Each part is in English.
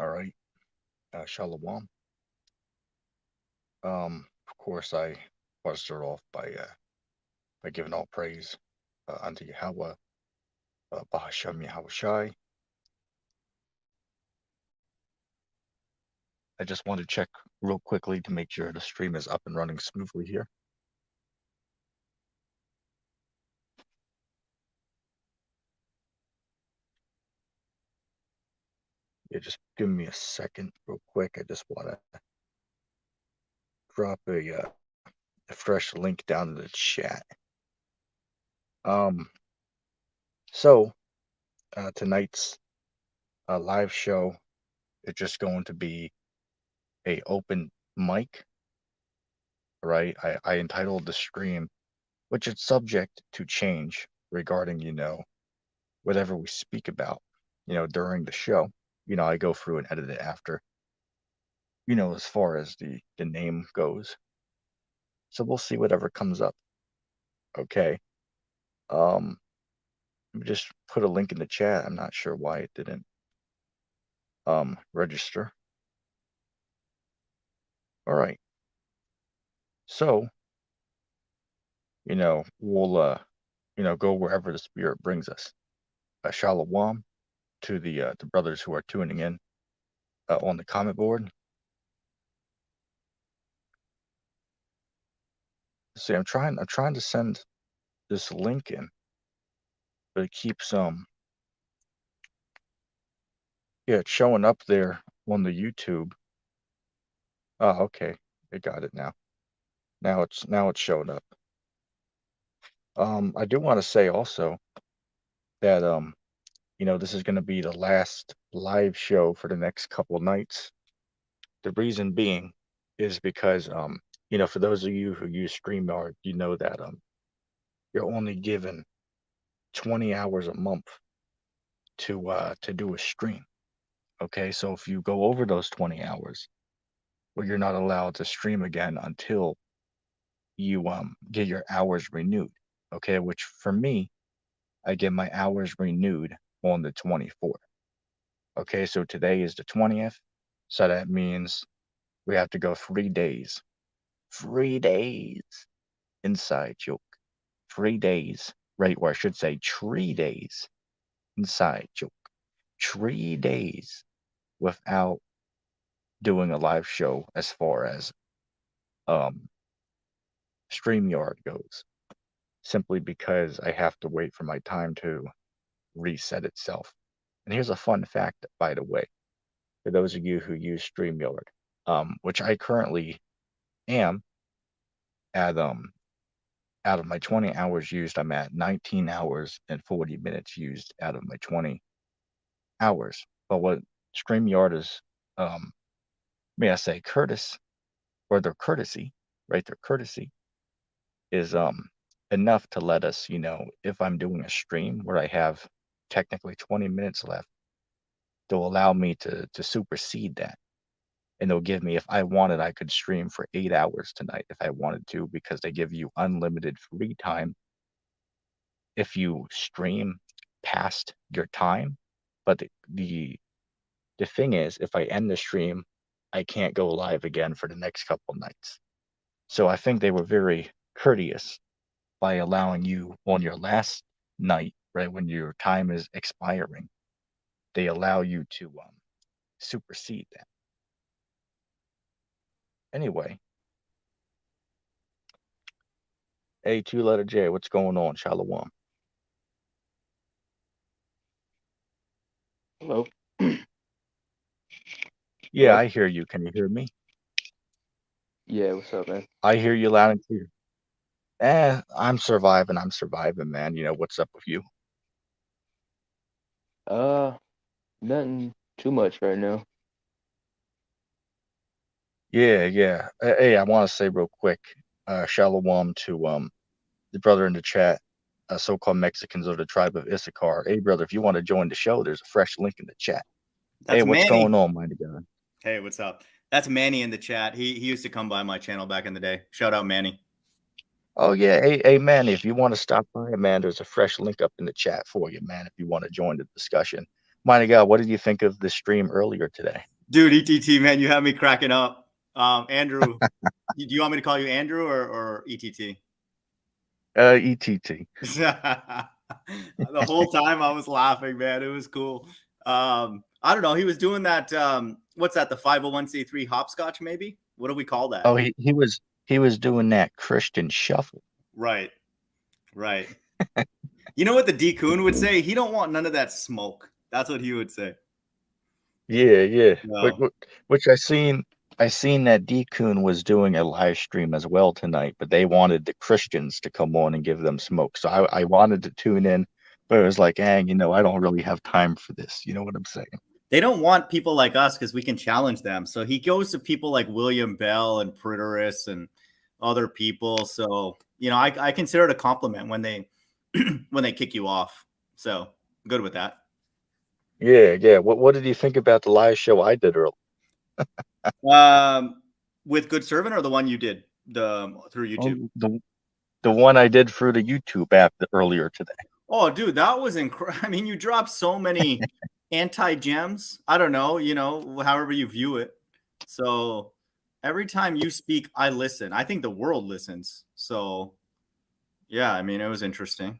All right. Shalom. Of course, I want to start off by giving all praise unto Yahweh, Bahashem Yahushai. I just want to check real quickly to make sure the stream is up and running smoothly here. Yeah, just give me a second real quick. I just want to drop a fresh link down in the chat. Um, so tonight's live show is just going to be a open mic, right? I entitled the stream, which is subject to change regarding, whatever we speak about, during the show. I go through and edit it after, as far as the name goes. So we'll see whatever comes up. Okay. Um, let me just put a link in the chat. I'm not sure why it didn't register. All right. So, we'll go wherever the spirit brings us. Shalom to the brothers who are tuning in on the comment board. See, I'm trying to send this link in, but it keeps it's showing up there on the YouTube. Oh, okay. I got it now. Now it's showing up. I do want to say also that this is going to be the last live show for the next couple nights. The reason being is because for those of you who use StreamYard, you know that you're only given 20 hours a month to do a stream. Okay, so if you go over those 20 hours, well, you're not allowed to stream again until you get your hours renewed. Okay, which for me, I get my hours renewed on the 24th. Okay, so today is the 20th, so that means we have to go 3 days. 3 days inside joke. 3 days, right? Or I should say 3 days inside joke. 3 days without doing a live show as far as StreamYard goes, simply because I have to wait for my time to reset itself. And here's a fun fact, by the way, for those of you who use StreamYard, which I currently am at out of my 20 hours used, I'm at 19 hours and 40 minutes used out of my 20 hours. But what StreamYard is, may I say, their courtesy, right? Their courtesy is enough to let us, if I'm doing a stream where I have technically 20 minutes left, they'll allow me to supersede that. And they'll give me, if I wanted, I could stream for 8 hours tonight if I wanted to, because they give you unlimited free time if you stream past your time. But the thing is, if I end the stream, I can't go live again for the next couple nights. So I think they were very courteous by allowing you on your last night, right, when your time is expiring, they allow you to supersede that. Anyway, A, 2-letter J, what's going on? Shalom. Hello. Yeah, Hello. I hear you. Can you hear me? Yeah, what's up, man? I hear you loud and clear. I'm surviving, man. What's up with you? Uh, Nothing too much right now. Yeah. Hey, I want to say real quick, shalom to the brother in the chat, so-called Mexicans of the tribe of Issachar. Hey, brother, if you want to join the show, there's a fresh link in the chat. Hey, That's what's Manny. going on, mighty God? Hey, what's up? That's Manny in the chat. He used to come by my channel back in the day. Shout out, Manny. Oh yeah, hey man, if you want to stop by, man, there's a fresh link up in the chat for you, man. If you want to join the discussion, mighty God, what did you think of the stream earlier today? Dude, ETT, man, you have me cracking up. Andrew, do you want me to call you Andrew or ETT? ETT. The whole time I was laughing, man. It was cool. I don't know. He was doing that. What's that? The 501c3 hopscotch, maybe? What do we call that? Oh, he was doing that Christian shuffle. Right. Right. You know what the D Coon would say? He don't want none of that smoke. That's what he would say. Yeah. No. Which I seen that D-Kun was doing a live stream as well tonight, but they wanted the Christians to come on and give them smoke. So I wanted to tune in, but it was like, dang, I don't really have time for this. You know what I'm saying? They don't want people like us because we can challenge them. So he goes to people like William Bell and Preterist and other people. So, I consider it a compliment when they when they kick you off. So good with that. Yeah. What did you think about the live show I did earlier? With Good Servant or the one you did through YouTube? Oh, the one I did through the YouTube app earlier today. Oh, dude, that was incredible. I mean, you dropped so many anti-gems. I don't know, however you view it. So every time you speak, I listen. I think the world listens. So yeah, I mean, it was interesting.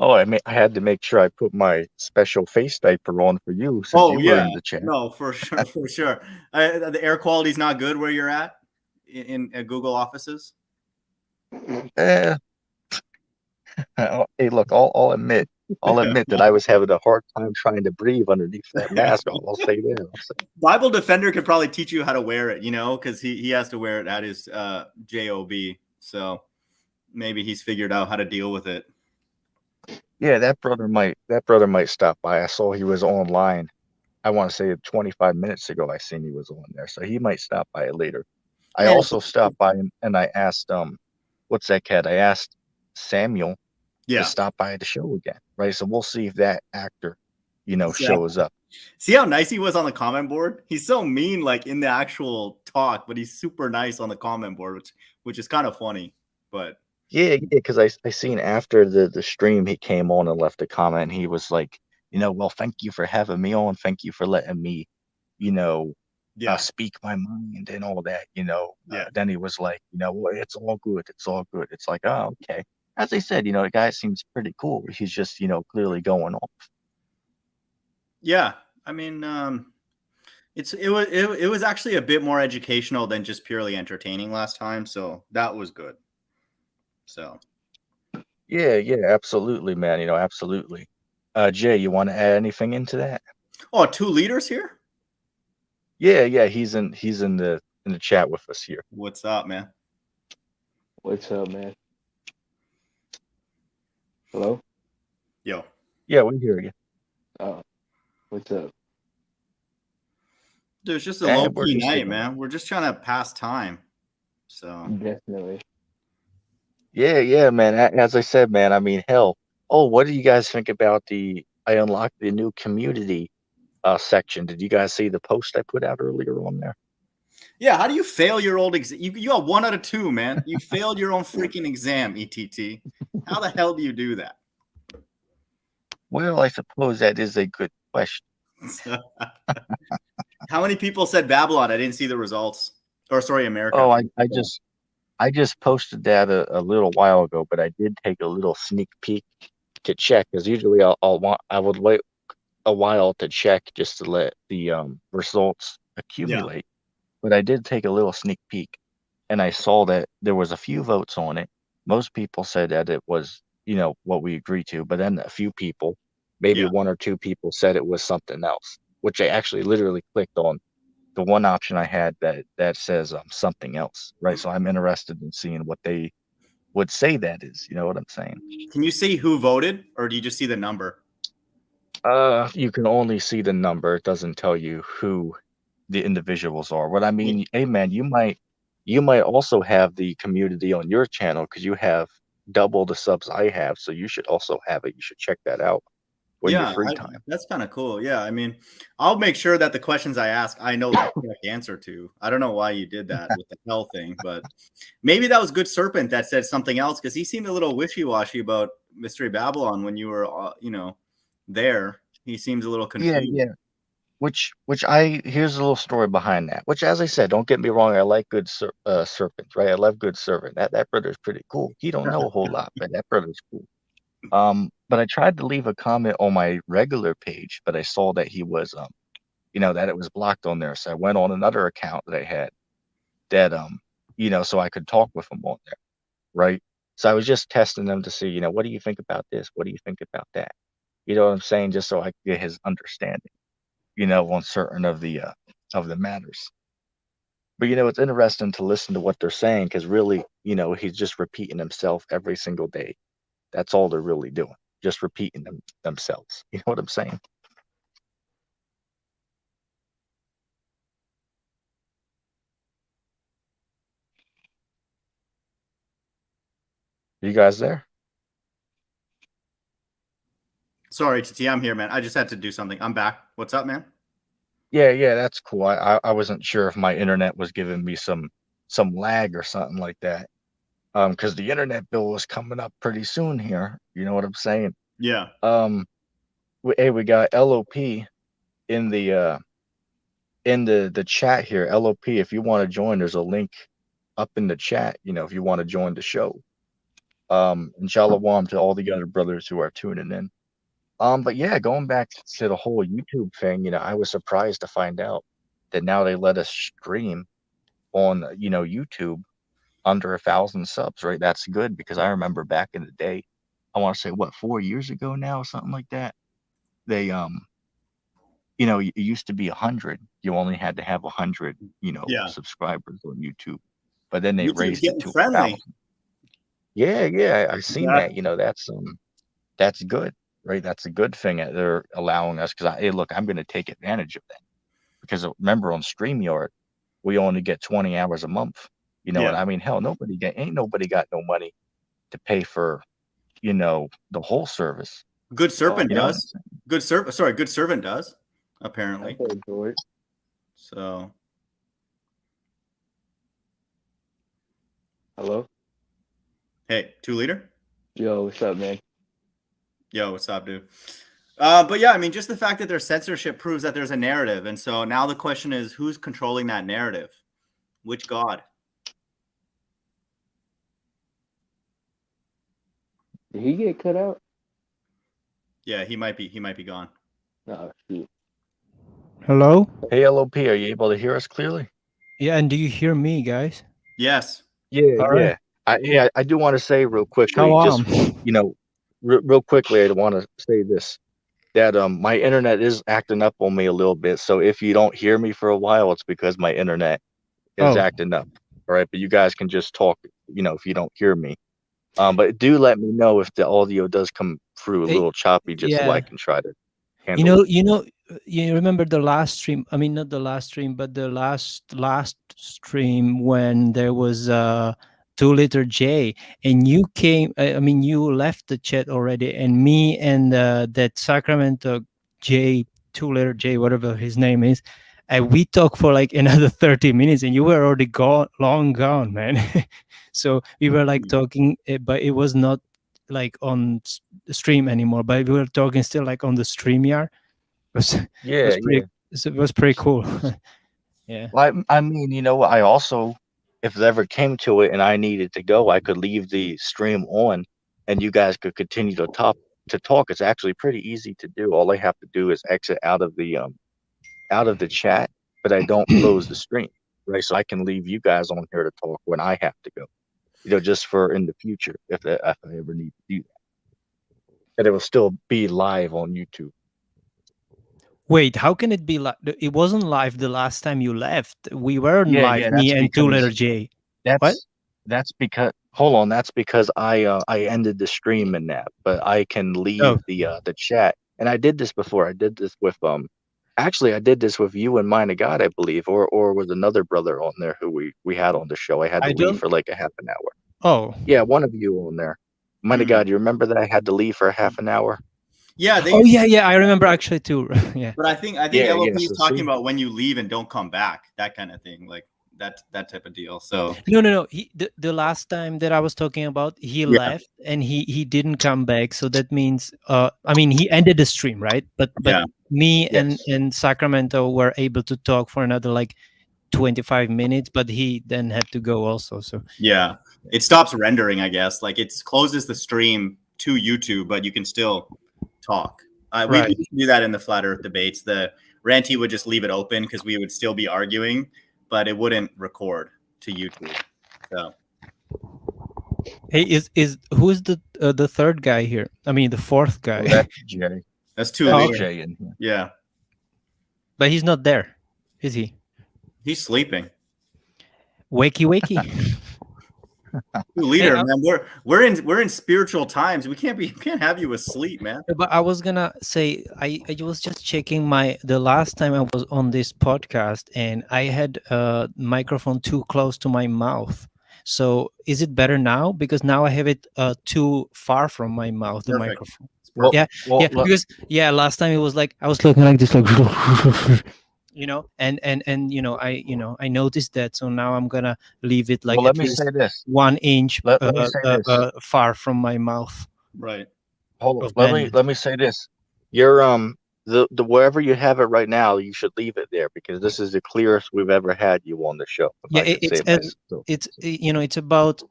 Oh, I had to make sure I put my special face diaper on for you since you were in the chat. No, for sure, for sure. The air quality is not good where you're at in Google offices. Eh, hey, look, I'll admit that I was having a hard time trying to breathe underneath that mask. I'll say that. Bible Defender could probably teach you how to wear it, because he has to wear it at his job. So maybe he's figured out how to deal with it. Yeah, that brother might stop by. I saw he was online. I want to say 25 minutes ago. I seen he was on there, so he might stop by later. I Man, also stopped by and I asked what's that cat? I asked Samuel to stop by the show again, right? So we'll see if that actor, shows up. See how nice he was on the comment board? He's so mean, like in the actual talk, but he's super nice on the comment board, which is kind of funny. But yeah, because I seen after the stream he came on and left a comment. And he was like, well, thank you for having me on. Thank you for letting me, speak my mind and all that. Then he was like, well, it's all good. It's all good. It's like, oh, okay. As I said, the guy seems pretty cool. He's just, clearly going off. Yeah, I mean, it was actually a bit more educational than just purely entertaining last time, so that was good. So yeah, absolutely, man. Absolutely. Jay, you want to add anything into that? Oh, 2 leaders here? Yeah, he's in the chat with us here. What's up, man? What's up, man? Hello? Yo. Yeah, we hear you. What's up? Dude, it's just a low-key night, man. We're just trying to pass time. So definitely. Yeah, man. As I said, man, I mean, hell. Oh, what do you guys think about I unlocked the new community section. Did you guys see the post I put out earlier on there? Yeah, how do you fail your old exam? You got 1 out of 2, man. You failed your own freaking exam, ETT. How the hell do you do that? Well, I suppose that is a good question. How many people said Babylon? I didn't see the results. Or sorry, America. Oh, I just posted that a little while ago, but I did take a little sneak peek to check because usually I would wait a while to check just to let the results accumulate. But I did take a little sneak peek, and I saw that there was a few votes on it. Most people said that it was, what we agreed to, but then a few people, maybe 1 or 2 people said it was something else, which I actually literally clicked on the one option I had that says something else, right? So I'm interested in seeing what they would say that is. You know what I'm saying? Can you see who voted, or do you just see the number? You can only see the number. It doesn't tell you who the individuals are. What I mean, hey man, you might also have the community on your channel because you have double the subs I have, so you should also have it. You should check that out when you're free time. That's kind of cool. Yeah, I mean, I'll make sure that the questions I ask, I know the correct answer to. I don't know why you did that with the hell thing, but maybe that was Good Serpent that said something else because he seemed a little wishy-washy about Mystery Babylon when you were, there. He seems a little confused. Yeah. which here's a little story behind that. Which, as I said, don't get me wrong, I like good serpents, right? I love good servant. That brother's pretty cool. He don't know a whole lot, but that brother's cool. But I tried to leave a comment on my regular page, but I saw that he was that it was blocked on there. So I went on another account that I had that so I could talk with him on there, right? So I was just testing them to see, what do you think about this? What do you think about that? You know what I'm saying? Just so I could get his understanding, on certain of the matters. But it's interesting to listen to what they're saying because really, he's just repeating himself every single day. That's all they're really doing, just repeating themselves. You know what I'm saying? You guys there? Sorry, TT, I'm here, man. I just had to do something. I'm back. What's up, man? Yeah, that's cool. I wasn't sure if my internet was giving me some lag or something like that. Because the internet bill was coming up pretty soon here. You know what I'm saying? Yeah. We got LOP in the chat here. LOP, if you want to join, there's a link up in the chat. If you want to join the show. And shalom to all the other brothers who are tuning in. But yeah, going back to the whole YouTube thing, I was surprised to find out that now they let us stream on, YouTube under 1,000 subs, right? That's good because I remember back in the day, I want to say 4 years ago now, something like that. They it used to be 100. You only had to have 100, Yeah. subscribers on YouTube, but then they YouTube's raised it getting to friendly. 1,000. Yeah, I seen Yeah. that. That's good, right? That's a good thing that they're allowing us because hey, look, I'm going to take advantage of that because remember on StreamYard, we only get 20 hours a month. You know Yeah. what I mean? Hell, ain't nobody got no money to pay for, the whole service. Good Serpent You know what I'm does. saying? Good Servant does, I apparently. paid for it. So, Hello? hey, 2-liter? Yo, what's up, man? Yo, what's up, dude? But yeah, I mean, just the fact that there's censorship proves that there's a narrative. And so now the question is, who's controlling that narrative? Which God? Did he get cut out? Yeah, he might be gone. Oh, shoot. Hello? Hey, LOP, are you able to hear us clearly? Yeah, and do you hear me, guys? Yes. Yeah, All right. I do want to say real quickly, Shalom. just real quickly, I want to say this that my internet is acting up on me a little bit. So if you don't hear me for a while, it's because my internet is Oh. acting up. All right, but you guys can just talk, if you don't hear me. But do let me know if the audio does come through a little choppy, just so I Yeah. can try to handle it. You remember the last stream? I mean, not the last stream, but the last stream when there was 2-liter J, and you came. I mean, you left the chat already, and me and that Sacramento J, 2-liter J, whatever his name is, and we talked for like another 30 minutes, and you were already long gone, man. So we were like talking, but it was not like on stream anymore, but we were talking still like on the StreamYard. It was pretty cool. Yeah. Well, I mean, I also, if it ever came to it and I needed to go, I could leave the stream on, and you guys could continue to talk. It's actually pretty easy to do. All I have to do is exit out of the chat, but I don't close the stream, right? So I can leave you guys on here to talk when I have to go. Just for in the future, if I ever need to do that, and it will still be live on YouTube. Wait, how can it be live? It wasn't live the last time you left. We weren't live, Yeah, me that's and 2-liter J. What? That's because hold on, that's because I ended the stream in that, but I can leave the chat. And I did this before. I did this with actually I did this with you and Mine of God, I believe, or with another brother on there who we had on the show. I had to leave for like a half an hour. Oh. Yeah, one of you on there. Mine of God, you remember that I had to leave for a half an hour? Yeah. Yeah. I remember actually too. Yeah. But I think LOP is talking about when you leave and don't come back, that kind of thing, like that type of deal. So no. The last time that I was talking about, he left and he didn't come back. So that means, I mean, he ended the stream, right? But me Yes. and Sacramento were able to talk for another like 25 minutes, but he then had to go also. So Yeah, it stops rendering, I guess. Like it closes the stream to YouTube, but you can still talk. We right. used to do that in the flat Earth debates. The Ranty would just leave it open because we would still be arguing, but it wouldn't record to YouTube. So Hey, is who's the third guy here? I mean, the fourth guy. Oh, that's Jay. that's two That's of okay. me. Jay in here. Yeah, But he's not there, is he? he's sleeping. Wakey, wakey. Leader, Hey, man, we're in spiritual times. We can't have you asleep, man. but I was gonna say I was just checking the last time I was on this podcast and I had a microphone too close to my mouth. So is it better now? Because now I have it too far from my mouth, the Perfect. microphone. It's Well, perfect. Yeah, well, because last time it was like I was looking like this, like and I noticed that, so now I'm gonna leave it like well, let at me least say this. 1 inch Let me say this. far from my mouth Right. Hold on. of bend. Let me say this. You're the wherever you have it right now, you should leave it there because this is the clearest we've ever had you on the show. If Yeah, I could say myself. it's about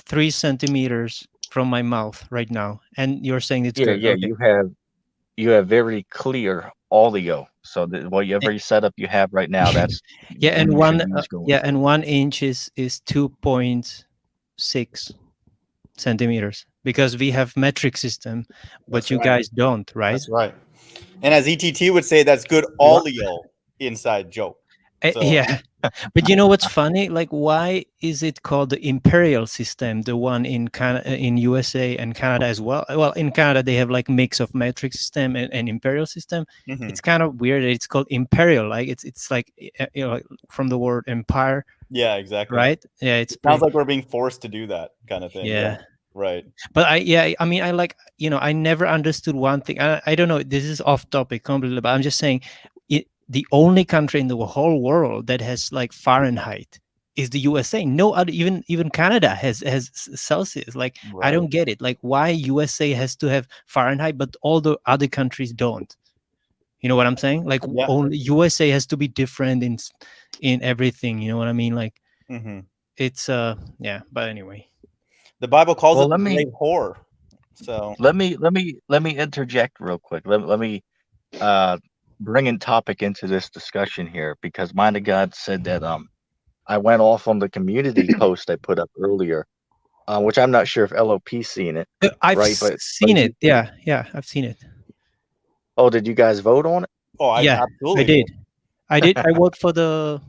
3 centimeters from my mouth right now, and you're saying it's Yeah, good. yeah. Okay. You have very clear audio. So whatever setup you have right now, that's Yeah, what and you should use going forward. and 1 inch is 2.6 centimeters because we have metric system, but That's you right. guys don't, right? That's right. And as ETT would say, that's good audio inside joke. So Yeah. But you know what's funny? Like, why is it called the imperial system? The one in Canada, in USA and Canada as well. Well, in Canada they have like mix of metric system and imperial system. mhm. It's kind of weird that it's called imperial. Like it's like like from the word empire, Yeah, exactly. right? Yeah, it's It sounds pretty, like we're being forced to do that kind of thing. yeah. Right. But I mean, I like, I never understood one thing. I don't know, this is off topic completely, but I'm just saying the only country in the whole world that has like Fahrenheit is the USA. No other, even Canada has Celsius. Like, I don't get it. Like, why USA has to have Fahrenheit, but all the other countries don't? You know what I'm saying? Like, Yeah. only USA has to be different in everything. You know what I mean? Like, Mhm. it's yeah. But anyway. The Bible calls Well, it let the me great whore. So let me interject real quick. Let me bring in topic into this discussion here because Mind of God said that I went off on the community post I put up earlier, which I'm not sure if LOP's seen it, I've right? But seen it. Yeah, I've seen it. oh, did you guys vote on it? I Yeah, absolutely I did. I vote for the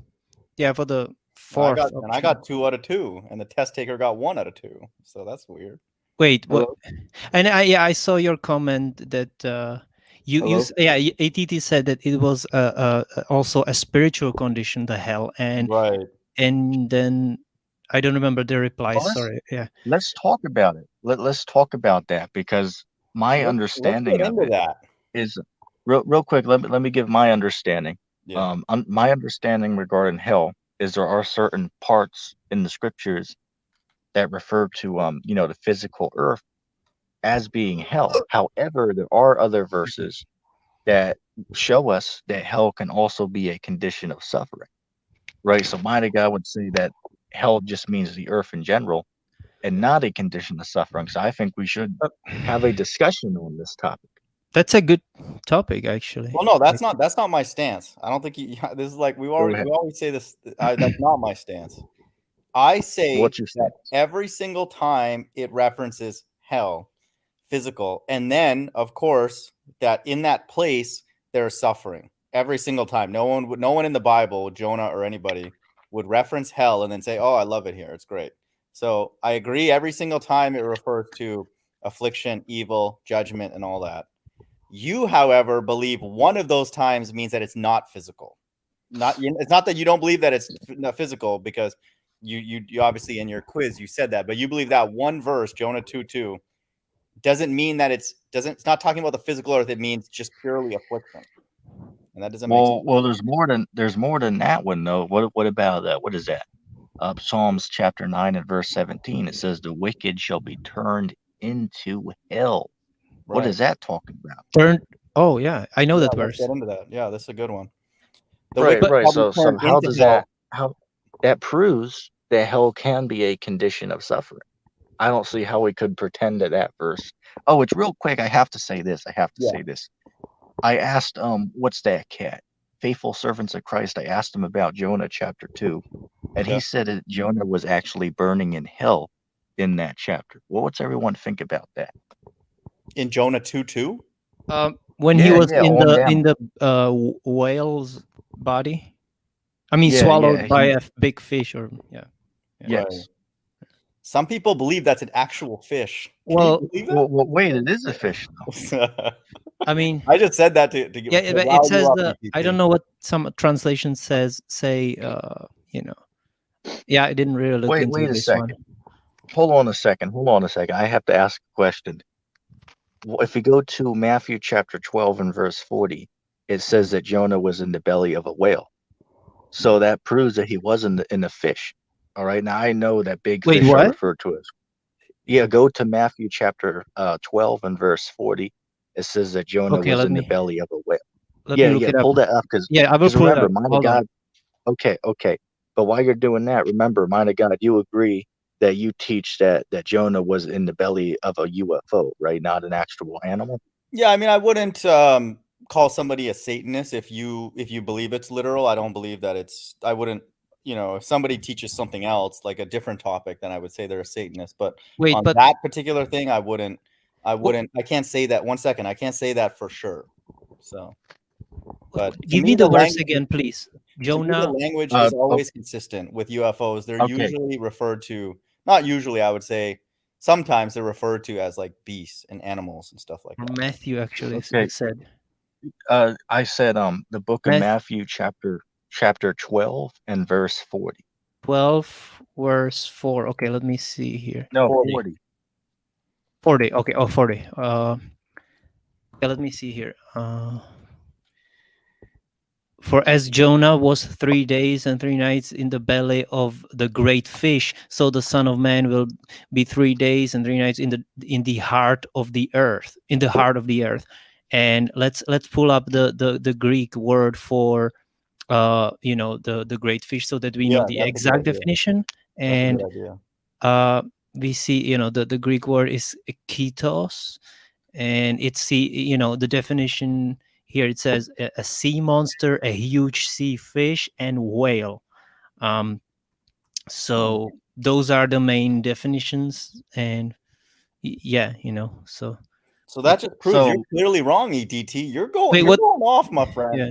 for the fourth option. I got 2 out of 2, and the test taker got 1 out of 2. So that's weird. Wait, what? Hello? And I saw your comment that Hello? ATT said that it was also a spiritual condition, the hell, and Right. then I don't remember the reply. Well, Sorry. Yeah. let's talk about it. Let's talk about that because my Let's understanding get of into it that. is real quick. Let me give my understanding. Yeah. My understanding regarding hell is there are certain parts in the scriptures that refer to the physical earth as being hell. However, there are other verses that show us that hell can also be a condition of suffering, right? So my God would say that hell just means the earth in general and not a condition of suffering. So I think we should have a discussion on this topic. That's a good topic, actually. Well, no, that's not my stance. I don't think this is like we ahead. always say this. That's not my stance. I say What's your that stance? every single time it references hell, physical, and then of course that in that place there's suffering. Every single time, no one in the Bible, Jonah or anybody, would reference hell and then say, "Oh, I love it here. It's great." So I agree. Every single time it refers to affliction, evil, judgment, and all that. You, however, believe one of those times means that it's not physical. It's not that you don't believe that it's not physical because you obviously in your quiz you said that, but you believe that one verse, Jonah 2:2, doesn't mean that it's not talking about the physical earth. It means just purely affliction, and that doesn't make sense. Well, there's more than that one though. What about that? What is that? Psalms chapter 9 and verse 17. It says the wicked shall be turned into hell. What Right. is that talking about? Turned. Oh yeah, I know that Let's verse. get into that. Yeah, that's a good one. The Right, wicked right. shall be So turned how into does hell. how that proves that hell can be a condition of suffering? I don't see how we could pretend that verse. Oh, it's real quick. I have to say this. Yeah. I asked what's that cat? Faithful Servants of Christ. I asked him about Jonah chapter 2, and Yeah. he said that Jonah was actually burning in hell in that chapter. Well, what's everyone think about that? In Jonah 2:2? When he Yeah, was yeah, on them. whale's body, I mean, Yeah, swallowed yeah, by a big fish, or yeah. yes. Right. Some people believe that's an actual fish. Can Well, you believe Well, wait, it is a fish though. that? I mean, I just said that to yeah, but it rile you says up, I don't EPT. know what some translations say. You know, yeah, I didn't really look into Wait a this one. second. Hold on a second. I have to ask a question. If you go to Matthew chapter 12 and verse 40, it says that Jonah was in the belly of a whale. So that proves that he was in the fish. All right. Now I know that big Wait, fish are what? referred to as. Yeah, go to Matthew chapter 12 and verse 40. It says that Jonah Okay, was in the belly of a whale. let me look Yeah, it up. pull that up because Yeah, I will pull it remember, up. mind Hold on. God. Okay. But while you're doing that, remember, mind of God, you agree that you teach that Jonah was in the belly of a UFO, right? Not an actual animal. Yeah, I mean, I wouldn't call somebody a Satanist if you believe it's literal. I don't believe that it's. I wouldn't. If somebody teaches something else, like a different topic, then I would say they're a Satanist. But Wait, on but that particular thing, I wouldn't. I can't say that. 1 second. I can't say that for sure. So, but to give me me, the the verse language. again, please. To me, the Jonah. language is always consistent with UFOs. They're Okay. usually referred to. Not usually, I would say. Sometimes they're referred to as like beasts and animals and stuff like that. Matthew actually Okay. said. I said the book of Matthew chapter 12 and verse 40. 12 verse 4. Okay, let me see here. No, 40. 40. Okay, 40. Okay, let me see here. For as Jonah was 3 days and 3 nights in the belly of the great fish, so the Son of Man will be 3 days and 3 nights in the heart of the earth. In the heart of the earth. And let's pull up the Greek word for the great fish, so that we know the exact definition. And we see the Greek word is ketos, and it's the definition here. It says a sea monster, a huge sea fish, and whale. So those are the main definitions. And yeah, so that just proves you're clearly wrong, EDT. You're going off, my friend. Yeah.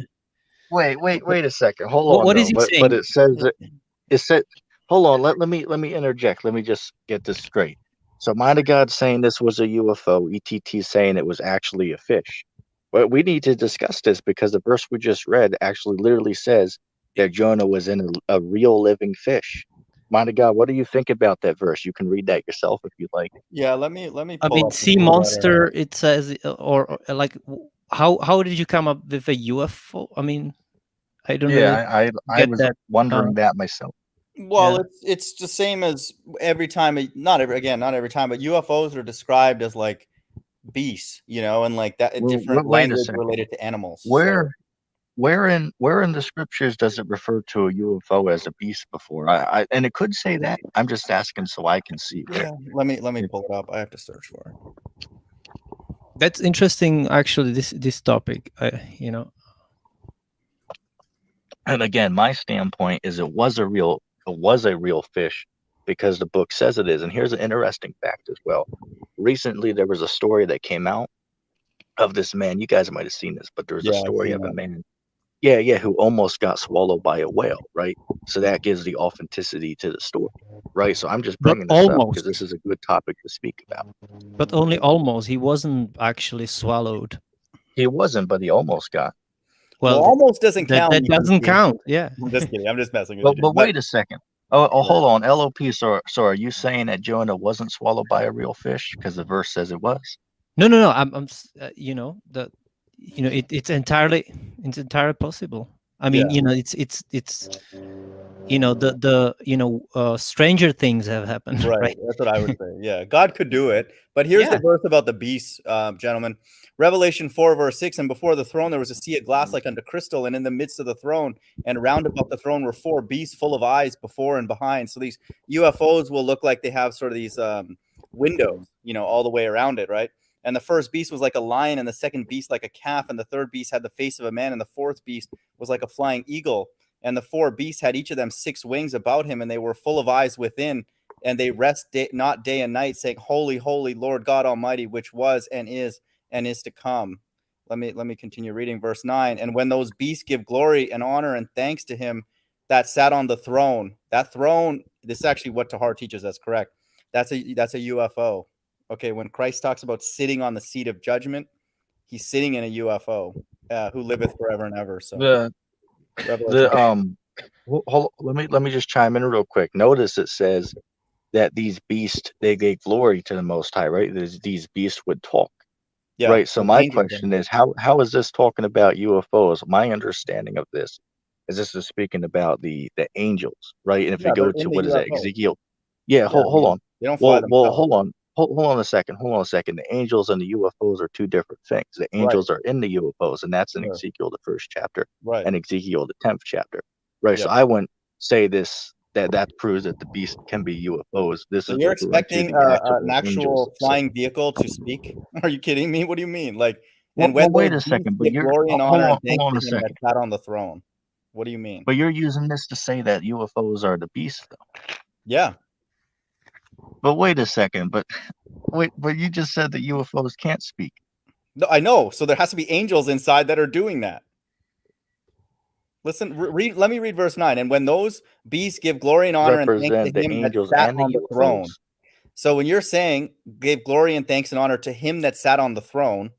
Wait a second. Hold on. What is he saying? But it said hold on, let me interject. Let me just get this straight. So mind of God saying this was a UFO, ETT saying it was actually a fish. But we need to discuss this because the verse we just read actually literally says that Jonah was in a real living fish. Mind of God, what do you think about that verse? You can read that yourself if you like. Yeah, let me I mean, sea monster, it says, or like, how did you come up with a UFO? I mean, I don't really I was wondering that myself. Well, it's the same as every time. Not every time, but UFOs are described as like beasts, and like that different language related to animals. Where in the scriptures does it refer to a UFO as a beast before? And it could say that. I'm just asking so I can see where. Yeah, let me pull it up. I have to search for it. That's interesting, actually. This topic, And again, my standpoint is it was a real fish because the book says it is. And here's an interesting fact as well. Recently, there was a story that came out of this man. You guys might have seen this, but there was a story of a man. Yeah, who almost got swallowed by a whale, right? So that gives the authenticity to the story, right? So I'm just bringing this up because this is a good topic to speak about. But only almost. He wasn't actually swallowed. He wasn't, but he almost got. Well, almost doesn't count. That doesn't count. Yeah. I'm just kidding. I'm just messing with you. But wait a second. Oh, hold on. LOP, so are you saying that Jonah wasn't swallowed by a real fish because the verse says it was? No. I'm it's entirely possible. I mean, Yeah. it's stranger things have happened, Right. right? That's what I would say. Yeah. God could do it. But here's the Yeah. verse about the beast, gentlemen. Revelation 4, verse 6. And before the throne, there was a sea of glass like unto crystal. And in the midst of the throne and round about the throne were four beasts full of eyes before and behind. So these UFOs will look like they have sort of these windows, all the way around it, right? And the first beast was like a lion, and the second beast like a calf, and the third beast had the face of a man, and the fourth beast was like a flying eagle. And the four beasts had each of them 6 wings about him, and they were full of eyes within, and they rest not day and night, saying, Holy, holy, Lord God Almighty, which was and is to come. Let me continue reading verse 9. And when those beasts give glory and honor and thanks to him that sat on the throne, that throne, this is actually what Tahar teaches, that's correct. That's a UFO. Okay, when Christ talks about sitting on the seat of judgment, he's sitting in a UFO who liveth forever and ever. So Revelation. Let me just chime in real quick. Notice it says that these beasts, they gave glory to the Most High, right? These beasts would talk, Yeah, right? So my question is, how is this talking about UFOs? My understanding of this is speaking about the angels, right? And if we go to, what is that, Ezekiel? Yeah, hold on. They don't fly Well, hold on a second. Hold on a second. The angels and the UFOs are two different things. The angels are in the UFOs, and that's in Ezekiel, the 1st chapter, and Ezekiel, the 10th chapter, right? So I wouldn't say this that proves that the beast can be UFOs. This is you're expecting an actual flying vehicle to speak? Are you kidding me? What do you mean? Like, and when wait a second, but you're glory and honor and thanks hold on to a him second. that sat on the throne. What do you mean? But you're using this to say that UFOs are the beast, though. Yeah. But wait a second. But you just said that UFOs can't speak. No, I know. So there has to be angels inside that are doing that. Listen, let me read verse 9. And when those beasts give glory and honor and thanks to him that sat on the throne. So when you're saying gave glory and thanks and honor to him that sat on the throne,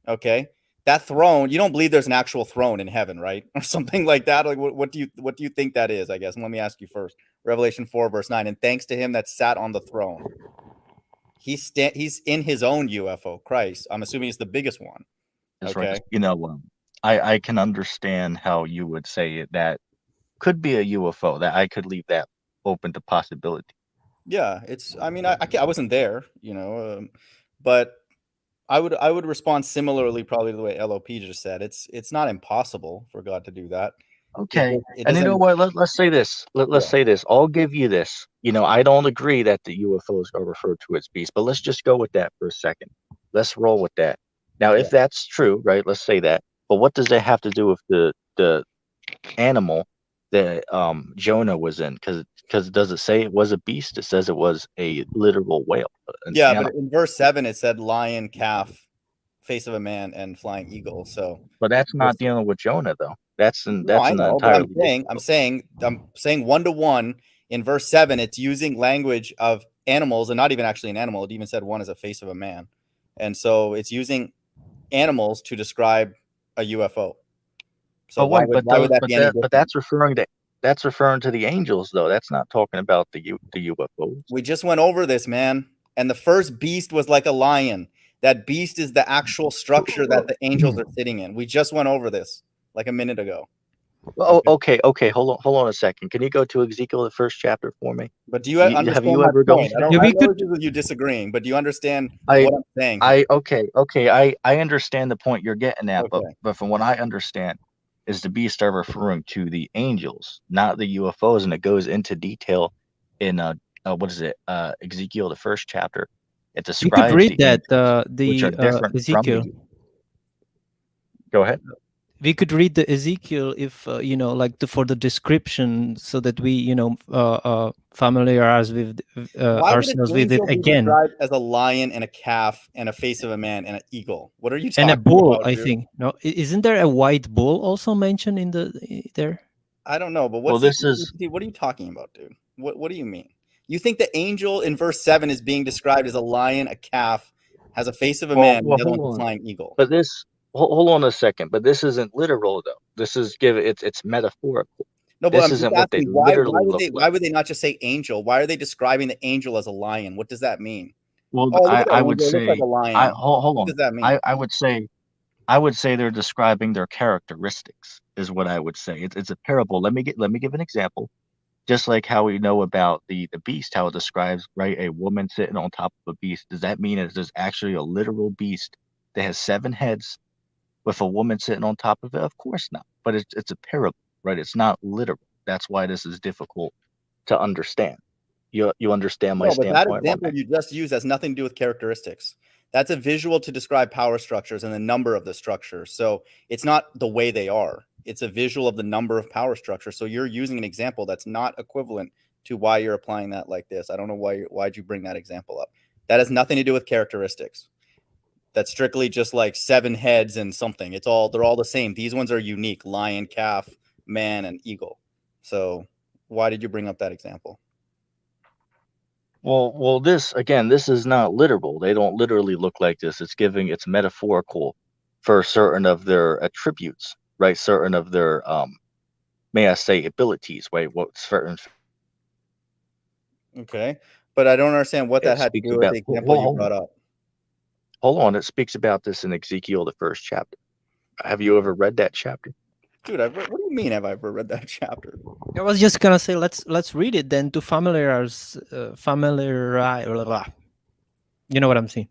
okay, that throne, you don't believe there's an actual throne in heaven, right? Or something like that. Like, what do you think that is, I guess? And let me ask you first. Revelation 4, verse 9. And thanks to him that sat on the throne. He's in his own UFO, Christ. I'm assuming he's the biggest one. Okay. I can understand how you would say that could be a UFO. That I could leave that open to possibility. Yeah, I mean, I wasn't there, but I would respond similarly, probably the way LOP just said. It's not impossible for God to do that. Okay, and you know what? Let's say this. Let's say this. I'll give you this. I don't agree that the UFOs are referred to as beasts, but let's just go with that for a second. Let's roll with that. Now, if that's true, right? Let's say that. But what does that have to do with the animal that Jonah was in? Because does it say it was a beast? It says it was a literal whale. Yeah, but in verse 7 it said lion, calf, face of a man, and flying eagle. So, but that's not dealing with Jonah, though. That's an entirely. I'm saying 1-to-1 in verse 7. It's using language of animals, and not even actually an animal. It even said one is a face of a man, and so it's using animals to describe a UFO. So why would that be any different? But that's referring to the angels, though. That's not talking about the UFOs. We just went over this, man. And the first beast was like a lion. That beast is the actual structure that the angels are sitting in. We just went over this like a minute ago. Oh, okay. Hold on a second. Can you go to Ezekiel, the 1st chapter, for me? But do you understand? Have you ever gone? I know you disagreeing, but do you understand what I'm saying? Okay. I understand the point you're getting at, but from what I understand, is the beast are referring to the angels, not the UFOs, and it goes into detail in Ezekiel, the 1st chapter. It describes you could read that which are different Ezekiel. Go ahead. We could read the Ezekiel if for the description, so that we familiarize with ourselves with it again. Described as a lion and a calf and a face of a man and an eagle. What are you talking about? And a bull, about, I think. No, isn't there a white bull also mentioned in there? I don't know, but what are you talking about, dude? What do you mean? You think the angel in verse 7 is being described as a lion, a calf, has a face of a man, and the other one's a flying eagle? But this. Hold on a second, but this isn't literal, though. This is it's metaphorical. No, but this isn't what they literally look like. Why would they not just say angel? Why are they describing the angel as a lion? What does that mean? Well, I would say, like a lion. Hold on. What does that mean? I would say I would say they're describing their characteristics, is what I would say. It's a parable. Let me give an example. Just like how we know about the beast, how it describes, right, a woman sitting on top of a beast. Does that mean that there's actually a literal beast that has 7 heads with a woman sitting on top of it? Of course not. But it's a parable, right? It's not literal. That's why this is difficult to understand. You understand my No, but that standpoint on example that? you just used has nothing to do with characteristics. That's a visual to describe power structures and the number of the structures. So it's not the way they are. It's a visual of the number of power structures. So you're using an example that's not equivalent to why you're applying that like this. I don't know why'd you bring that example up. That has nothing to do with characteristics. That's strictly just like 7 heads and something. They're all the same. These ones are unique: lion, calf, man, and eagle. So why did you bring up that example? Well, this again, this is not literal. They don't literally look like this. It's metaphorical for certain of their attributes, right? Certain of their may I say abilities, right? What certain Okay. But I don't understand what that it had to speaks do with about. the example you brought up. Hold on, it speaks about this in Ezekiel, the 1st chapter. Have you ever read that chapter? Dude, what do you mean have I ever read that chapter? I was just gonna say let's read it then to familiarize. You know what I'm saying?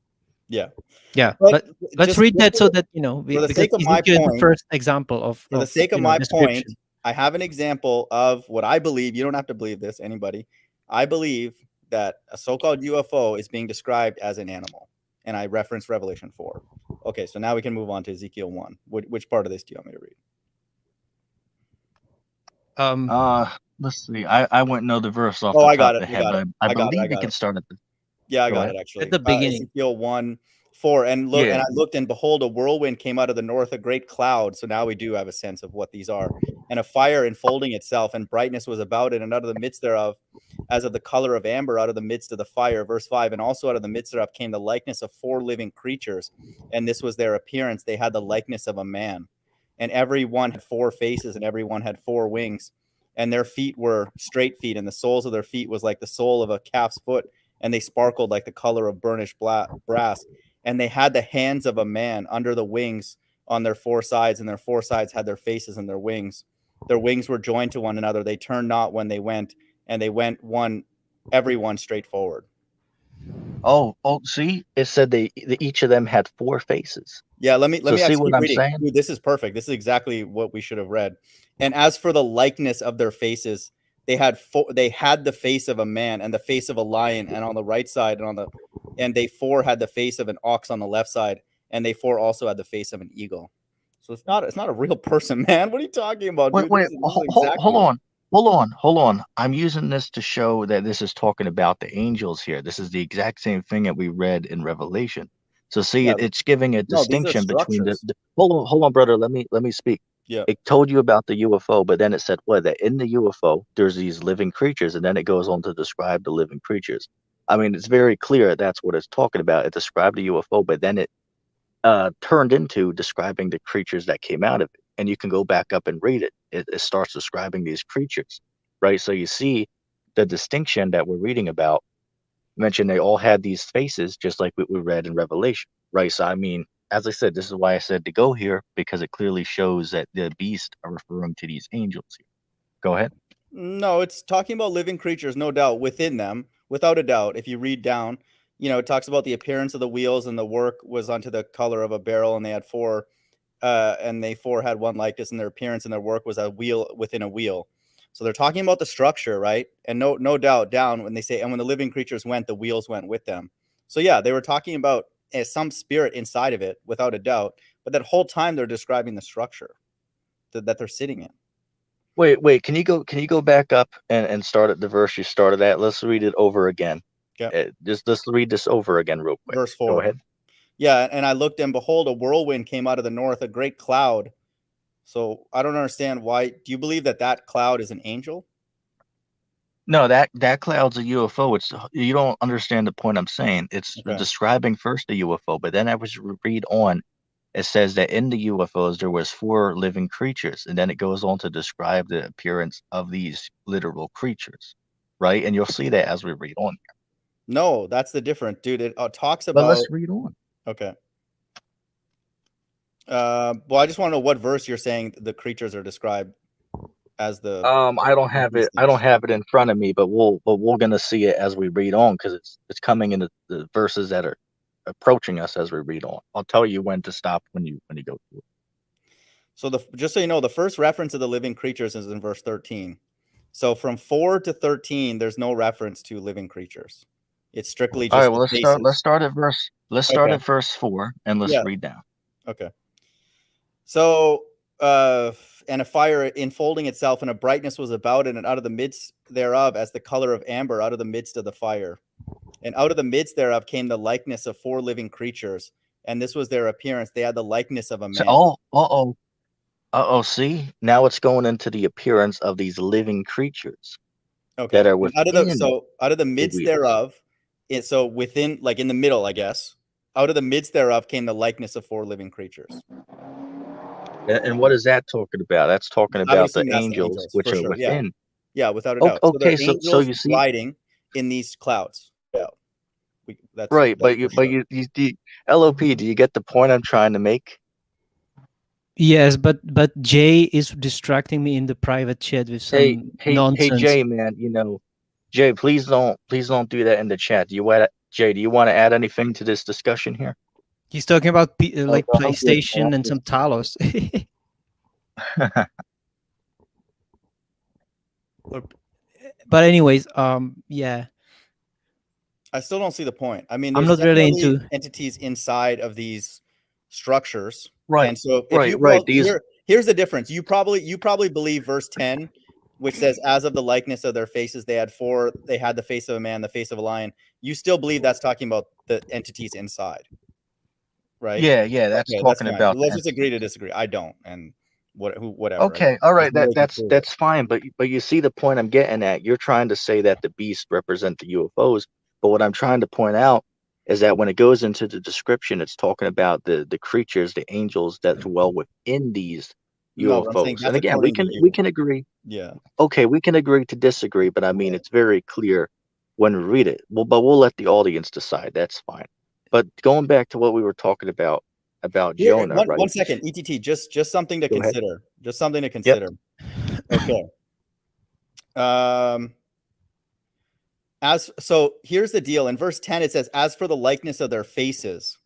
Yeah. Yeah. But Let's read that so that for the because sake of my Ezekiel is the point, first example of for the sake of my point, description. I have an example of what I believe. You don't have to believe this, anybody. I believe that a so-called UFO is being described as an animal, and I reference Revelation 4. Okay, so now we can move on to Ezekiel 1. Which part of this do you want me to read? Let's see. I wouldn't know the verse off Oh, the I top got of it. the I head, got but it. I I got it. I believe it got can it. start at the. Yeah, I Go got ahead. it actually. At the beginning. Ezekiel 1:4. And look, Yeah. and I looked, and behold, a whirlwind came out of the north, a great cloud. So now we do have a sense of what these are. And a fire enfolding itself, and brightness was about it, and out of the midst thereof, as of the color of amber, out of the midst of the fire. Verse 5. And also out of the midst thereof came the likeness of 4 living creatures, and this was their appearance. They had the likeness of a man, and every one had 4 faces, and every one had 4 wings. And their feet were straight feet, and the soles of their feet was like the sole of a calf's foot, and they sparkled like the color of burnished brass. And they had the hands of a man under the wings on their 4 sides, and their 4 sides had their faces and their wings. Their wings were joined to one another. They turned not when they went, and they went everyone straight forward. Oh, see, it said each of them had 4 faces. Yeah, let me See actually what keep I'm reading. saying? Dude, this is perfect. This is exactly what we should have read. And as for the likeness of their faces, they had the face of a man and the face of a lion, and on the right side and they 4 had the face of an ox on the left side, and they 4 also had the face of an eagle. So it's not a real person, man. What are you talking about, dude? Wait, This is exactly hold on. I'm using this to show that this is talking about the angels here. This is the exact same thing that we read in Revelation. So see, Yeah. it's giving a No, these are distinction between structures. hold on, brother. Let me speak. Yeah. It told you about the UFO, but then it said what? That in the UFO there's these living creatures, and then it goes on to describe the living creatures. I mean, it's very clear that's what it's talking about. It described the UFO, but then it turned into describing the creatures that came out of it. And you can go back up and read it. It starts describing these creatures, right? So you see the distinction that we're reading about. Mentioned they all had these faces, just like what we read in Revelation, right? So I mean, as I said, this is why I said to go here, because it clearly shows that the beast are referring to these angels here. Go ahead. No, it's talking about living creatures, no doubt, within them, without a doubt. If you read down, it talks about the appearance of the wheels, and the work was unto the color of a beryl, and they had 4, and they 4 had one likeness, and their appearance and their work was a wheel within a wheel. So they're talking about the structure, right? And no doubt down when they say, and when the living creatures went, the wheels went with them. So yeah, they were talking about some spirit inside of it, without a doubt. But that whole time they're describing the structure that they're sitting in. Wait, can you go back up and start at the verse you started at? Let's read it over again. Okay. Just let's read this over again real quick. Verse 4. Go ahead. Yeah, and I looked, and behold, a whirlwind came out of the north, a great cloud. So I don't understand why. Do you believe that cloud is an angel? No, that cloud's a UFO. You don't understand the point I'm saying. It's Okay. describing first the UFO, but then as we read on, it says that in the UFOs there was 4 living creatures, and then it goes on to describe the appearance of these literal creatures, right? And you'll see that as we read on. No, that's the difference, dude. It talks But about. let's read on. Okay. Well, I just want to know what verse you're saying the creatures are described as the. I don't have it. I don't have it in front of me, but we're gonna see it as we read on because it's coming in the verses that are approaching us as we read on. I'll tell you when to stop when you go through it. So just so you know, the first reference of the living creatures is in verse 13. So from 4 to 13, there's no reference to living creatures. It's strictly All just right, well, the faces. let's start at Okay. verse 4 and let's Yeah. read down. Okay. So, and a fire enfolding itself, and a brightness was about it, and out of the midst thereof, as the color of amber, out of the midst of the fire. And out of the midst thereof came the likeness of 4 living creatures, and this was their appearance. They had the likeness of a man. So, see, now it's going into the appearance of these living creatures. Okay. That are And out of the midst wheels. thereof, so within, like in the middle, I guess, out of the midst thereof came the likeness of 4 living creatures. And what is that talking about? That's talking I would about the assume that's angels, which for are sure. within. Yeah, without a doubt. Okay, so so you angels see, riding in these clouds. Yeah. right, but you LOP, do you get the point I'm trying to make? Yes, but Jay is distracting me in the private chat with some nonsense. Hey, Jay, man, Jay, please don't do that in the chat. Do you want to add anything to this discussion here? He's talking about like I'm good, PlayStation man. and some Talos. But anyways, yeah. I still don't see the point. I mean, I'm there's not really definitely into entities inside of these structures. Right. And so here's the difference. You probably believe verse 10, which says, as of the likeness of their faces, they had the face of a man, the face of a lion. You still believe that's talking about the entities inside. Right? Yeah, that's talking fine. about. Let's just agree to disagree. I don't, and whatever. Okay, all right, that's fine. But you see the point I'm getting at. You're trying to say that the beasts represent the UFOs, but what I'm trying to point out is that when it goes into the description, it's talking about the creatures, the angels that dwell within these UFOs. And again, we can agree. Yeah. Okay, we can agree to disagree, but I mean it's very clear when we read it. But we'll let the audience decide. That's fine. But going back to what we were talking about Jonah, right? 1 second, ETT, just something to Go ahead. consider. Just something to consider. Yep. Okay. So here's the deal. In verse 10, it says, as for the likeness of their faces,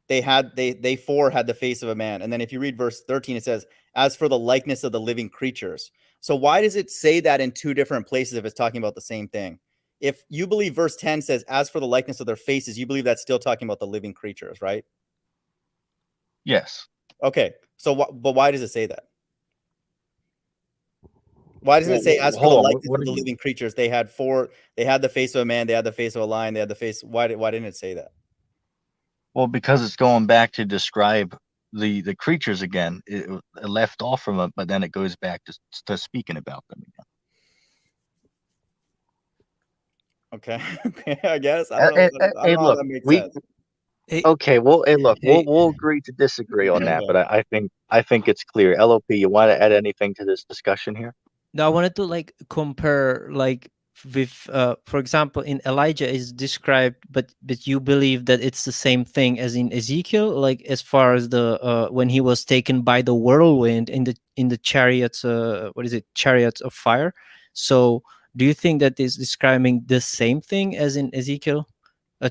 they 4 had the face of a man. And then if you read verse 13, it says, as for the likeness of the living creatures. So why does it say that in 2 different places if it's talking about the same thing? If you believe verse 10 says, as for the likeness of their faces, you believe that's still talking about the living creatures, right? Yes. Okay. So but why does it say that? Why doesn't it say, as for the likeness of the living creatures, they had the face of a man, they had the face of a lion, they had the face. Why didn't it say that? Well, because it's going back to describe the creatures again. It left off from it, but then it goes back to speaking about them again. Okay, I guess. I don't know how that makes sense. Okay, well, look, we'll agree to disagree on that, but I think it's clear. LOP, you want to add anything to this discussion here? No, I wanted to like compare like with for example, in Elijah is described, but you believe that it's the same thing as in Ezekiel, like as far as the when he was taken by the whirlwind in the chariots, chariots of fire. So do you think that is describing the same thing as in Ezekiel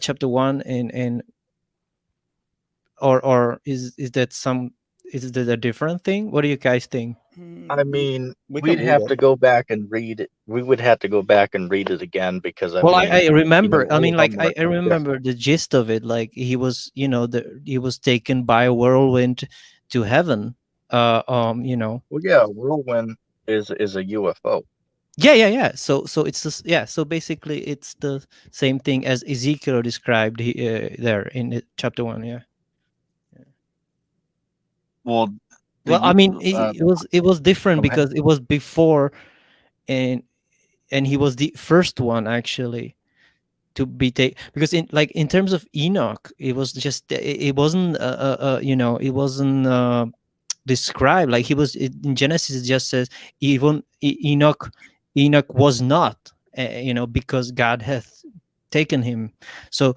chapter 1 and or is that a different thing? What do you guys think? I mean, we'd have to go back and read it. We would have to go back and read it again because I remember. I remember the gist of it. Like he was, he was taken by a whirlwind to heaven. Well, yeah, whirlwind is a UFO. Yeah. So it's just, so basically it's the same thing as Ezekiel described there in chapter 1. Yeah. Well, I mean, it was different because it was before, and he was the first one actually to be taken, because in terms of Enoch, it was just it wasn't it wasn't described like he was in Genesis. It just says even Enoch was not because God hath taken him. So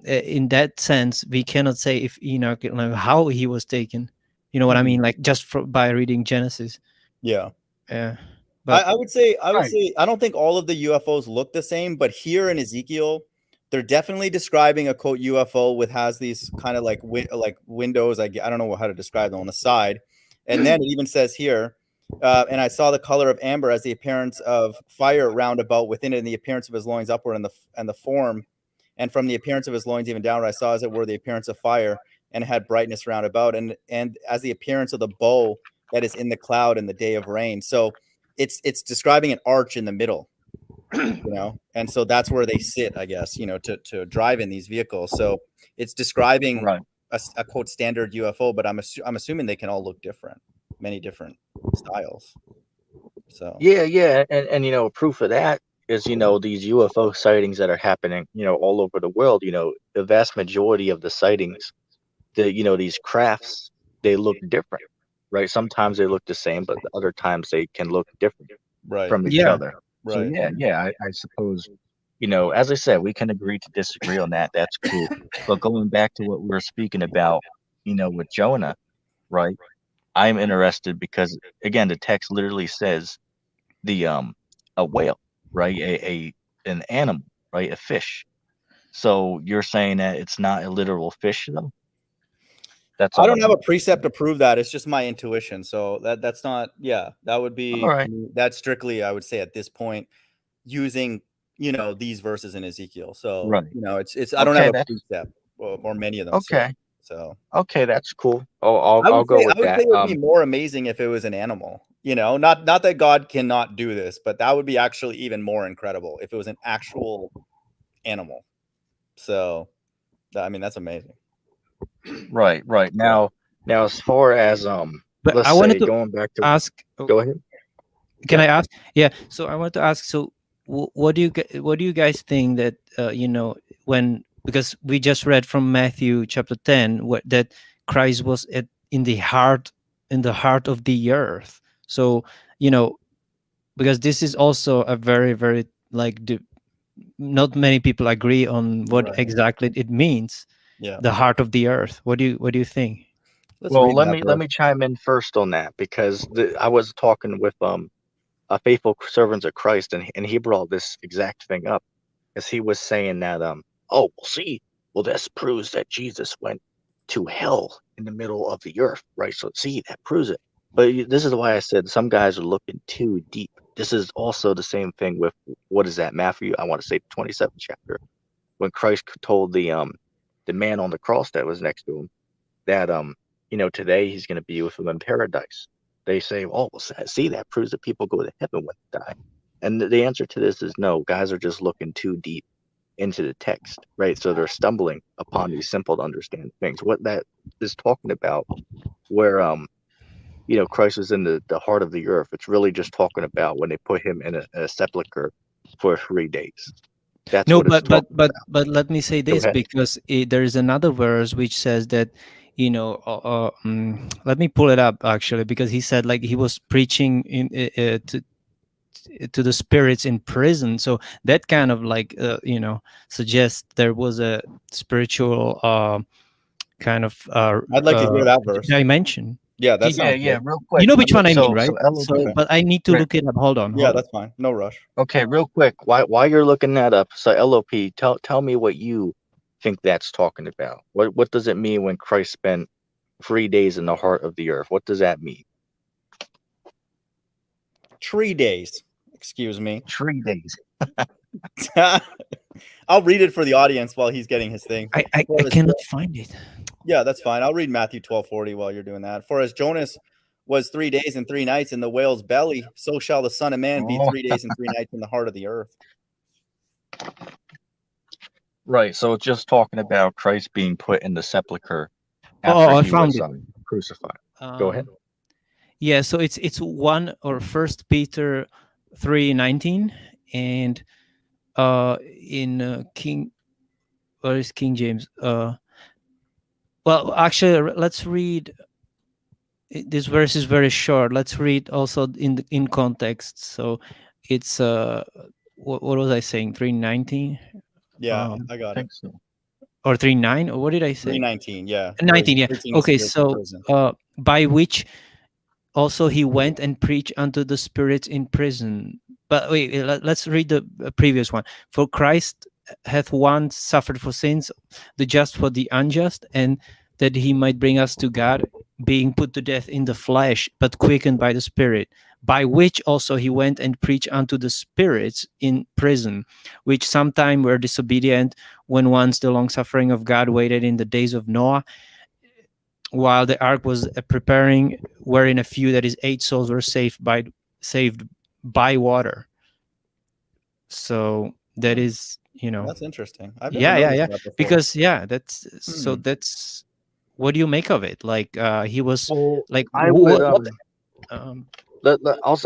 in that sense, we cannot say if Enoch, like, how he was taken. You know what I mean? Like just by reading Genesis. Yeah. Yeah. I, But I would say Right. I don't think all of the UFOs look the same, but here in Ezekiel, they're definitely describing a quote UFO with has these kind of like windows. I don't know how to describe them on the side, and then it even says here, and I saw the color of amber as the appearance of fire round about within it, and the appearance of his loins upward, and the form, and from the appearance of his loins even downward, I saw as it were the appearance of fire, and it had brightness round about, and as the appearance of the bow that is in the cloud in the day of rain. So it's describing an arch in the middle, and so that's where they sit, I guess, to drive in these vehicles. So it's describing Right. a quote standard UFO, but I'm assuming they can all look different, many different styles. So Yeah, and proof of that is these UFO sightings that are happening all over the world. The vast majority of the sightings, these crafts, they look different, right? Sometimes they look the same, but other times they can look different right, from each yeah, other. So right. I suppose as I said, we can agree to disagree on that. That's cool. But going back to what we were speaking about, with Jonah, right? I'm interested because again, the text literally says the a whale, right? An animal, right? A fish. So you're saying that it's not a literal fish though? That's I all I don't have a want. precept to prove that. It's just my intuition. So that's not, yeah, that would All be, right. that's strictly, I would say at this point, using, these verses in Ezekiel. So, Right. it's, I don't have Okay, a that's precept or many of them. okay. So Okay, that's cool. I'll I I'll would go say, with that. it would be more amazing if it was an animal, not that God cannot do this, but that would be actually even more incredible if it was an actual animal. So, I mean, that's amazing. Right. Yeah. Now as far as but let's I wanted say to going back to ask. go ahead. Can Yeah. I ask? Yeah. So I want to ask. So what do you guys think that when, because we just read from Matthew chapter 10 that Christ was in the heart of the earth. So because this is also a very very like not many people agree on what Right. exactly it means. Yeah. The heart of the earth. What do you think? Let's Well, read let that me verse. chime in first on that because I was talking with a faithful servants of Christ, and he brought this exact thing up, as he was saying that oh, well, see, well, this proves that Jesus went to hell in the middle of the earth, right? So see, that proves it. But this is why I said some guys are looking too deep. This is also the same thing with, what is that, Matthew? I want to say 27th chapter, when Christ told the man on the cross that was next to him that today he's going to be with him in paradise. They say, oh, well, see, that proves that people go to heaven when they die. And the answer to this is no. Guys are just looking too deep into the text, right? So they're stumbling upon these simple to understand things. What that is talking about, where Christ is in the heart of the earth. It's really just talking about when they put him in a sepulcher for 3 days. That's No, what it's talking about. but let me say Go this, ahead. because there is another verse which says that let me pull it up actually, because he said like he was preaching to the spirits in prison. So that kind of like suggests there was a spiritual kind of I'd like to hear that verse. dimension. Yeah, that sounds Yeah, good. real You quick. know which one I mean, So right? So, LOP, but I need to look it up. Hold on, Yeah, hold on. that's fine. No rush. okay, real quick. While you're looking that up, so LOP, tell me what you think that's talking about. What does it mean when Christ spent 3 days in the heart of the earth? What does that mean? Tree days. Excuse me. 3 days. I'll read it for the audience while he's getting his thing. I cannot find it. Yeah, that's fine. I'll read Matthew 12:40 while you're doing that. For as Jonas was 3 days and 3 nights in the whale's belly, so shall the Son of Man be Oh, 3 days and 3 nights in the heart of the earth. right. So it's just talking about Christ being put in the sepulcher Oh, after I he found was it. crucified. Go ahead. Yeah, so it's 1 or First Peter 3:19, and in King, where is King James? Well, actually, let's read. This verse is very short. Let's read also in context. So it's what was I saying? 3:19. Yeah, I I got it. think so. or 3:9, or what did I say? 319, yeah. 19, yeah. Preaching the Okay, spirits in so prison. by which also he went and preached unto the spirits in prison. But wait, let's read the previous one. For Christ hath once suffered for sins, the just for the unjust, and that he might bring us to God, being put to death in the flesh, but quickened by the Spirit, by which also he went and preached unto the spirits in prison, which sometime were disobedient, when once the long suffering of God waited in the days of Noah, while the ark was preparing, wherein a few, that is 8 souls, were saved by water. So that is, That's interesting. I've never yeah, noticed that before. because that's so that's what do you make of it? Like he was Well, like I would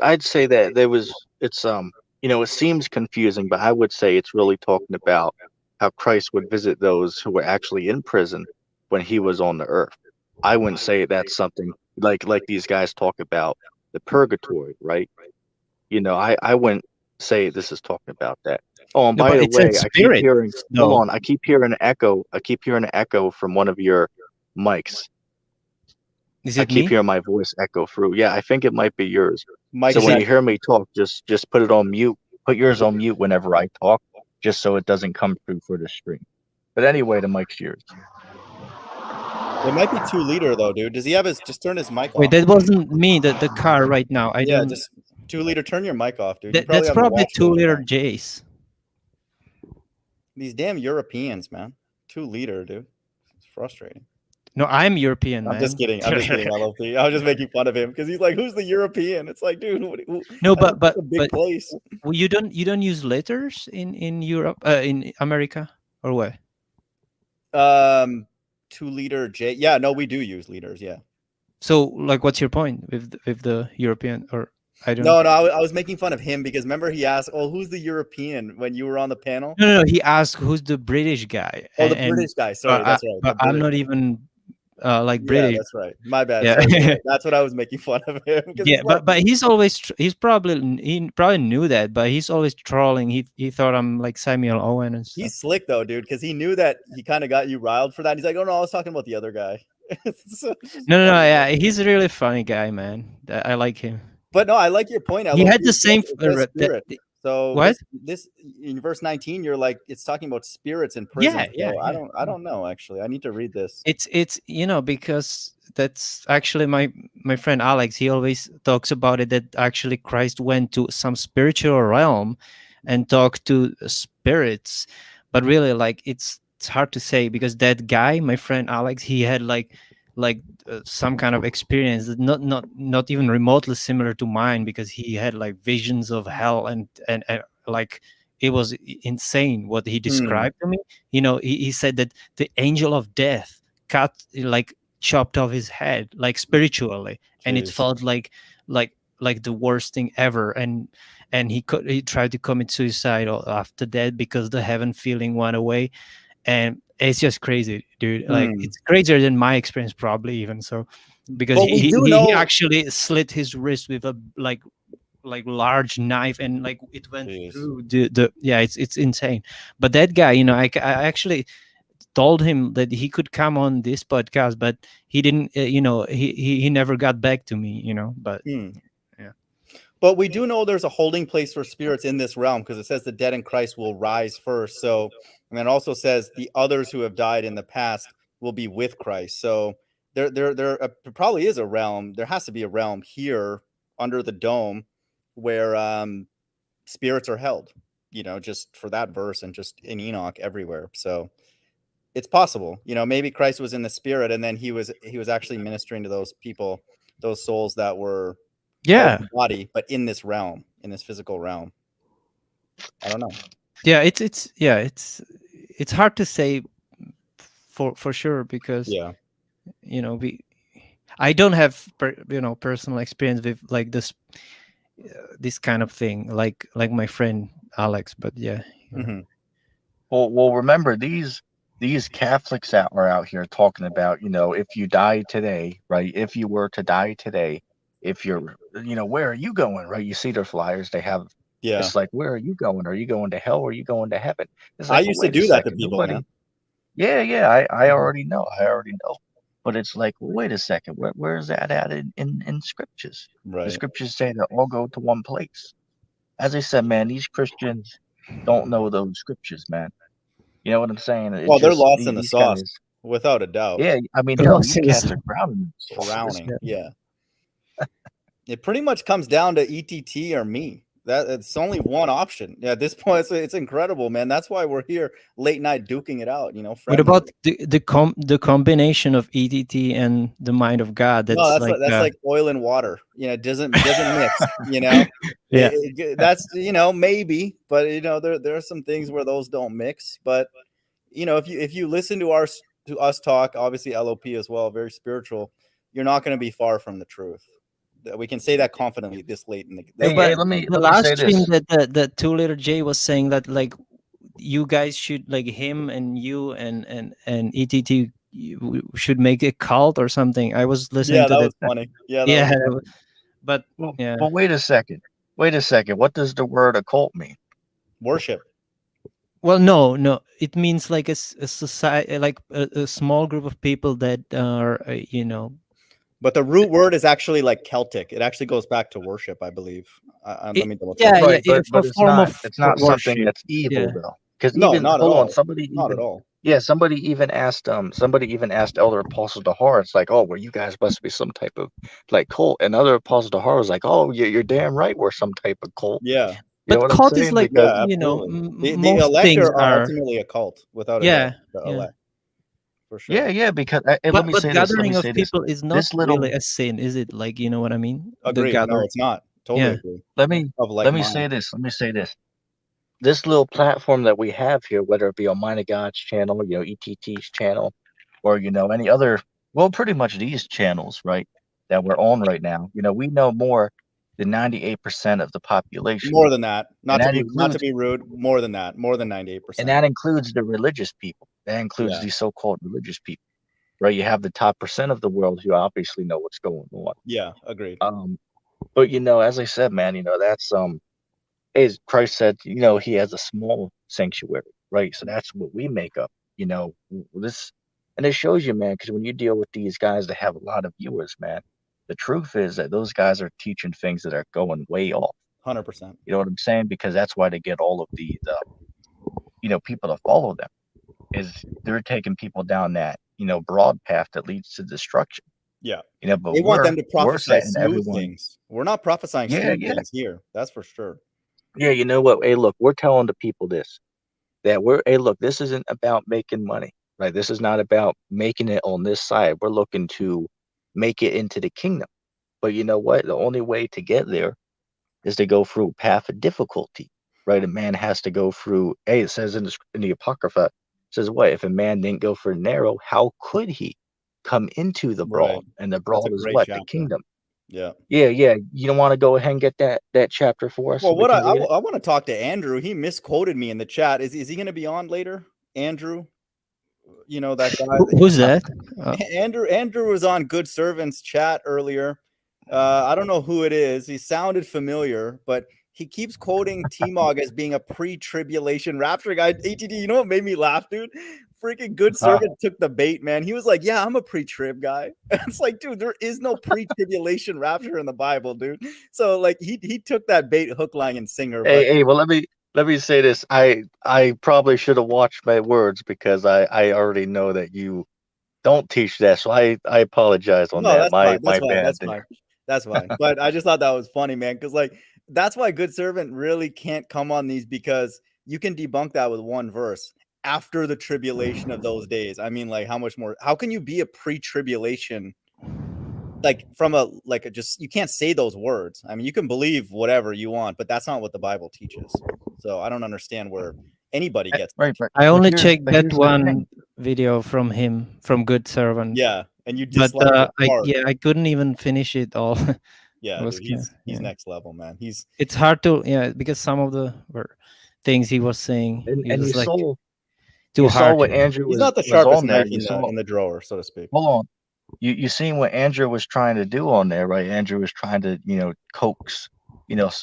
I'd say that it's it seems confusing, but I would say it's really talking about how Christ would visit those who were actually in prison when he was on the earth. I wouldn't say that's something like these guys talk about the purgatory, right? I wouldn't say this is talking about that. Oh, and no, by but the it said way, I keep spirit. hearing, hold No, on, I keep hearing an echo. I keep hearing an echo from one of your mics. is I it keep me? hearing my voice echo through. Yeah, I think it might be yours. Mike So when said, you hear me talk, just put it on mute. Put yours on mute whenever I talk, just so it doesn't come through for the stream. But anyway, the mic's yours. it might be 2 liter though, dude. Does he have just turn his mic Wait, off? that wasn't me. The car right now. I Yeah, don't. just 2 liter. Turn your mic off, dude. You probably That's have the probably watch going 2-liter on. Jace. These damn Europeans, man. 2 liter, dude. It's frustrating. No, I'm European, man. I'm just kidding. I'm just kidding, LLP. I was just making fun of him because he's like, "Who's the European?" It's like, dude, No, I think but it's a big place. well, you don't use letters in Europe, in America, or what? 2 liter J. Yeah, no, we do use liters. Yeah. So, like, what's your point with the European? Or I don't. No, I was making fun of him because remember he asked, "Oh, who's the European?" when you were on the panel. No. He asked who's the British guy. Oh, the British guy. Sorry, that's right. But The I'm British. not even like Yeah, British. that's right. My bad. Yeah. Sorry, you're right. That's what I was making fun of him. Yeah, but he probably knew that, but he's always trolling. He thought I'm like Samuel Owen and stuff. He's slick though, dude, because he knew that he kind of got you riled for that. He's like, "Oh no, I was talking about the other guy." No, yeah, he's a really funny guy, man. I like him. But no, I like your point. He had LLP. the same It says spirit. So what? this in verse 19, you're like, it's talking about spirits in prison. Yeah. So I don't know actually. I need to read this. It's because that's actually my friend Alex. He always talks about it, that actually Christ went to some spiritual realm and talked to spirits, but really, like, it's hard to say, because that guy, my friend Alex, he had like some kind of experience that not even remotely similar to mine, because he had like visions of hell and like it was insane what he described to me. He said that the angel of death chopped off his head, like spiritually. And it Jeez. felt like the worst thing ever. And he tried to commit suicide after that, because the heaven feeling went away. And it's just crazy, dude. Like, it's crazier than my experience, probably, even. So, because But we he do know- actually slit his wrist with a like large knife, and like it went Jeez. through the yeah, it's insane. But that guy, I actually told him that he could come on this podcast, but he didn't. He never got back to me. But yeah. But we do know there's a holding place for spirits in this realm, because it says the dead in Christ will rise first. So, and it also says the others who have died in the past will be with Christ. So there probably is a realm. There has to be a realm here under the dome where spirits are held, just for that verse, and just in Enoch everywhere. So it's possible, maybe Christ was in the spirit, and then he was actually ministering to those people, those souls that were Yeah. body, but in this realm, in this physical realm. I don't know. Yeah, it's hard to say for sure, because I don't have personal experience with like this kind of thing, like my friend Alex, but yeah. Well, remember these Catholics that are out here talking about, if you die today, right? If you were to die today, if you're, where are you going, right? You see their flyers, they have Yeah. It's like, where are you going? Are you going to hell or are you going to heaven? It's I like, well, used to wait a do that to second. people, Nobody. man. Yeah, I already know. But it's like, well, wait a second. Where is that at in scriptures? The Right. scriptures say that all go to one place. As I said, man, these Christians don't know those scriptures, man. You know what I'm saying? It's Well, they're just lost in the these sauce, guys. without a doubt. Yeah, I mean, Oh, these cats are drowning in sauce. Drowning. Yeah. Yeah. It pretty much comes down to ETT or me. That it's only one option. Yeah, at this point, it's incredible, man. That's why we're here late night duking it out. You know, What friendly. about the combination of ETT and the mind of God? No, That's like that's like oil and water. You know, it doesn't mix. You know, Yeah. that's maybe, but there are some things where those don't mix. But if you listen to us talk, obviously LOP as well, very spiritual. You're not going to be far from the truth. We can say that confidently this late in the. Hey, let me the say last stream this. that the 2 Liter J was saying that like you guys should, like him and you and ETT should make a cult or something. I was listening Yeah, to that that. was funny. Yeah, Yeah, that was but Well, yeah. but wait a second. What does the word occult mean? worship. Well, no, it means like a society, like a small group of people that are, But the root word is actually like Celtic. It actually goes back to worship, I believe. Let me double check. yeah, Right, yeah, but for it's form not of something worship. that's evil Yeah. though. Because No, even not at hold on, all. Not at all. somebody even asked Elder Apostle Dahar, it's like, oh, well, you guys must be some type of like cult. And other Apostle Dahar was like, oh, you're damn right, we're some type of cult. Yeah. You know But what I'm cult is saying? like, Because Yeah, absolutely. The most elect things are are. ultimately a cult, without a Yeah, doubt. The yeah. elect, for sure. yeah, because and let me But say this. Let me gathering of say this. people is not This little really a sin, is it? Like, you know what I mean? The Agreed. No, gathering. it's not. Totally Yeah. agree. let me Of like let me mind. say this. Let me say this. This little platform that we have here, whether it be on Mind of God's channel, ETT's channel, or any other, well, pretty much these channels, right, that we're on right now, we know more than 98% of the population, More than that. and Not to be rude. More than that. More than 98%. and that includes the religious people. That includes Yeah. the so-called religious people, right? You have the top percent of the world who obviously know what's going on. Yeah, agreed. But as I said, man, that's as Christ said, he has a small sanctuary, right? So that's what we make up, this, and it shows you, man, because when you deal with these guys that have a lot of viewers, man, the truth is that those guys are teaching things that are going way off. 100%. You know what I'm saying? Because that's why they get all of these, people to follow them, is they're taking people down that, broad path that leads to destruction. Yeah. But They want them to we're prophesy setting smooth everyone. things. We're not prophesying Yeah, smooth yeah. things here. That's for sure. Yeah, you know what? Hey, look, we're telling the people this. Hey, look, this isn't about making money, right? This is not about making it on this side. We're looking to make it into the kingdom. But you know what? The only way to get there is to go through a path of difficulty, right? A man has to go through, hey, it says in the Apocrypha, it says what? If a man didn't go for narrow, how could he come into the broad? Right. And the That's broad a is great what? chapter. The kingdom. Yeah. Yeah. You don't want to go ahead and get that chapter for us? Well, so we what can I read it? want to talk to Andrew. He misquoted me in the chat. Is he going to be on later? Andrew? That guy. Who's that? Andrew was on Good Servants chat earlier. I don't know who it is. He sounded familiar, but he keeps quoting T-Mog as being a pre-tribulation rapture guy. ATD, you know what made me laugh, dude? Freaking Good Servant took the bait, man. He was like, yeah, I'm a pre-trib guy. It's like, dude, there is no pre-tribulation rapture in the Bible, dude. So like he took that bait hook, line, and sinker. Hey, well, let me say this. I probably should have watched my words because I already know that you don't teach that. So I apologize on No, that. that's fine. My That's fine. bad That's there. fine. That's fine. But I just thought that was funny, man. Because like that's why Good Servant really can't come on these, because you can debunk that with one verse. After the tribulation of those days. I mean, like, how much more? How can you be a pre-tribulation? Like from just you can't say those words. I mean, you can believe whatever you want, but that's not what the Bible teaches. So I don't understand where anybody gets Right, but I only here's checked that the thing. one video from him, from Good Servant. Yeah, and you But dislike it hard. I couldn't even finish it all. Yeah, was dude, he's yeah. next level, man. It's hard to because some of the things he was saying, And it was you like saw too hard. what Andrew He's was not the was sharpest on there. knife You saw. in the drawer, so to speak. Hold on. You seen what Andrew was trying to do on there, right? Andrew was trying to coax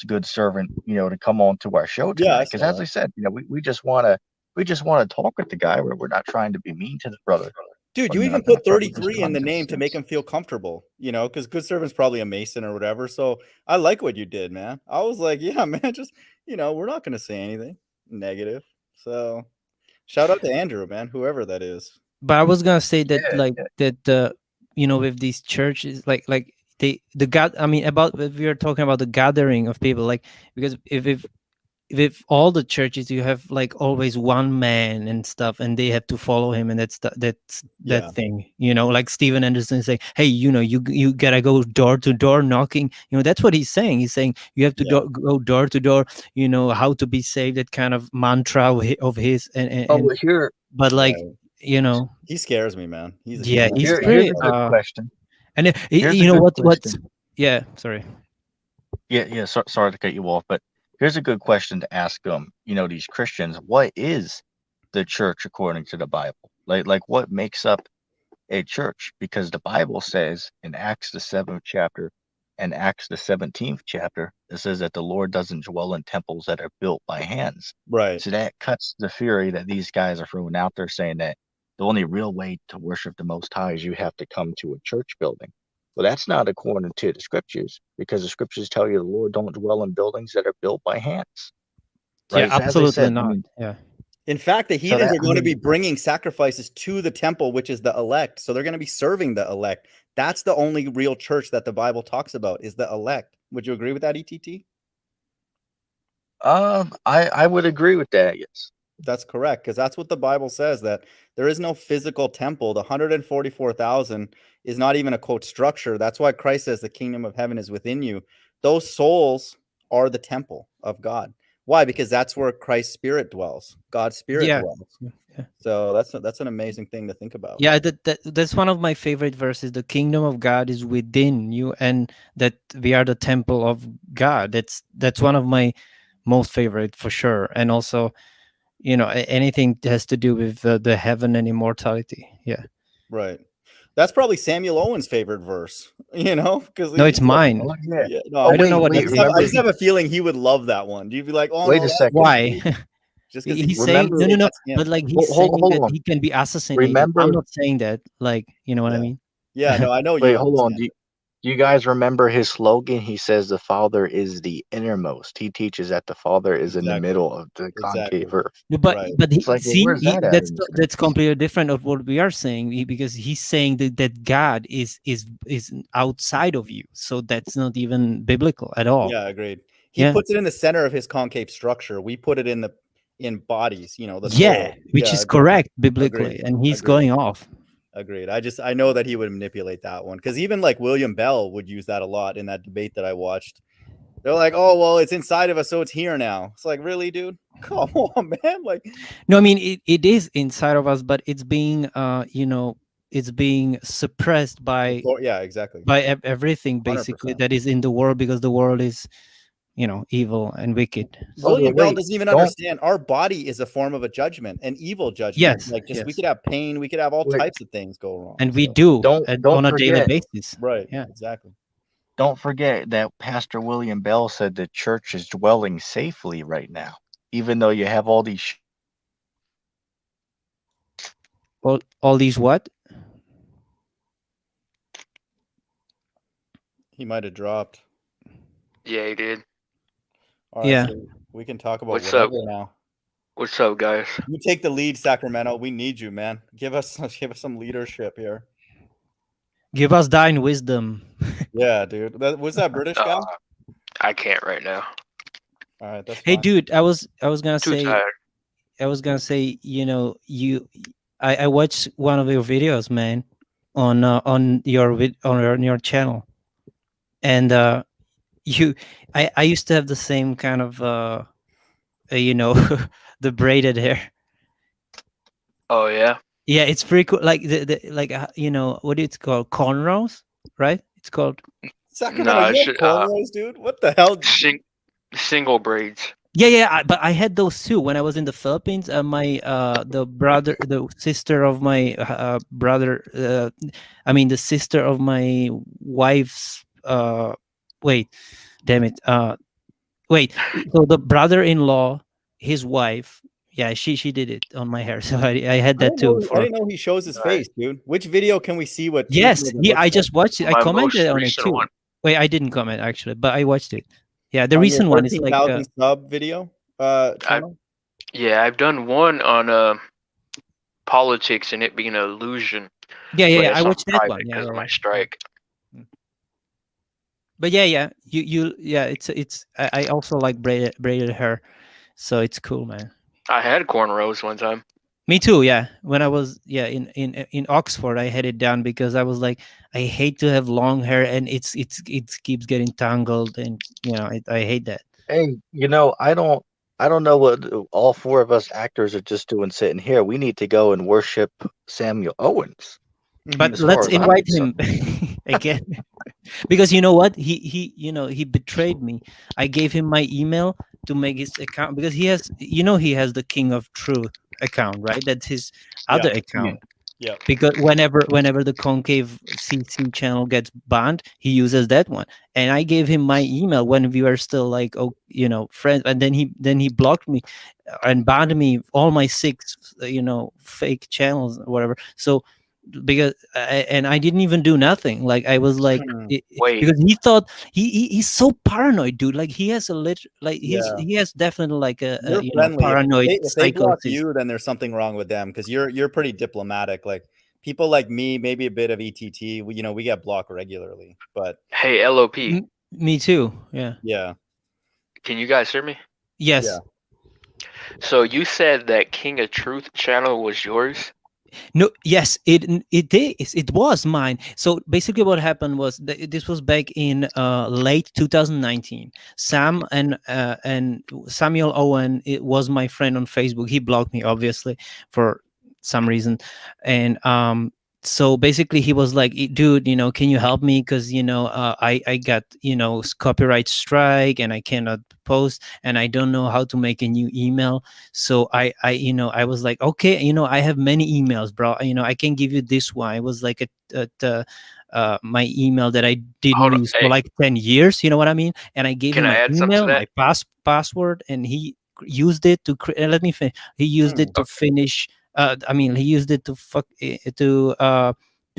good servant, to come on to our show Yeah, I tonight. Because saw as I that. said, we just want to talk with the guy. We're not trying to be mean to the brother. Dude, Or you even not put brother, just 33 in the brothers and name to make sisters. him feel comfortable, because good servant's probably a Mason or whatever. So I like what you did, man. I was like, yeah, man, just, we're not going to say anything negative. So shout out to Andrew, man, whoever that is. But I was gonna say that, Yeah, like that, with these churches, like the God. I mean, about if we are talking about the gathering of people, like, because if all the churches, you have like always one man and stuff, and they have to follow him, and that's that Yeah. thing, like Steven Anderson saying, hey, you gotta go door to door knocking, that's what he's saying. He's saying you have to Yeah. go door to door, how to be saved, that kind of mantra of his, and Oh, well, here, but like, Right. He scares me, man. He's a yeah, he's here's pretty a good question. and Here's a you know good what's question. yeah, sorry. Yeah. Sorry to cut you off, but here's a good question to ask them. These Christians, what is the church according to the Bible? Like what makes up a church? Because the Bible says in Acts the 7th chapter and Acts the 17th chapter, it says that the Lord doesn't dwell in temples that are built by hands. Right. So that cuts the theory that these guys are throwing out there, saying that the only real way to worship the Most High is you have to come to a church building. Well, that's not according to the scriptures, because the scriptures tell you the Lord don't dwell in buildings that are built by hands. Right? Yeah, So as I absolutely said, not. Yeah. In fact, the So heathens that- are going to be bringing sacrifices to the temple, which is the elect. So they're going to be serving the elect. That's the only real church that the Bible talks about, is the elect. Would you agree with that, ETT? I would agree with that. Yes. That's correct, because that's what the Bible says, that there is no physical temple. The 144,000 is not even a quote structure. That's why Christ says the kingdom of heaven is within you. Those souls are the temple of God. Why? Because that's where Christ's spirit dwells. God's spirit Yeah. dwells. Yeah. So that's an amazing thing to think about. Yeah, that's one of my favorite verses. The kingdom of God is within you, and that we are the temple of God. That's one of my most favorite, for sure. And also, anything that has to do with the heaven and immortality. Yeah. Right. That's probably Samuel Owen's favorite verse, because No, it's mine. Oh yeah. Yeah, no, I don't know what wait, I just have a feeling he would love that one. You'd be like, oh, Wait no, a that's second. Why? just because He's saying remember- no. that's him. But like he's Hold saying that on. he can be assassinated. Remember- I'm not saying that. Like, you know what I Yeah. mean? Yeah, no, I know. Wait, you hold on. understand. Do you guys remember his slogan? He says the Father is the innermost. He teaches that the Father is in the Exactly. middle of the concave earth. No, but Right. but It's like, well, where's that at in the that's scriptures? completely different of what we are saying, because he's saying that God is outside of you, so that's not even biblical at all. Yeah, agreed. He Yeah. puts it in the center of his concave structure. We put it in bodies, the Yeah, soul. which Yeah, is agreed. correct biblically, Agreed. and he's Agreed. going off. Agreed. I know that he would manipulate that one, because even like William Bell would use that a lot in that debate that I watched. They're like, oh, well, it's inside of us, so it's here now. It's like, really, dude? Come on, man. Like, No, I mean it is inside of us, but it's being it's being suppressed by yeah, exactly. everything basically 100%. that is in the world, because the world is evil and wicked. William Bell wait, doesn't even don't- understand our body is a form of a judgment, an evil judgment. Yes, Like, just we yes. could have pain, we could have all Wait. types of things go wrong. And we So- do Don't on a daily forget. basis. Right. Yeah. Exactly. Don't forget that Pastor William Bell said the church is dwelling safely right now, even though you have all these. All these what? He might have dropped. Yeah, he did. All right, Yeah. so we can talk about What's whatever up? now. What's up, guys? You take the lead, Sacramento. We need you, man. Give us some leadership here. Give us thine wisdom. Yeah, dude. Was that British guy? I can't right now. All right, that's Hey, fine. dude, I was gonna Too say, tired. I watched one of your videos, man, on your channel, and I used to have the same kind of the braided hair. Oh yeah. Yeah, it's pretty cool. Like what it's called, cornrows, right? It's called. Sacramento, Nah, you it have should, cornrows, dude? What the hell? Single braids. Yeah, but I had those too when I was in the Philippines. The sister of my brother, the sister of my wife's. Wait, damn it. Wait, so the brother-in-law, his wife, yeah, she did it on my hair. So I had that too. I didn't know he shows his Right. face, dude. Which video can we see what Yes, Truth yeah, I looks just watched it. I My commented most on it recent too. one. Wait, I didn't comment actually, but I watched it. Yeah, the like? On your recent one is like 13,000 sub video channel? Yeah, I've done one on politics and it being an illusion, yeah, but I it's on watched that private one. because of Yeah. my strike. But yeah, yeah, it's I also like braided hair, so it's cool, man. I had cornrows one time. Me too, yeah. When I was in Oxford, I had it down because I was like, I hate to have long hair and it keeps getting tangled, and I hate that. Hey, I don't know what all four of us actors are just doing sitting here. We need to go and worship Samuel Owens, But as let's far as I'm invite concerned. him again. Because you know what, he betrayed me. I gave him my email to make his account because he has the King of Truth account, right? That's his other account. Yeah. Because whenever the concave CC channel gets banned, he uses that one. And I gave him my email when we were still like, friends. And then he blocked me and banned me all my 6 fake channels or whatever. So because I didn't even do nothing. Like I was like, Wait, because he thought he's so paranoid, dude. Like he has Yeah. he has definitely like You're friendly. paranoid If they block psychosis. you, then there's something wrong with them because you're pretty diplomatic. Like people like me, maybe a bit of ETT, we get blocked regularly. But hey LOP, Me too. Yeah. yeah, can you guys hear me? Yes. Yeah. So you said that King of Truth channel was yours? No. Yes. It was mine. So basically, what happened was this was back in late 2019. Sam and Samuel Owen, it was my friend on Facebook. He blocked me, obviously, for some reason, and so basically he was like, dude, can you help me, because I got copyright strike and I cannot post and I don't know how to make a new email. So I was like, okay, I have many emails, bro. I can give you this one. It was like my email that I didn't Hold on, use for hey, like 10 years, you know what I mean? And I gave can him I my add something to email, that? my password, and he used it to let me finish. He used it to Okay. finish. He used it to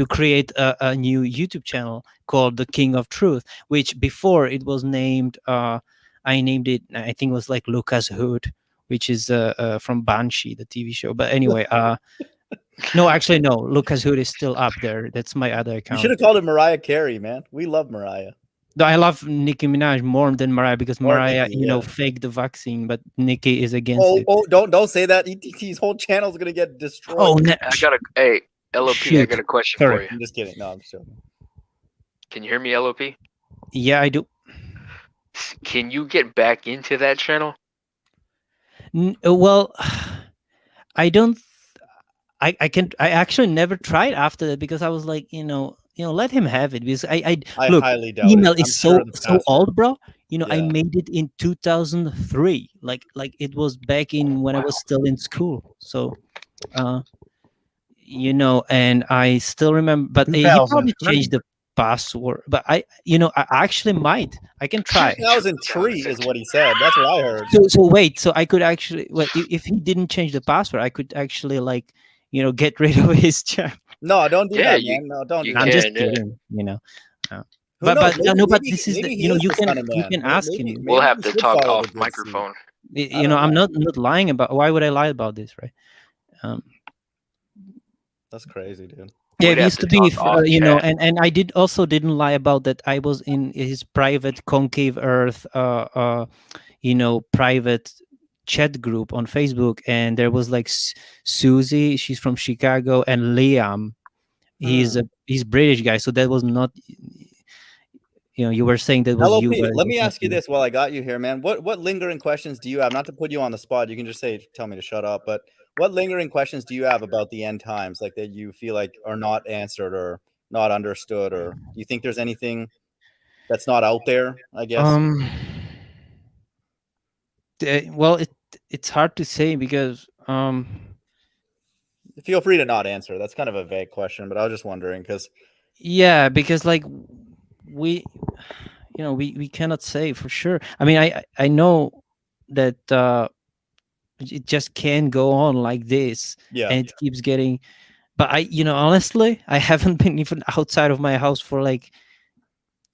create a new YouTube channel called The King of Truth, which before it was named. I named it. I think it was like Lucas Hood, which is from Banshee, the TV show. But anyway, no, actually, no. Lucas Hood is still up there. That's my other You account. should have called it Mariah Carey, man. We love Mariah. Though I love Nicki Minaj more than Mariah because Or Mariah, Nicki, yeah. faked the vaccine, but Nicki is against it. Don't say that. ETT's whole channel's gonna get destroyed. Oh, Hey LOP, I Shoot. got a question Sorry. for you. I'm just kidding. No, I'm just joking. Can you hear me, LOP? Yeah, I do. Can you get back into that channel? Well, I don't. I can. I actually never tried after that because I was like, let him have it, because I look. Highly doubt Email it. I'm is sure so the password- old, bro. I Yeah. made it in 2003. Like it was back in when I was still in school. So, and I still remember. But he probably 2003. changed the password. But I actually might. I can try. 2003 is what he said. That's what I heard. So wait. So I could actually. Well, if he didn't change the password, I could actually get rid of his channel. No, don't do Yeah, that, you- man. No, don't do you that. I'm just can, yeah. kidding. Who But knows? no, but Maybe this is maybe he you is the can son of you man. can ask Maybe- him. We'll maybe have he to should talk follow off the good seed. microphone. don't I'm know. not lying about. Why would I lie about this, right? That's crazy, dude. Yeah, We'd it have used to to be, talk off chat. and I didn't lie about that. I was in his private concave Earth, private chat group on Facebook, and there was like Susie, she's from Chicago, and Liam, he's British guy. So that was not, you were saying that was LOP, you. But let me ask you this while I got you here, man. What lingering questions do you have? Not to put you on the spot, you can just tell me to shut up, but what lingering questions do you have about the end times, like that you feel like are not answered or not understood, or do you think there's anything that's not out there, I guess? Well, it's hard to say because feel free to not answer. That's kind of a vague question, but I was just wondering because yeah, because like we we cannot say for sure. I mean, I know that it just can't go on like this, Yeah. and it keeps getting. But honestly, I haven't been even outside of my house for like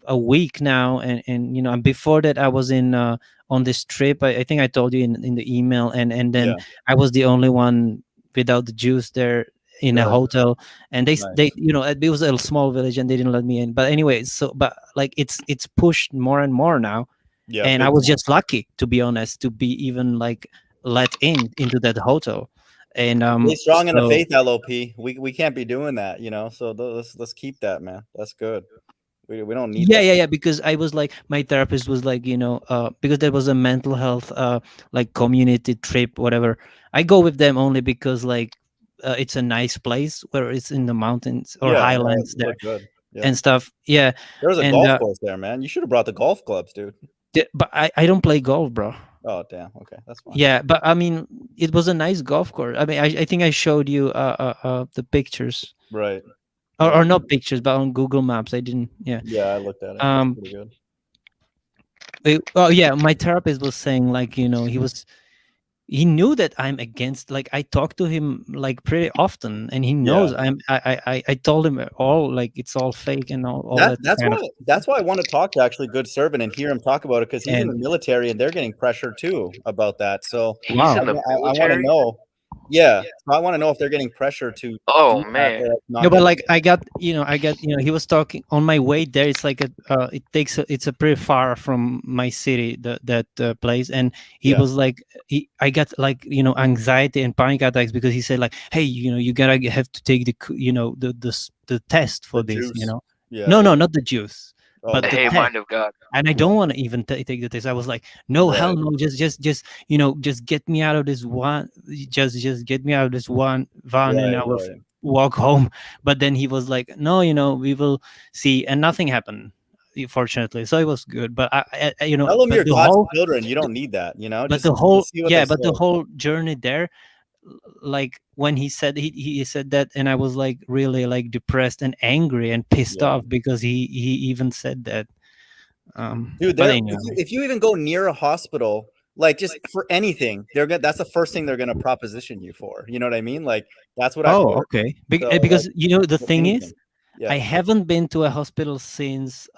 a week now, and before that I was in on this trip. I think I told you in the email, and then Yeah. I was the only one without the Jews there in a Right. hotel, and they Nice. it was a small village and they didn't let me in. But anyway, so but like it's pushed more and more now, Yeah. and I big was time. just lucky, to be honest, to be even like let into that hotel. And Stay strong in the so faith, LOP. We can't be doing that, So let's keep that, man. That's good. We don't need that. yeah, because I was like, my therapist was like, because there was a mental health like community trip, whatever. I go with them only because like it's a nice place where it's in the mountains or Yeah. highlands You there look good. Yeah. and stuff. Yeah. There was a And golf course there, man. You should have brought the golf clubs, dude. but I don't play golf, bro. Oh damn. Okay, that's fine. Yeah, but I mean, it was a nice golf course. I mean, I think I showed you the pictures, Right. or not pictures, but on Google Maps. I didn't. Yeah. Yeah, I looked at it. That's pretty good. Oh yeah, my therapist was saying like, he knew that I'm against, like I talk to him like pretty often, and he knows I told him all, like it's all fake and all that That's kind why of. that's why I want to talk to actually Good Servant and hear him talk about it, because he's in the And military and they're getting pressure too about that. So He's wow. in the I want to military. know. Yeah, so I want to know if they're getting pressure to Oh do that, man. or not No, but getting- like I got he was talking on my way there. It's like it's a pretty far from my city, that place, and he Yeah. was like, I got like anxiety and panic attacks, because he said like, hey, you gotta have to take the test for The this, juice. Yeah. no, not the juice, Oh, but The the hey test. mind of God. And I don't want to even take the test. I was like, no, hell Right. no, just get me out of this one, just get me out of this one van, and I will Right. walk home. But then he was like, no, we will see, and nothing happened, fortunately. So it was good. But Tell them but you're the God's whole, children. You don't need that. but Just the whole, see what yeah, they but the say. whole journey there, like when he said he said that, and I was like really like depressed and angry and pissed Yeah. off, because he even said that. Dude, But they're, anyway. if you even go near a hospital, like just for anything, that's the first thing they're gonna proposition you for. You know what I mean? Like that's what I've Oh, heard. okay. So, Because like, the for thing is, anything. Yeah. I haven't been to a hospital since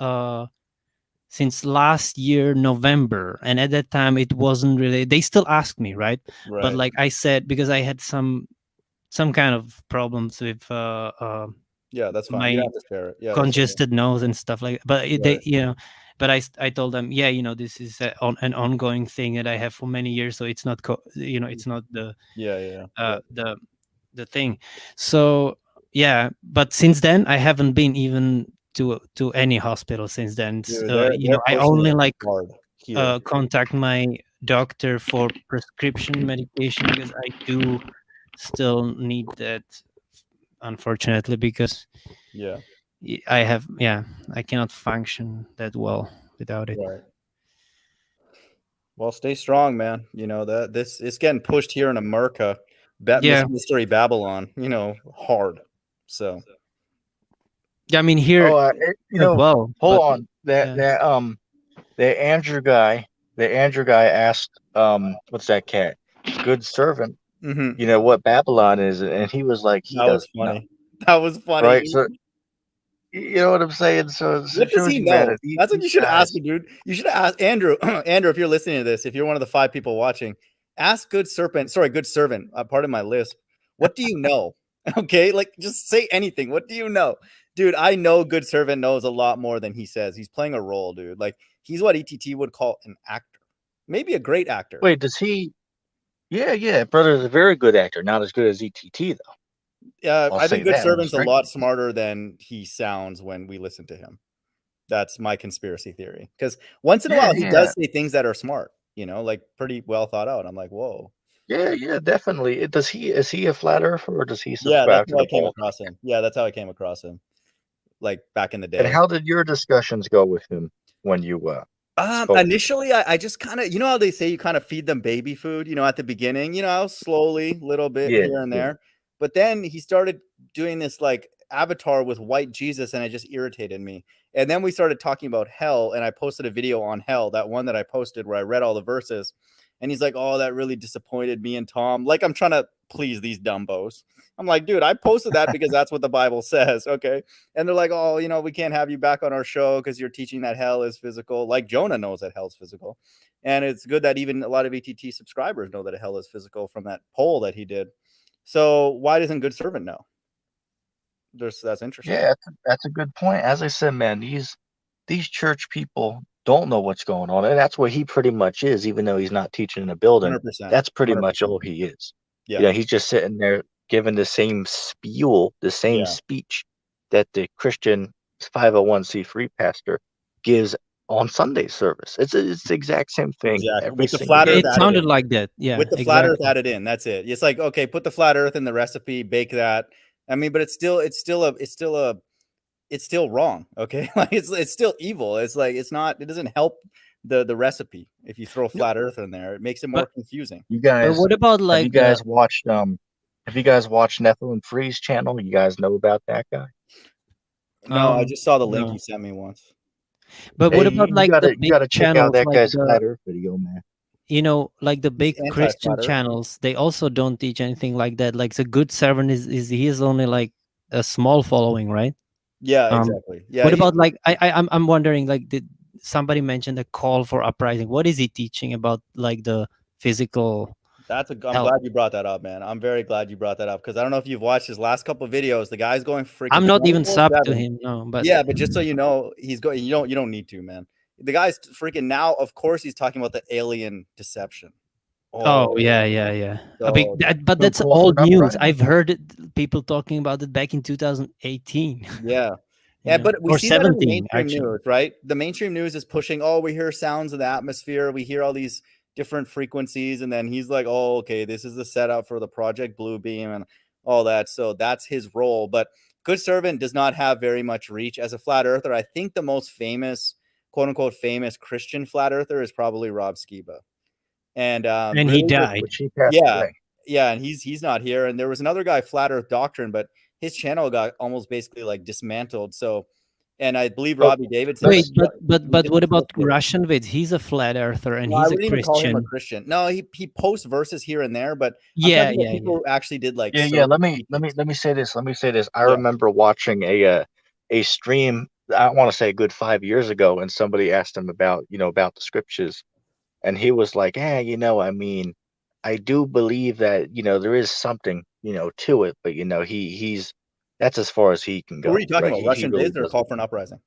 last year November, and at that time it wasn't really. They still ask me, right? But Right. like I said, because I had some kind of problems with Yeah, that's fine. my You don't have to share it. Yeah, that's okay. congested nose and stuff like. But they, Right. but I told them, yeah, this is an ongoing thing that I have for many years, so it's not it's not the Yeah. the thing. So yeah, but since then I haven't been even to any hospital since then. Dude, they're I pushing only it like hard here. contact my doctor for prescription medication, because I do still need that, unfortunately, because Yeah. I cannot function that well without it. Right. Well, stay strong, man. That it's getting pushed here in America. Yeah. Mystery Babylon, hard. So Yeah, I mean here Oh, as well. hold but- on. The Andrew guy asked, what's that cat? Good Servant. mhm. You know what Babylon is, and he was like, he That was doesn't know. funny. That was funny. Right? Dude. So you know what I'm saying? So What it does shows he you, man. know? That's what you should ask him, dude. You should ask Andrew. Andrew, if you're listening to this, if you're one of the 5 people watching, ask Good Servant. Part of my list. What do you know? Okay, like just say anything. What do you know, dude? I know Good Servant knows a lot more than he says. He's playing a role, dude. Like he's what ETT would call an actor, maybe a great actor. Wait, does he? Yeah. Brother's a very good actor. Not as good as ETT though. I think Good Servant's a straight. lot smarter than he sounds when we listen to him. That's my conspiracy theory. Because once in a while he does say things that are smart, like pretty well thought out. I'm like, whoa. Yeah, definitely. Is he a flat earther, or does he Yeah, subscribe that's to how the I came ball? across him. Yeah, that's how I came across him. Like back in the day. And how did your discussions go with him when you spoke? Initially I just kind of, how they say you kind of feed them baby food, at the beginning, slowly, little bit here and there. But then he started doing this like avatar with white Jesus, and it just irritated me. And then we started talking about hell, and I posted a video on hell, that one that I posted where I read all the verses. And he's like, "Oh, that really disappointed me and Tom." Like, I'm trying to please these dumbos. I'm like, dude, I posted that because that's what the Bible says, okay? And they're like, "Oh, you know, we can't have you back on our show because you're teaching that hell is physical." Like, Jonah knows that hell's physical. And it's good that even a lot of ATT subscribers know that hell is physical from that poll that he did. So why doesn't Good Servant know? That's interesting. Yeah, that's a good point. As I said, man, these church people don't know what's going on, and that's what he pretty much is. Even though he's not teaching in a building, 100%. that's pretty much 100%. all he is. Yeah. You know, he's just sitting there giving the same spiel, the same Yeah. speech that the Christian 501c3 pastor gives on Sunday service. It's the exact same thing Exactly. every With the single flat day. earth It added sounded in. like that. Yeah. With the flat earth exactly. added in. That's it. It's like, okay, put the flat earth in the recipe, bake that. I mean, but it's still wrong. Okay. Like it's still evil. It's like, it doesn't help the recipe if you throw flat earth in there. It makes it more confusing. You But guys, what about have like you guys watched Nephilim Freeze channel? You guys know about that guy? No, I just saw the link no. you sent me once. But what Hey, about you like the gotta big check out channels, that like guy's flat the earth video, man. like the big anti-flat Christian earth. channels? They also don't teach anything like that. Like the Good Servant is he is only like a small following, right? Yeah, exactly. Yeah. What about like I'm wondering, like, did somebody mention the call for uprising? What is he teaching about, like the physical? I'm hell? glad you brought that up, man. I'm very glad you brought that up because I don't know if you've watched his last couple of videos. The guy's going freaking. I'm not even subbed to 24/7. him, no. But Yeah, but just so you know, he's going. You don't need to, man. The guy's freaking now. Of course, he's talking about the alien deception. oh yeah. So But that's call for old an news. uprising. I've heard people talking about it back in 2018. yeah. you Yeah, know, but we or see that in the 17 mainstream actually. news, right? The mainstream news is pushing, oh, we hear sounds of the atmosphere, we hear all these different frequencies, and then he's like, oh, okay, this is the setup for the Project Blue Beam and all that. So that's his role. But Good Servant does not have very much reach as a flat earther. I think the most famous, quote unquote, famous Christian flat earther is probably Rob Skiba. And And really he died. Which he passed yeah, away. yeah, and he's not here. And there was another guy, Flat Earth Doctrine, but his channel got almost basically like dismantled. So, and I believe Oh, Robbie Davidson. Wait, he but did what the about flip. Russian Vids? He's a flat earther and No, I he's a wouldn't even call him a Christian. Christian. No, he posts verses here and there, but I'm Yeah, talking about yeah. people who actually did like Yeah. Let me teachings. say this. Let me say this. I Yeah. remember watching a stream. I want to say a good 5 years ago, and somebody asked him about about the scriptures, and he was like, I mean, I do believe that there is something to it, but he's that's as far as he can Who are go, you talking right? about? He Russian really Vids or doesn't. Call for an Uprising?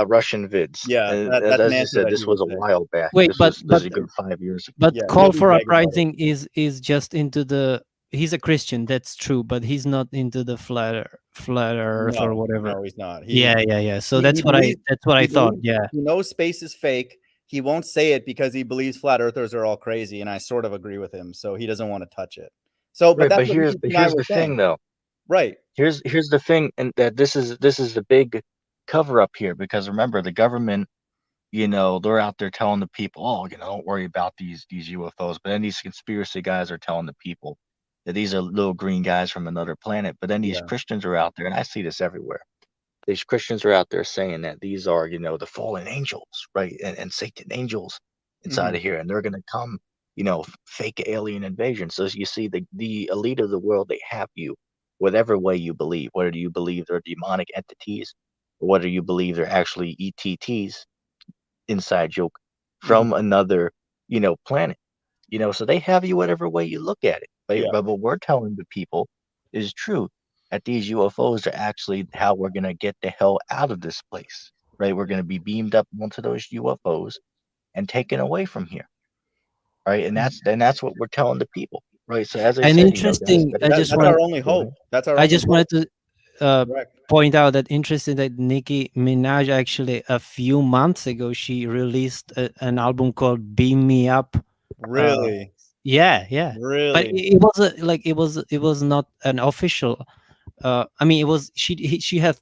Russian Vids, Yeah, and that's as an you answer said, that this he was would a say. while back. Wait, This is a good 5 years ago. but Yeah, Call he'll be for bragging about it. Uprising is just into the. He's a Christian, that's true, but he's not into the flat Earth or whatever. No, he's not. Yeah. So he that's what believes- I he thought. believes- Yeah. He knows space is fake. He won't say it because he believes flat earthers are all crazy, and I sort of agree with him. So he doesn't want to touch it. So, but Right, that's but what here's ETT and I were the saying. thing, though. Right. Here's the thing, and that this is the big cover up here, because remember, the government, they're out there telling the people, oh, don't worry about these UFOs, but then these conspiracy guys are telling the people that these are little green guys from another planet. But then these Yeah. Christians are out there, and I see this everywhere. These Christians are out there saying that these are, the fallen angels, right, and Satan angels inside of here, and they're gonna come, fake alien invasion. So you see, the elite of the world, they have you, whatever way you believe, whether you believe they're demonic entities, or whether you believe they're actually ETTs, inside joke, from another, planet. So they have you whatever way you look at it. Yeah. But what we're telling the people is true. That these UFOs are actually how we're gonna get the hell out of this place. Right? We're gonna be beamed up onto those UFOs and taken away from here. Right? And that's what we're telling the people. Right. So as I And said, interesting, I just That's wanted our only Go ahead. hope. That's our I only just hope. wanted to Correct. point out that interesting that Nicki Minaj actually a few months ago she released an album called "Beam Me Up." Really? Yeah. But Really? it was it was not an official. I mean, it was she has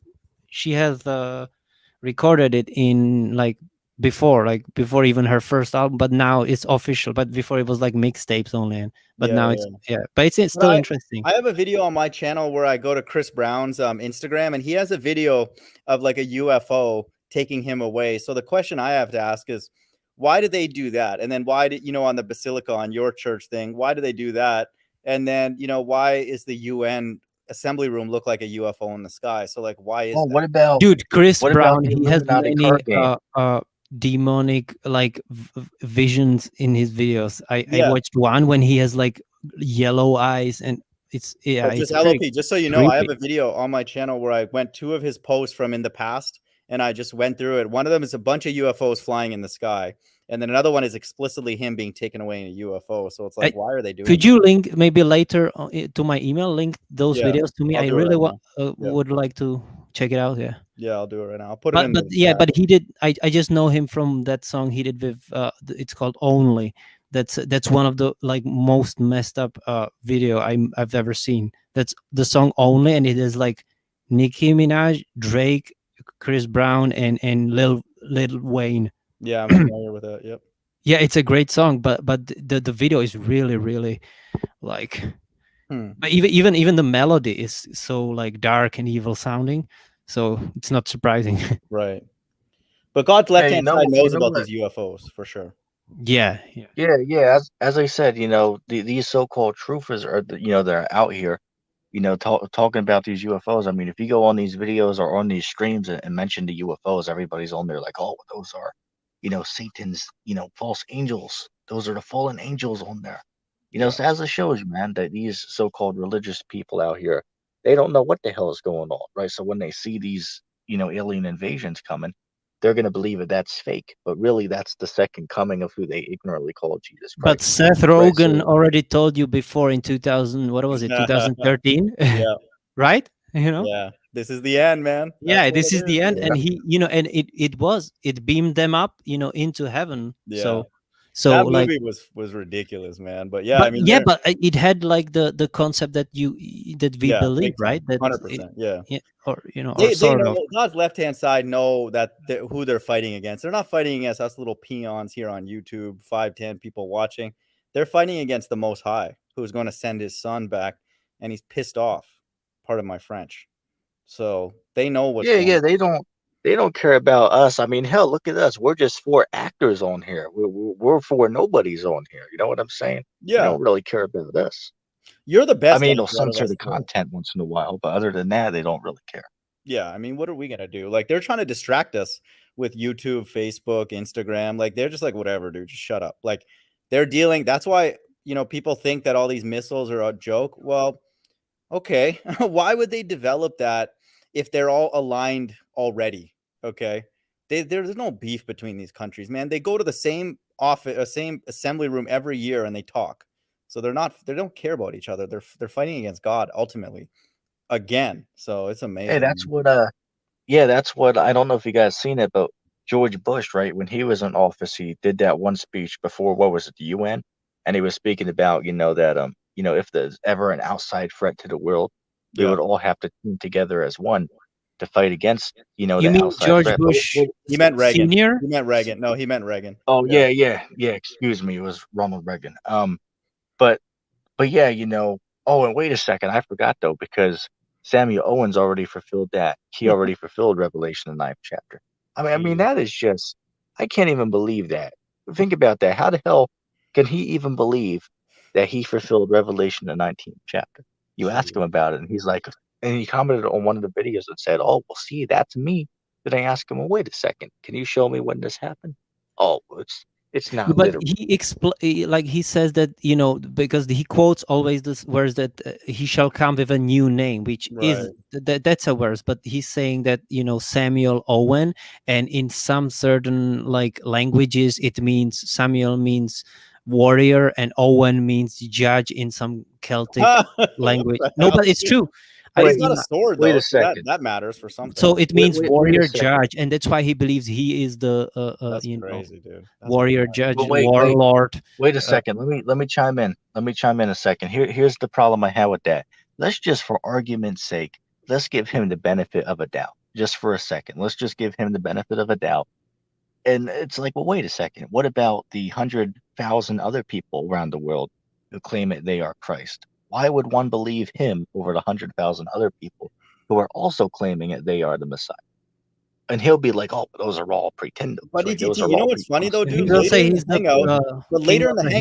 recorded it in like before, like before even her first album, but now it's official. But before it was like mixtapes only, but Yeah, now yeah. it's but it's still interesting. I have a video on my channel where I go to Chris Brown's Instagram, and he has a video of like a UFO taking him away. So the question I have to ask is, why did they do that? And then why did, you know, on the Basilica, on your church thing, why do they do that? And then, you know, why is the UN assembly room look like a UFO in the sky? So like, why is Oh, that? what about Dude, Chris what about Brown, the he has Illuminati many card game? demonic like visions in his videos. I Yeah. watched one when he has like yellow eyes, and it's But it's just very LOP, just so you know, I have creepy. a video on my channel where I went 2 of his posts from in the past, and I just went through it. One of them is a bunch of UFOs flying in the sky, and then another one is explicitly him being taken away in a UFO. So it's like, why are they doing Could that? you link maybe later to my email? Link those Yeah, videos to me. I'll I do it really right now. Yeah. would like to check it out. Yeah. Yeah, I'll do it right now. I'll put it in But the yeah, chat. but he did. I just know him from that song he did with. It's called Only. That's one of the like most messed up video I've ever seen. That's the song Only, and it is like Nicki Minaj, Drake, Chris Brown, and Lil Wayne. Yeah, I'm familiar with that. Yep. Yeah, it's a great song, but the video is really like. But even the melody is so like dark and evil sounding, so it's not surprising. Right. But God's Yeah, left-hand side knows about these UFOs for sure. Yeah. Yeah. As I said, you know, these so-called truthers are, you know, they're out here, you know, talking about these UFOs. I mean, if you go on these videos or on these streams and mention the UFOs, everybody's on there like, oh, those are, you know, Satan's, you know, false angels. Those are the fallen angels on there. You know, so as it shows you, man, that these so-called religious people out here, they don't know what the hell is going on, right? So when they see these, you know, alien invasions coming, they're going to believe that that's fake, but really that's the second coming of who they ignorantly call Jesus But Christ. Seth Right, Rogen so already told you before in 2000, what was it, 2013? Yeah. Right? You know? Yeah. This is the end, man. That's Yeah, what this it is the end. Yeah. And he, you know, and it beamed them up, you know, into heaven. Yeah. So That like, movie was ridiculous, man. But yeah, but I mean, yeah, but it had like the concept that we yeah, believe, big right? time. That 100%. Yeah. or you know, or They sort know of. God's left-hand side know that who they're fighting against. They're not fighting against us little peons here on YouTube, 5-10 people watching. They're fighting against the Most High, who's going to send his son back, and he's pissed off. Pardon my French. So they know what's going on. they don't care about us. I mean, hell, look at us. We're just 4 actors on here. We're 4 nobodies on here. You know what I'm saying? They Yeah. don't really care about us. You're the best. I mean, they'll actor out of censor us the four. content once in a while, but other than that, they don't really care. Yeah, I mean, what are we gonna do? Like, they're trying to distract us with YouTube, Facebook, Instagram. Like, they're just like, whatever, dude, just shut up. Like, they're dealing. That's why, you know, people think that all these missiles are a joke. Well, okay, why would they develop that if they're all aligned already? Okay, there's no beef between these countries, man. They go to the same office, same assembly room every year, and they talk. So they don't care about each other. They're fighting against God ultimately. Again, so it's amazing. Hey, that's what I don't know if you guys seen it, but George Bush, right, when he was in office, he did that one speech before, what was it, the UN, and he was speaking about, you know, that you know, if there's ever an outside threat to the world, we would all have to team together as one to fight against, you know, You the mean outside George threat. Bush He meant Reagan. Senior? He meant Reagan. No, he meant Reagan. Oh yeah. Excuse me, it was Ronald Reagan. But yeah, you know. Oh, and wait a second, I forgot though, because Samuel Owens already fulfilled that. He already fulfilled Revelation, the 9th chapter. I mean, that is just, I can't even believe that. Think about that. How the hell can he even believe that he fulfilled Revelation, the 19th chapter? You ask him about it, and he's like, and he commented on one of the videos and said, "Oh, well, see, that's me." Then I asked him, "Well, wait a second, can you show me when this happened?" Oh, it's not But literal. like he says that, you know, because he quotes always this verse that he shall come with a new name, which is that's a verse. But he's saying that, you know, Samuel Owen, and in some certain like languages, it means Samuel means warrior and Owen means judge in some Celtic language. No, but it's true. But he's Wait, got a sword, wait though. a So second. that matters for something. So it means Wait a warrior second. judge, and that's why he believes he is the That's you crazy, know, dude. That's warrior wild. judge, But warlord. wait a second. Let me chime in. Let me chime in a second. Here's the problem I have with that. Let's just, for argument's sake, let's give him the benefit of a doubt. Just for a second. Let's just give him the benefit of a doubt And it's like, well, wait a second. What about the 100,000 other people around the world who claim that they are Christ? Why would one believe him over the 100,000 other people who are also claiming that they are the Messiah? And he'll be like, oh, those are all pretenders, But right? Those ETT, are you know all what's funny though, dude? He'll imposters. say he's the But king later of in the the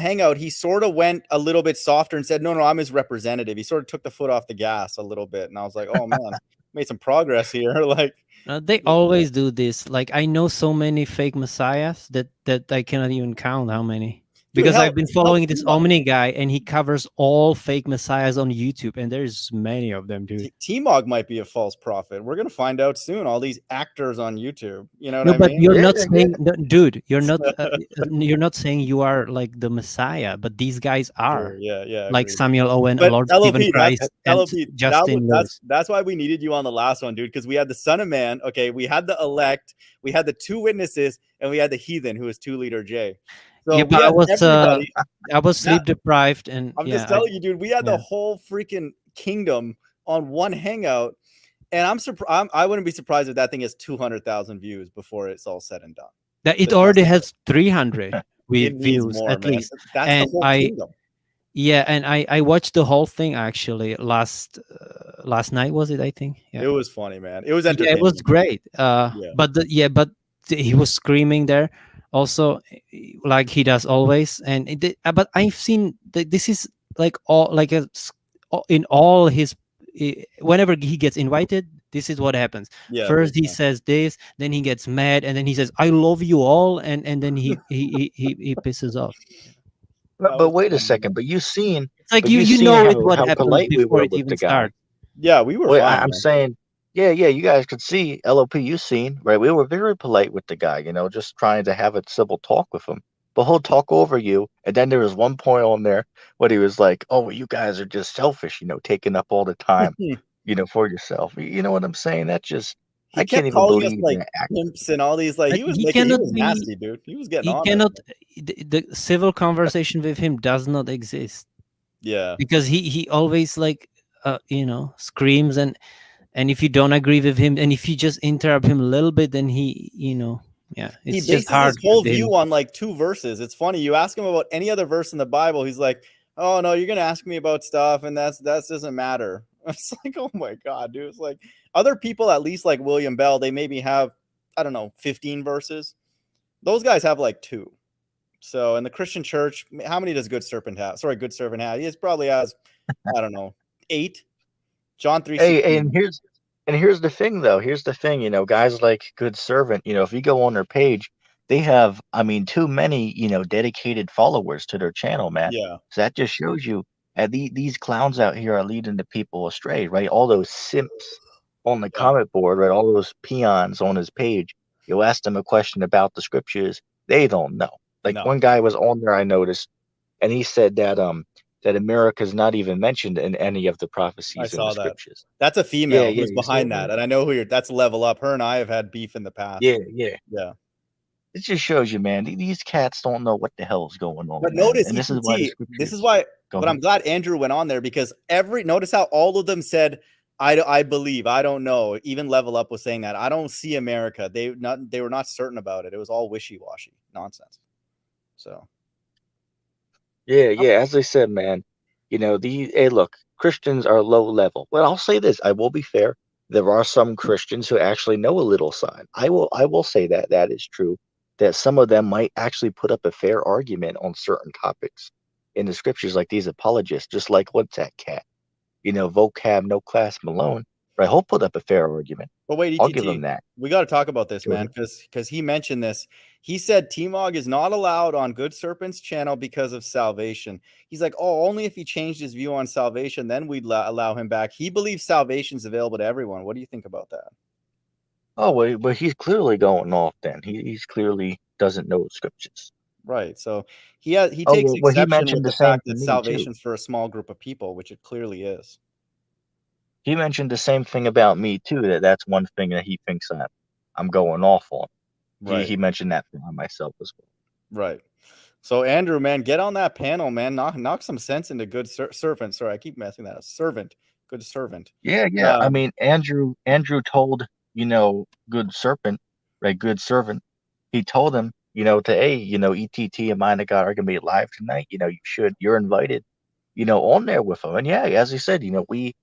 hangout, hill. he sort of went a little bit softer and said, no, I'm his representative. He sort of took the foot off the gas a little bit. And I was like, oh man, made some progress here. Like, They always do this. Like I know so many fake messiahs that I cannot even count how many. dude, Because hell, I've been following this Omni guy, and he covers all fake messiahs on YouTube, and there's many of them, dude. T-Mog might be a false prophet. We're gonna find out soon. All these actors on YouTube. You know what No, I but mean? you're Yeah, not yeah. saying, no, dude. You're not saying you are like the Messiah, but these guys are. Sure, yeah. Like Agreed. Samuel Owen, But Lord LOP, Stephen Christ, and LOP. Justin Lewis. That's why we needed you on the last one, dude. Because we had the Son of Man. Okay, we had the elect. We had the two witnesses, and we had the heathen, who was 2-liter J. So Yeah, we but had everybody. I was sleep deprived, and I'm yeah, just telling you, dude. We had the yeah. whole freaking kingdom on one hangout, and I'm surprised. I wouldn't be surprised if that thing has 200,000 views before it's all said and done. That it already has 300 It needs views more, at man. least. That's And the whole kingdom. Yeah, and I watched the whole thing actually last night, was it? I think. Yeah. It was funny, man. It was Yeah, entertaining. it was great. Yeah. But he was screaming there also, like he does always. And but I've seen this is like all like in all his whenever he gets invited, this is what happens. Yeah. First big he time. says this, then he gets mad, and then he says, "I love you all," and then he pisses off. But, That but was wait a funny, man. second. But you seen, It's like but you you seen know it what how happens polite we before were it with even the guy. starts. Yeah, we were Wait, fine. I'm man. saying, yeah, you guys could see LOP. You seen, right? We were very polite with the guy, just trying to have a civil talk with him. But he'll talk over you, and then there was one point on there where he was like, "Oh, well, you guys are just selfish, taking up all the time, for yourself." You know what I'm saying? That just, He I can't kept even calling us believe like that act. pimps and all these like Like he was he cannot be. nasty, dude. He was getting He on us. cannot. The civil conversation with him does not exist Yeah. because he always like screams, and if you don't agree with him, and if you just interrupt him a little bit, then yeah, He it's just bases hard his whole with him. view on like 2 verses. It's funny. You ask him about any other verse in the Bible, he's like, "Oh no, you're gonna ask me about stuff, and that doesn't matter." It's like, oh my god, dude. It's like other people, at least like William Bell, they maybe have, I don't know, 15 verses. Those guys have like 2. So in the Christian church, how many does Good Serpent have? Sorry, Good Servant have. He probably has, I don't know, 8. John 3. Hey, and here's the thing, though. Here's the thing, guys like Good Servant, if you go on their page, they have, I mean, too many, dedicated followers to their channel, man. Yeah. So that just shows you these clowns out here are leading the people astray, right? All those simps on the comment board, right? All those peons on his page. You ask them a question about the scriptures, they don't know. Like No. one guy was on there, I noticed, and he said that America is not even mentioned in any of the I prophecies in saw the that. scriptures. That's a female Yeah, who's you saw behind that. And I know who that's Level Up. Her and I have had beef in the past. Yeah. Yeah. It just shows you, man. These cats don't know what the hell is going on. But man. notice, and this is EPT, why the this scriptures is why, go but I'm ahead. glad Andrew went on there because notice how all of them said, I believe, I don't know. Even Level Up was saying that. I don't see America. They were not certain about it. It was all wishy-washy nonsense. So Yeah. As I said, man, hey, look, Christians are low level. But I'll say this: I will be fair. There are some Christians who actually know a little sign. I will say that is true. That some of them might actually put up a fair argument on certain topics in the scriptures, like these apologists, just like what's that cat? Vocab, no class, Malone. Right? He'll put up a fair argument. but wait, I'll give ETT, him that. we got to talk about this, Go man, because he mentioned this. He said T-Mog is not allowed on Good Serpent's channel because of salvation. He's like, oh, only if he changed his view on salvation, then we'd allow him back. He believes salvation's available to everyone. What do you think about that? Oh, well, but he's clearly going off then. He's clearly doesn't know the scriptures. Right. So he Oh, takes well, he exception with mentioned the the same fact to that me, too. salvation's for a small group of people, which it clearly is. He mentioned the same thing about me, too, that's one thing that he thinks I'm going off on. Right. He mentioned that for myself as well. Right. So Andrew, man, get on that panel, man. Knock some sense into Good Servant. Sorry, I keep messing that up. Servant. Good Servant. Yeah. I mean, Andrew told, Good Serpent right? Good servant. He told him, ETT and Mine of God are gonna be live tonight. You're invited, on there with them. And yeah, as he said, we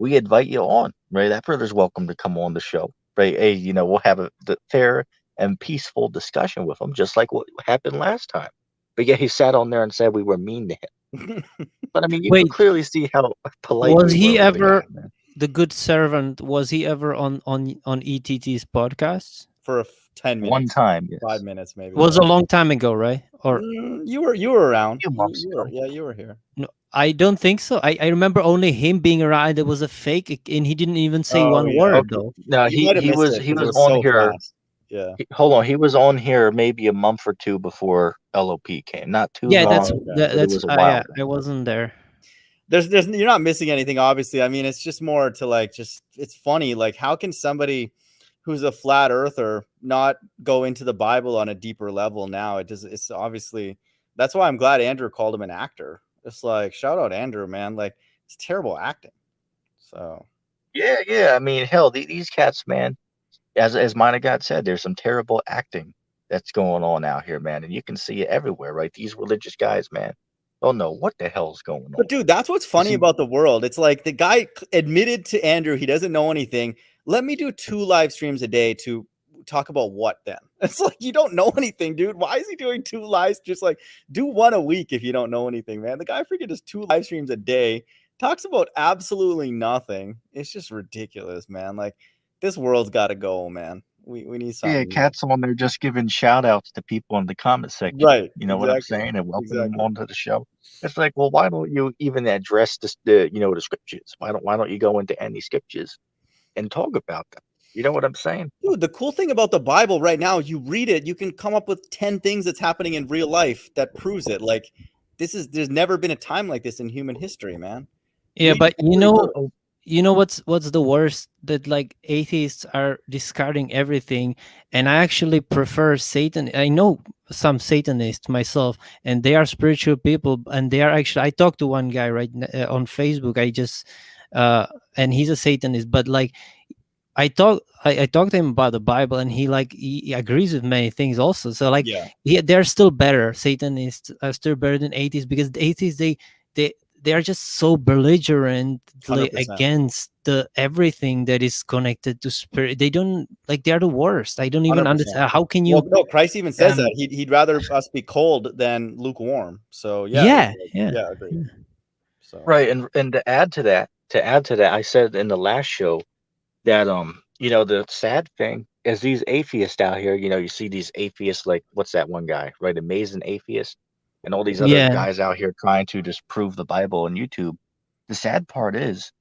invite you on, right? That brother's welcome to come on the show, right? Hey, we'll have the fair and peaceful discussion with him, just like what happened last time. But yeah, he sat on there and said we were mean to him. But I mean, you could Wait, clearly see how polite was we he were with the guy, ever man. the good servant? Was he ever on ETT's podcasts? For 10 minutes. One time, yes. 5 minutes, maybe. It was a long time ago, right? Or you were around. Few months ago. Yeah, you were here. no, I don't think so. I remember only him being around. It was a fake, and he didn't even say Oh, one yeah. word Okay. though. No, You might have he missed was it he 'cause it was was on so here. fast. Yeah. Hold on, he was on here maybe a month or two before LOP came. Not too Yeah, long, okay. but it was a while yeah. ago. I wasn't there. There's you're not missing anything, obviously. I mean, it's just more to like it's funny. Like, how can somebody who's a flat earther not go into the Bible on a deeper level now? It's obviously that's why I'm glad Andrew called him an actor. It's like, shout out Andrew, man. Like, it's terrible acting. So Yeah. I mean, hell, these cats, man. As Mine of God said, there's some terrible acting that's going on out here, man, and you can see it everywhere, right? These religious guys, man, don't know what the hell's going on. But dude, that's what's funny about the world. It's like the guy admitted to Andrew he doesn't know anything. Let me do 2 live streams a day to talk about what then? It's like, you don't know anything, dude. Why is he doing 2 lives? Just like, do 1 a week if you don't know anything, man. The guy freaking does 2 live streams a day, talks about absolutely nothing. It's just ridiculous, man. Like, this world's got to go, man. We need something. Yeah, cats on there just giving shout outs to people in the comment section. Right. You know what I'm saying? And welcome them onto the show. It's like, well, why don't you even address the scriptures? Why don't you go into any scriptures and talk about them? You know what I'm saying? Dude, the cool thing about the Bible right now, you read it, you can come up with 10 things that's happening in real life that proves it. Like, there's never been a time like this in human history, man. Yeah, but you know what's the worst? That like atheists are discarding everything, and I actually prefer Satan. I know some Satanists myself, and they are spiritual people, and they are actually. I talked to one guy on Facebook. And he's a Satanist, but like I talked to him about the Bible, and he agrees with many things also. So like, they're still better. Satanists are still better than atheists, because the atheists they are just so belligerent against everything that is connected to spirit. They don't like, they're the worst. I don't even 100%. understand how can you. Well, no, Christ even says that he'd rather us be cold than lukewarm. So yeah, agreed. So right, and to add to that, I said in the last show that the sad thing is these atheists out here. You see these atheists, like, what's that one guy, right? Amazing Atheist, and all these other guys out here trying to disprove the Bible on YouTube. The sad part is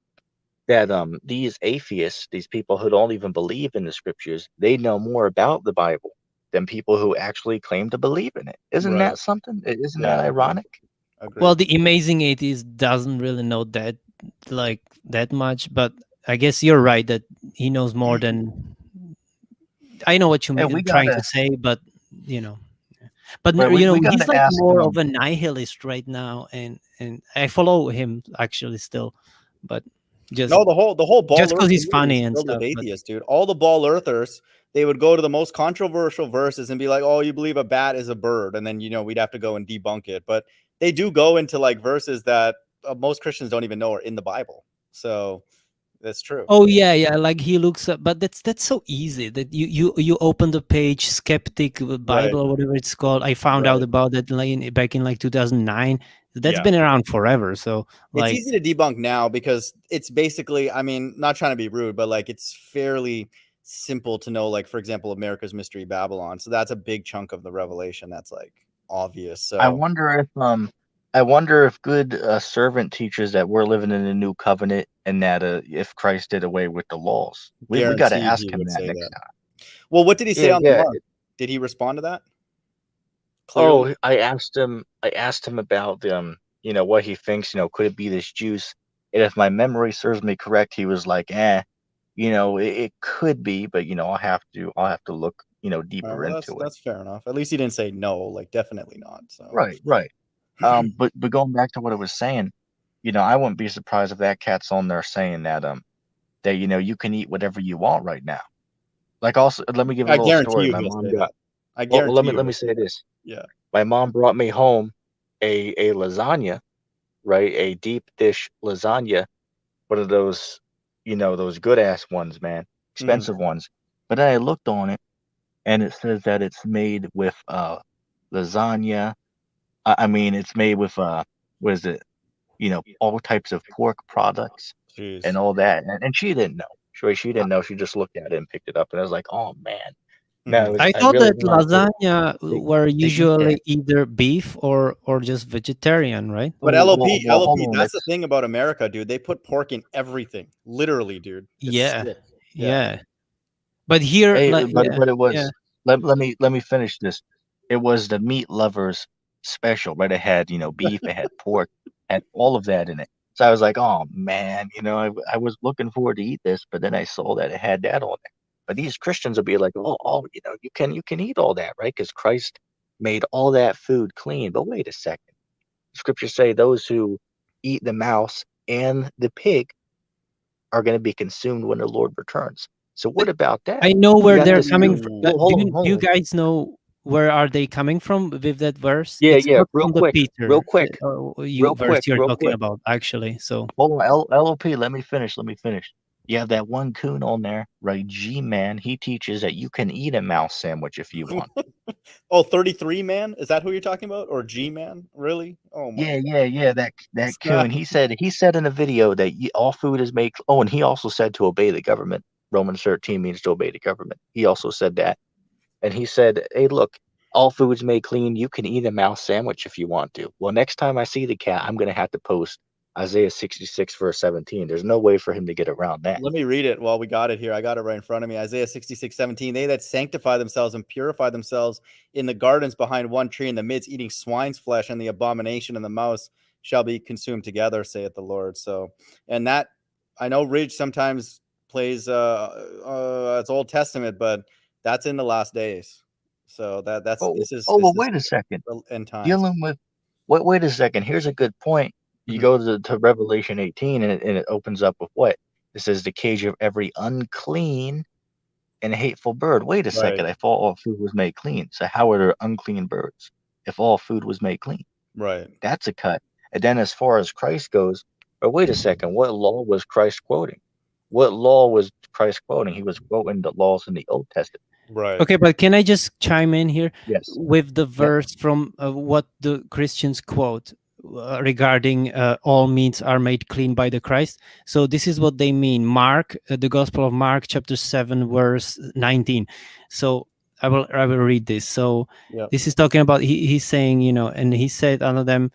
that these atheists, these people who don't even believe in the scriptures, they know more about the Bible than people who actually claim to believe in it. Isn't that something? Isn't that ironic? Well, the Amazing Atheist doesn't really know that much, but I guess you're right that he knows more than. I know what you're trying to say, but But he's like more of a nihilist right now, and I follow him actually still, but just the whole ball just because he's funny and stuff. Atheists, dude. All the ball earthers, they would go to the most controversial verses and be like, "Oh, you believe a bat is a bird," and then we'd have to go and debunk it. But they do go into like verses that most Christians don't even know are in the Bible. So that's true. Oh yeah, like he looks up, but that's so easy that you open the page, Skeptic Bible or whatever it's called. I found out about that back in like 2009. That's been around forever. So it's easy to debunk now because it's basically, I mean, not trying to be rude, but like it's fairly simple to know, like, for example, America's Mystery Babylon. So that's a big chunk of the revelation that's like obvious. So I wonder if good servant teaches that we're living in a new covenant, and that if Christ did away with the laws. We got to ask him that next time. Well, what did he say on the mark? Did he respond to that? Clearly? Oh, I asked him about what he thinks, could it be this juice? And if my memory serves me correct, he was like, it could be, but I'll have to look, deeper into it. That's fair enough. At least he didn't say no, like definitely not. So right. But going back to what I was saying, I wouldn't be surprised if that cat's on there saying that that you can eat whatever you want right now. Like also, let me give a I little guarantee story. you My he'll mom say got. that. I Well, guarantee you let me he'll say say that. this. Yeah. My mom brought me home a lasagna, right? A deep dish lasagna, one of those, those good ass ones, man, Mhm. expensive ones. But then I looked on it, and it says that it's made with lasagna. I mean, it's made with what is it? All types of pork products and Jeez. all that. And she didn't know. She didn't know. She just looked at it and picked it up, and I was like, oh man. No, Mhm. I I thought really that wanted lasagna to, were to eat that. usually either beef or just vegetarian, right? But Well, hold LOP, on. that's the thing about America, dude. They put pork in everything. Literally, dude. It's Yeah, sick. Yeah. yeah. But here, Hey, like, but yeah, it yeah. was let me finish this. It was the meat lovers special, right? It had, beef, it had pork, had all of that in it. So I was like, oh man, I was looking forward to eat this, but then I saw that it had that on there. But these Christians will be like, oh, you can eat all that, right? Because Christ made all that food clean. But wait a second. Scriptures say those who eat the mouse and the pig are going to be consumed when the Lord returns. So what about that? I know You where got they're this coming dude. from. Ooh. Well, Do you hold on. guys know where are they coming from with that verse? Yeah, It's yeah. not from the Real Peter quick, you verse you're real talking quick. about, actually. So Hold on, LOP. Let me finish. Let me finish. You have that one coon on there, right? G-Man. He teaches that you can eat a mouse sandwich if you want. Oh, 33 man? Is that who you're talking about? Or G man? Really? Oh my Yeah, god. yeah, yeah. That Stop. coon. He said in a video that all food is made. Oh, and he also said to obey the government. Romans 13 means to obey the government. He also said that. And he said, hey, look, all food's made clean. You can eat a mouse sandwich if you want to. Well, next time I see the cat, I'm going to have to post Isaiah 66, verse 17. There's no way for him to get around that. Let me read it while we got it here. I got it right in front of me. Isaiah 66:17. They that sanctify themselves and purify themselves in the gardens behind one tree in the midst, eating swine's flesh, and the abomination and the mouse shall be consumed together, saith the Lord. So, and that, I know Ridge sometimes plays it's Old Testament, but that's in the last days. So Oh, this well, is wait a second. the end times. Dealing with, wait a second. Here's a good point. You Mhm. go to Revelation 18, and it opens up with what? It says, the cage of every unclean and hateful bird. Wait a Right, second. I thought all food was made clean. So how are there unclean birds if all food was made clean? right. That's a cut. And then as far as Christ goes, but wait a second, what law was Christ quoting? What law was Christ quoting? He was quoting the laws in the Old Testament. Right. okay, but can I just chime in here Yes. with the Yep. verse from what the Christians quote regarding all meats are made clean by the Christ? So this is what they mean. Mark, the Gospel of Mark, chapter 7, verse 19. So I will read this. So Yep. this is talking about he's saying, and he said unto them,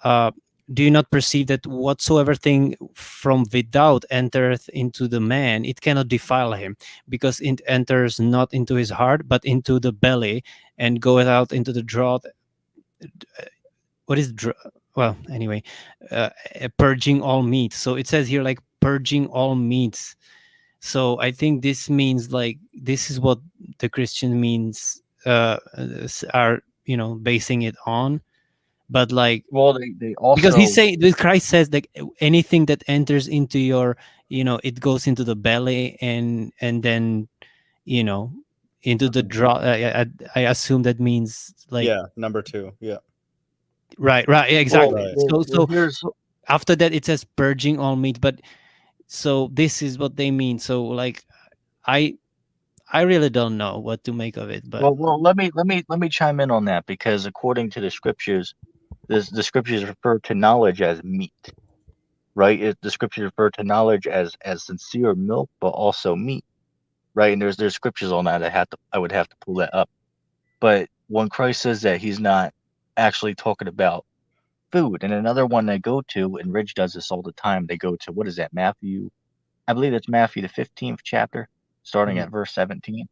uh, do you not perceive that whatsoever thing from without entereth into the man, it cannot defile him, because it enters not into his heart, but into the belly, and goeth out into the draught. What is well, anyway, purging all meats. So it says here, like, purging all meats. So I think this means, like, this is what the Christian means, are basing it on. But, like, Well, they because he's also, saying, this Christ says, like, anything that enters into your, it goes into the belly, and then, you know into the draw. I assume that means, like, Yeah, number 2. Yeah. right, yeah, well, exactly. Right. So here's, after that it says purging all meat, but so this is what they mean. So, like, i I really don't know what to make of it, but let me chime in on that, because according to the scriptures, the scriptures refer to knowledge as meat, right? The scriptures refer to knowledge as sincere milk, but also meat, right? And there's scriptures on that. I would have to pull that up. But when Christ says that, he's not actually talking about food. And another one they go to, and Ridge does this all the time. They go to, what is that, Matthew? I believe it's Matthew the 15th chapter, starting Mhm. at verse 17.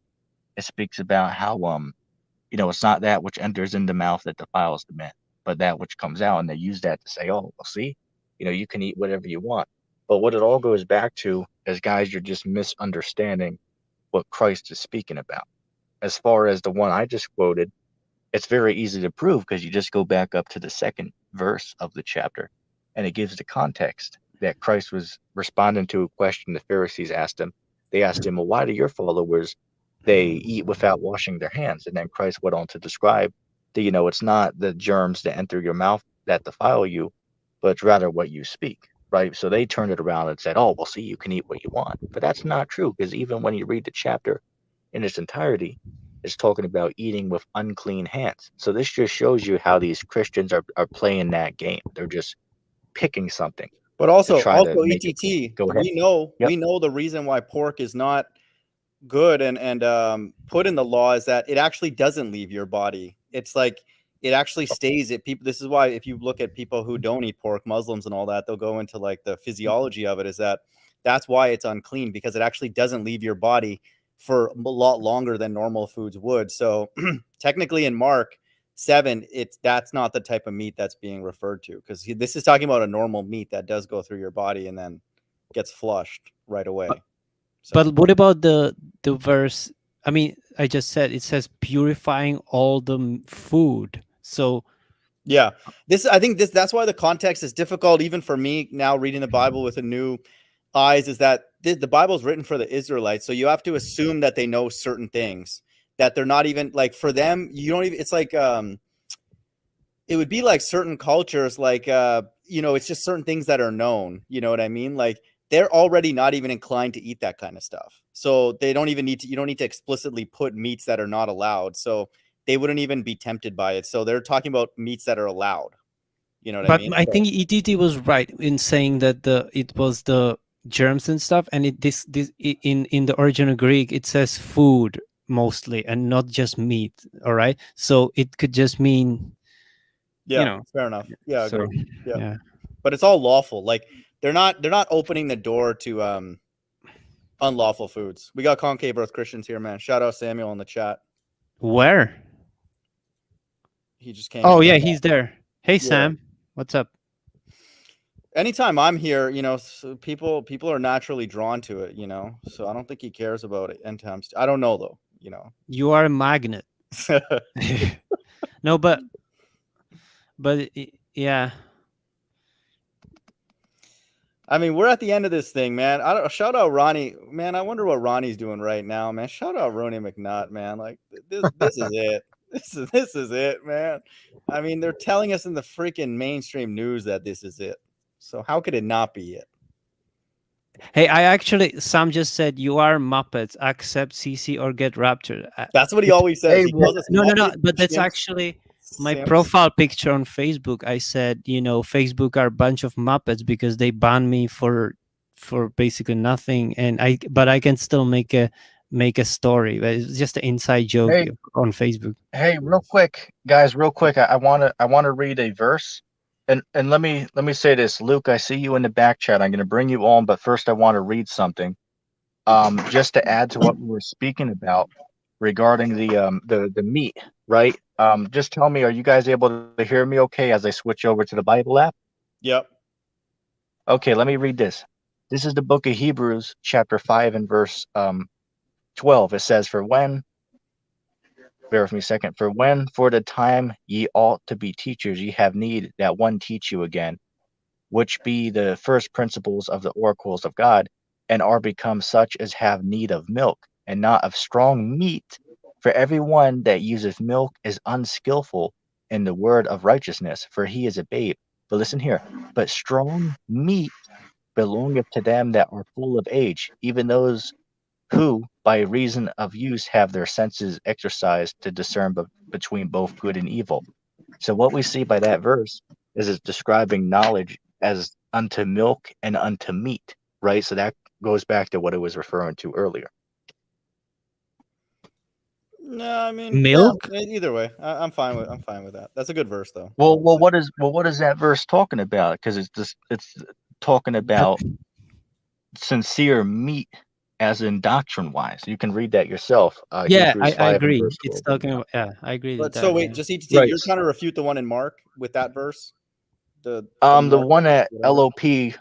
It speaks about how it's not that which enters in the mouth that defiles the man, but that which comes out. And they use that to say, oh, well, see, you can eat whatever you want. But what it all goes back to is, guys, you're just misunderstanding what Christ is speaking about. As far as the one I just quoted, it's very easy to prove, because you just go back up to the second verse of the chapter, and it gives the context that Christ was responding to a question the Pharisees asked him. They asked him, well, why do your followers they eat without washing their hands. And then Christ went on to describe that, it's not the germs that enter your mouth that defile you, but it's rather what you speak, right? So they turned it around and said, oh, well, see, you can eat what you want. But that's not true, because even when you read the chapter in its entirety, it's talking about eating with unclean hands. So this just shows you how these Christians are playing that game. They're just picking something But to also, try to make it. ETT, Go ahead. we know the reason why pork is not good and put in the law is that it actually doesn't leave your body. It's like it actually stays. People. This is why if you look at people who don't eat pork, Muslims and all that, they'll go into like the physiology of it. Is that's why it's unclean, because it actually doesn't leave your body for a lot longer than normal foods would. So technically, in Mark 7, that's not the type of meat that's being referred to, because this is talking about a normal meat that does go through your body and then gets flushed right away. So. But what about the verse? I mean, I just said it says purifying all the food. So yeah, I think that's why the context is difficult even for me now reading the Bible with a new eyes, is that the Bible is written for the Israelites, so you have to assume that they know certain things that they're not even like for them. You don't even. It's like it would be like certain cultures, like it's just certain things that are known. You know what I mean? Like they're already not even inclined to eat that kind of stuff. So they don't even need to, you don't need to explicitly put meats that are not allowed. So they wouldn't even be tempted by it. So they're talking about meats that are allowed. You know what I mean? But I think ETT was right in saying that it was the germs and stuff. And in the original Greek, it says food mostly and not just meat. All right. So it could just mean, fair enough. Yeah. So, Agree. Yeah. yeah. But it's all lawful. Like they're not opening the door to unlawful foods. We got concave earth Christians here, man. Shout out Samuel in the chat. Where? He just came. Oh yeah, he's there. Hey, Yeah. Sam, what's up? Anytime I'm here, so people are naturally drawn to it, so I don't think he cares about it end times. I don't know though, You are a magnet. No, but yeah. I mean, we're at the end of this thing, man. Shout out Ronnie, man. I wonder what Ronnie's doing right now, man. Shout out Ronnie McNutt, man. Like this is it. This is it, man. I mean, they're telling us in the freaking mainstream news that this is it. So how could it not be it? Hey, Sam just said you are Muppets. Accept CC or get raptured. That's what he always says. Hey, No. But that's actually my profile picture on Facebook. I said, Facebook are a bunch of Muppets because they banned me for basically nothing, but I can still make a story. It's just an inside joke on Facebook. Hey, real quick, guys, I wanna read a verse. And let me say this, Luke, I see you in the back chat. I'm gonna bring you on, but first I want to read something. Just to add to what we were speaking about regarding the meat, right? Just tell me, are you guys able to hear me okay as I switch over to the Bible app? Yep. Okay, let me read this. This is the book of Hebrews, chapter 5 and verse 12. It says, bear with me a second. For when for the time ye ought to be teachers, ye have need that one teach you again, which be the first principles of the oracles of God, and are become such as have need of milk, and not of strong meat. For everyone that useth milk is unskillful in the word of righteousness, for he is a babe. But listen here, but strong meat belongeth to them that are full of age, even those who, by reason of use, have their senses exercised to discern between both good and evil. So what we see by that verse is it's describing knowledge as unto milk and unto meat, right? So that goes back to what it was referring to earlier. No, I mean milk. Yeah, either way, I'm fine with that. That's a good verse, though. Well, what is that verse talking about? Because it's talking about sincere meat, as in doctrine wise. You can read that yourself. Yeah, Hebrews 5 I agree. and verse 12. It's talking about. Yeah, I agree. But with that, so wait, yeah. just ETT, Right. you're trying to refute the one in Mark with that verse. The one that whatever. LOP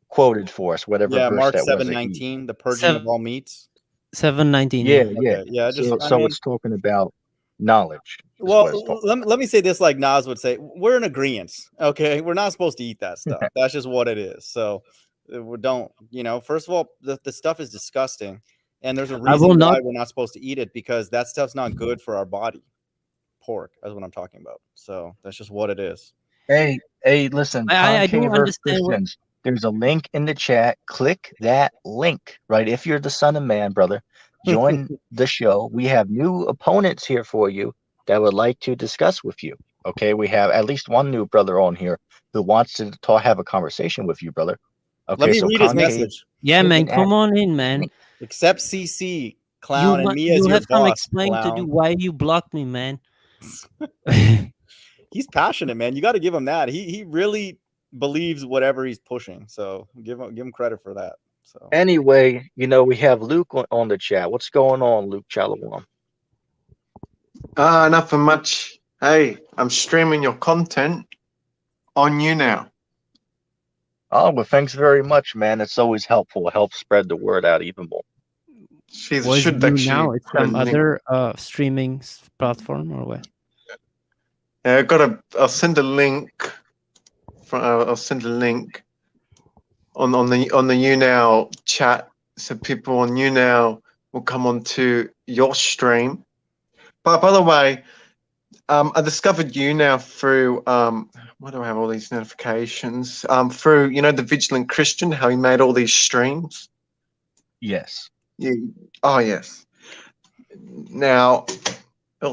quoted for us, whatever verse Mark that was. 7:19, the purging of all meats. 7:19. Yeah. Okay, yeah. It's talking about knowledge. Well, let me say this, like Nas would say, we're in agreement. Okay, we're not supposed to eat that stuff. That's just what it is. So we don't, first of all, the stuff is disgusting, And there's a I reason will why not. we're not supposed to eat it, because that stuff's not good for our body. Pork, that's what I'm talking about. So that's just what it is. Hey, listen, I do concave Earth understand what. Christians. There's a link in the chat. Click that link, right? If you're the son of man, brother, join the show. We have new opponents here for you that would like to discuss with you. Okay, we have at least one new brother on here who wants to have a conversation with you, brother. Let Okay, me so read his concave. message. Yeah, Take man, an come act. on in, man. Accept CC, clown, and me as You your have some boss, explaining to do clown. why you blocked me, man. He's passionate, man. You got to give him that. He really believes whatever he's pushing. So give him credit for that. So Anyway, we have Luke on the chat. What's going on, Luke Chalawam? Nothing much. Hey, I'm streaming your content on you now. Oh, well, thanks very much, man. It's always helpful. It helps spread the word out even more. She's Was should you actually now? It's put a some link. other streaming platform or what? Yeah, I'll send a link. I'll send a link on the YouNow chat, so people on YouNow will come onto your stream. But by the way, I discovered YouNow through why do I have all these notifications? Through the Vigilant Christian, how he made all these streams. Yes. Yeah. Oh yes. Now,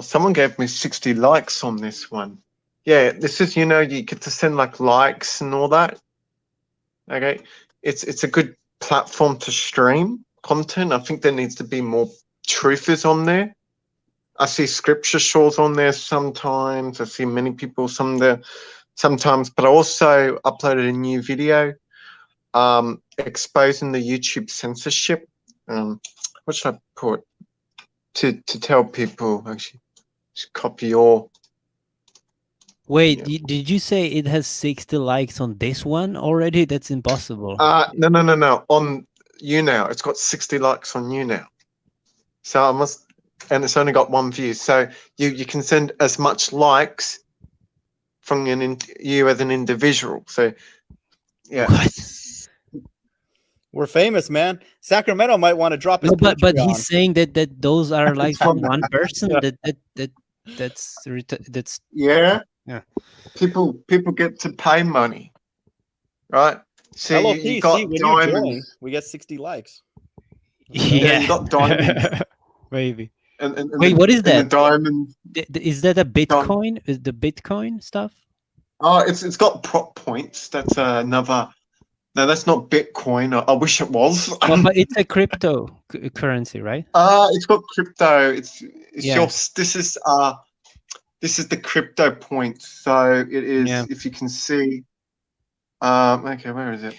someone gave me 60 likes on this one. Yeah, this is you get to send like likes and all that. Okay, it's a good platform to stream content. I think there needs to be more truthers on there. I see scripture shores on there sometimes. I see many people sometimes, but I also uploaded a new video exposing the YouTube censorship. What should I put to tell people? Actually, just copy all. Wait, Yeah. did you say it has 60 likes on this one already? That's impossible. No. On YouNow, it's got 60 likes on YouNow. So and it's only got one view. So you can send as much likes from you as an individual. So yeah. What? we're famous, man. Sacramento might want to drop his No, but Patreon. he's saying that those are likes from one person. Yeah. That's Yeah. Yeah. People get to pay money, right? So LOP, you got when you join, diamonds. we get 60 likes. Yeah, you got diamonds. Maybe. And Wait, what is and the that? diamonds. Is that a Bitcoin? Is the Bitcoin stuff? Oh, it's got prop points. That's another. No, that's not Bitcoin. I wish it was. Well, but it's a crypto currency, right? It's got crypto. It's Yeah. this is the crypto point. So it is. Yeah. If you can see. Okay, where is it?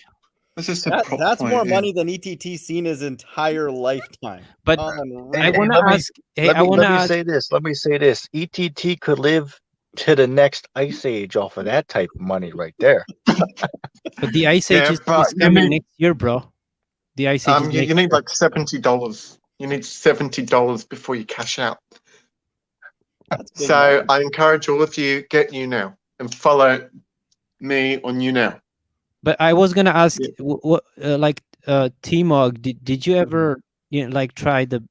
This is the prop That's point more here. money than ETT seen his entire lifetime. But Unreal. I want to ask. Hey, I want to ask. Let me say this. ETT could live to the next ice age off of that type of money right there. But the ice age Yeah, is but you coming need- next year, bro. The ice age is you next need year. like $70. You need $70 before you cash out. That's big So money. I encourage all of you, get YouNow and follow me on YouNow. But I was gonna ask, Yeah. what T-Mog, did you ever like try the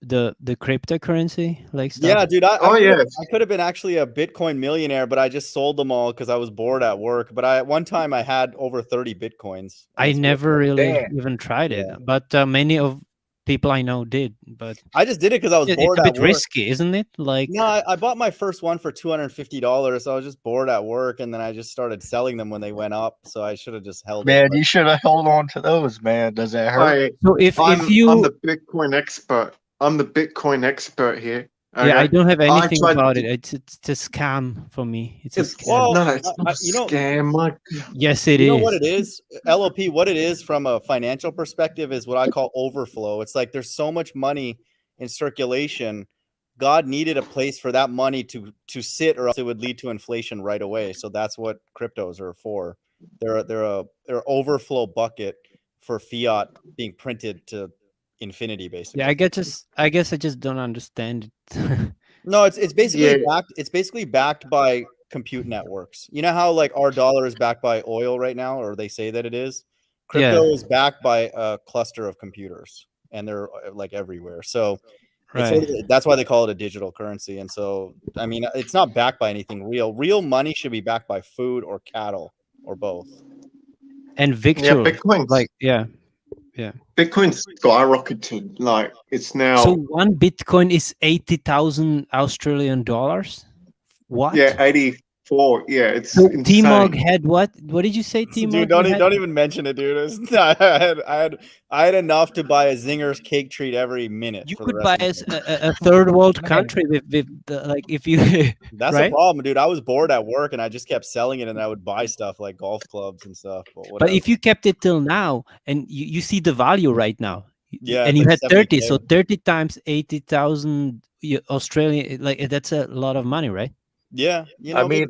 cryptocurrency like stuff? Yeah, dude. Oh, yes. I could have been actually a Bitcoin millionaire, but I just sold them all because I was bored at work. But at one time I had over 30 Bitcoins. and I it's worth never it. really Damn. even tried it, Yeah. but many of people I know did. But I just did it because I was it's bored a at bit work. risky, isn't it? Like, No, I bought my first one for $250. So I was just bored at work, and then I just started selling them when they went up. So I should have just held Man, it. but- you should have held on to those, man. Does that hurt? so if I'm you the Bitcoin expert. I'm the Bitcoin expert here. yeah, I okay? don't have anything tried about to- it. It's a scam for me. It's a It's, scam. Well, no, it's not a you know- scam. Mike. Yes, it You is. know what it is? LOP, what it is from a financial perspective is what I call overflow. It's like there's so much money in circulation. God needed a place for that money to sit, or else it would lead to inflation right away. So that's what cryptos are for. They're a overflow bucket for fiat being printed to infinity, basically. Yeah, I guess I just don't understand it. No, it's basically Yeah. backed. It's basically backed by compute networks. You know how like our dollar is backed by oil right now, or they say that it is. Crypto Yeah. is backed by a cluster of computers. and they're like everywhere. So it's Right. that's why they call it a digital currency. And so, I mean, it's not backed by anything real. Real money should be backed by food or cattle or both. And Yeah, victuals. Bitcoin's Like, yeah. Bitcoin's skyrocketed. Like it's So now, one Bitcoin is 80,000 Australian dollars. What? yeah, 84. Yeah, it's So T-Mog insane. had what? What did you say, T-Mog? Dude, don't even mention it, dude. I had enough to buy a Zinger's cake treat every minute You for the could rest buy of the day. a third world Man. country with the, like, if you That's right. a problem, dude. I was bored at work and I just kept selling it, and I would buy stuff like golf clubs and stuff. But But whatever. if you kept it till now, and you see the value right now, Yeah, and it's you like had 30, so 70K. 30 times 80,000 Australian, like that's a lot of money, right? Yeah, you I know, mean,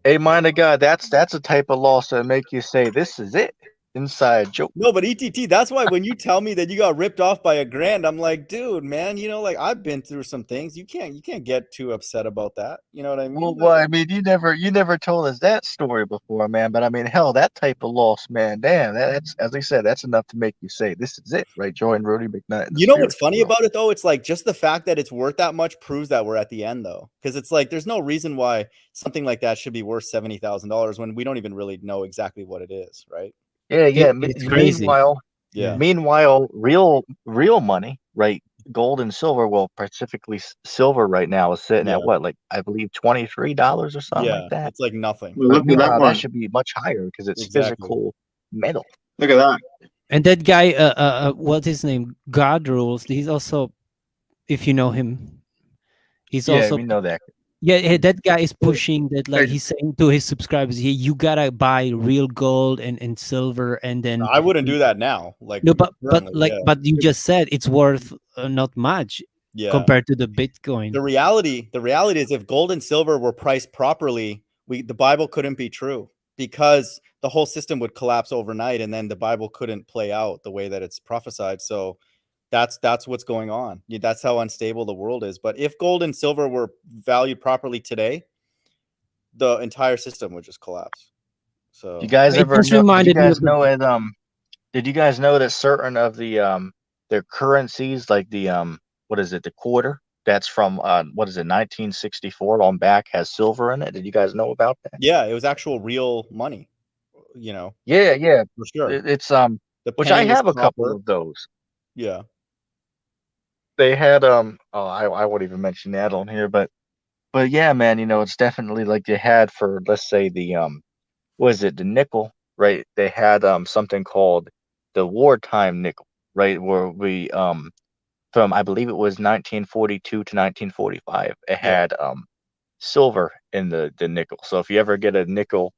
hey, mind of God, that's a type of loss that make you say, "This is it." Inside joke. no, but ETT, that's why when you tell me that you got ripped off by $1,000, I'm like, dude, man, you know, like I've been through some things. You can't get too upset about that. You know what I mean? Well, I mean, you never told us that story before, man. But I mean, hell, that type of loss, man, damn, that's as I said, that's enough to make you say, "This is it," right? Join Rudy McNutt in the You know what's spiritual funny world. about it though? It's like just the fact that it's worth that much proves that we're at the end though. Because it's like there's no reason why something like that should be worth $70,000 when we don't even really know exactly what it is, right? Yeah, yeah. It's crazy. Yeah. Meanwhile, real money, right? Gold and silver, well, specifically silver right now is sitting Yeah. at what, like I believe $23 or something like Yeah. that. It's like nothing. Well, But look at that meanwhile, that one. should be much higher because it's Exactly. physical metal. Look at that. And that guy, what's his name? God Rules. He's also, if you know him, he's Yeah, also we know that. yeah. That guy is Well, pushing that, like hey, he's saying to his subscribers, "Hey, you gotta buy real gold and silver, and then I wouldn't do that now. Like no, but currently, like yeah. but you just said it's worth not much Yeah. compared to the Bitcoin. The reality is if gold and silver were priced properly, the Bible couldn't be true because the whole system would collapse overnight and then the Bible couldn't play out the way that it's prophesied. So that's what's going on. That's how unstable the world is. But if gold and silver were valued properly today, the entire system would just collapse. So You guys It ever just know? Did you reminded me guys of the know it? Did you guys know that certain of the their currencies, like the what is it, the quarter? That's from what is it, 1964 on back has silver in it. Did you guys know about that? yeah, it was actual real money, you know, Yeah, yeah. for sure. It's The which I penny was have a couple copper. of those. Yeah. They had oh I won't even mention that on here, but yeah, man, it's definitely like they had for, let's say, the what is it, the nickel, right? They had something called the wartime nickel, right? Where we from, I believe it was 1942 to 1945, it Yeah. had silver in the nickel. So if you ever get a nickel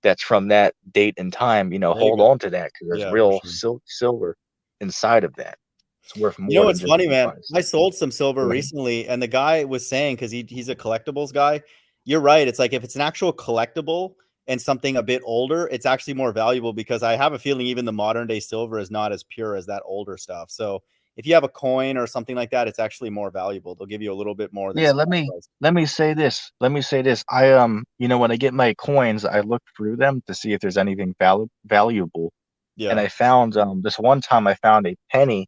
that's from that date and time, There you hold go. on to that because there's Yeah, for real sure. silver inside of that. It's worth You know more than what's just funny, if you man? buy I silver. sold some silver Go ahead. recently, and the guy was saying, because he's a collectibles guy. You're right. It's like if it's an actual collectible and something a bit older, it's actually more valuable because I have a feeling even the modern day silver is not as pure as that older stuff. So if you have a coin or something like that, it's actually more valuable. They'll give you a little bit more than Yeah, spot price. let me say this. Let me say this. I when I get my coins, I look through them to see if there's anything valuable. And Yeah. I found this one time I found a penny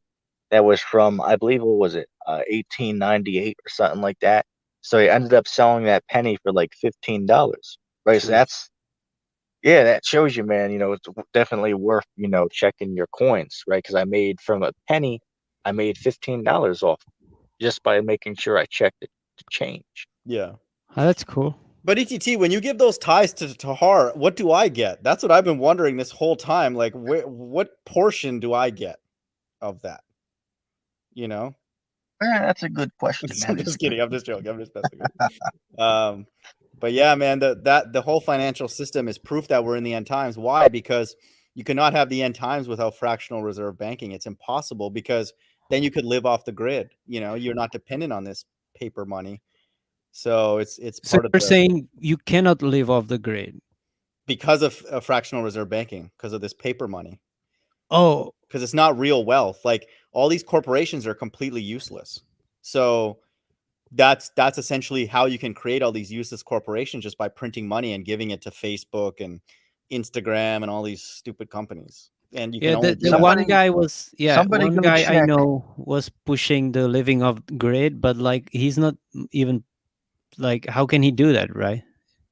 that was from, I believe, what was it, 1898 or something like that. So I ended up selling that penny for like $15, right? So Jeez. yeah, that shows you, man. It's definitely worth checking your coins, right? Because I made from a penny, I made $15 off just by making sure I checked it to change. Yeah. Oh, that's cool. But ETT, when you give those ties to Tahar, what do I get? That's what I've been wondering this whole time. Like, what portion do I get of that? You know? That's a good question. I'm just kidding. I'm just joking. I'm just messing with you. But yeah, man, the whole financial system is proof that we're in the end times. Why? Because you cannot have the end times without fractional reserve banking. It's impossible because then you could live off the grid. You're not dependent on this paper money. So it's So part of you're saying you cannot live off the grid? because of fractional reserve banking, because of this paper money. Oh, Because it's not real wealth. Like all these corporations are completely useless. So that's essentially how you can create all these useless corporations, just by printing money and giving it to Facebook and Instagram and all these stupid companies. and you Yeah, can only the do that. one guy was somebody one go guy I check. know was pushing the living off grid, but like he's not even like how can he do that, right?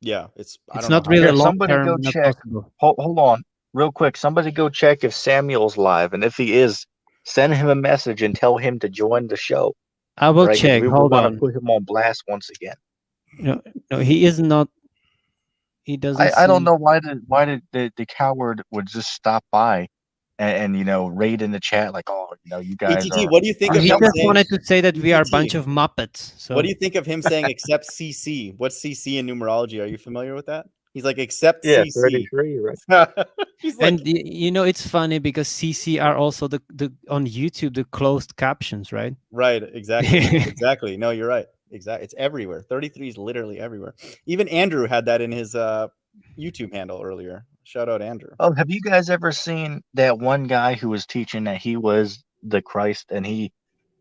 Yeah, it's I It's don't know not how. really Here, long somebody go term, not check. possible. Hold on, real quick. Somebody go check if Samuel's live, and if he is, send him a message and tell him to join the show. I will Right? Because check. we Hold want to on. put him on blast once again. No, no, he is not. He doesn't I don't seem. know why the coward would just stop by and raid in the chat like, oh, you guys ETT, are what do you think of He him just saying? wanted to say that we are a bunch ETT, of Muppets. So what do you think of him saying except CC? What's CC in numerology? Are you familiar with that? He's like except yeah, CC. 33, right? He's like, and it's funny because CC are also the on YouTube the closed captions, right? right, exactly. No, you're right. Exactly. It's everywhere. 33 is literally everywhere. Even Andrew had that in his YouTube handle earlier. Shout out Andrew. Oh, have you guys ever seen that one guy who was teaching that he was the Christ, and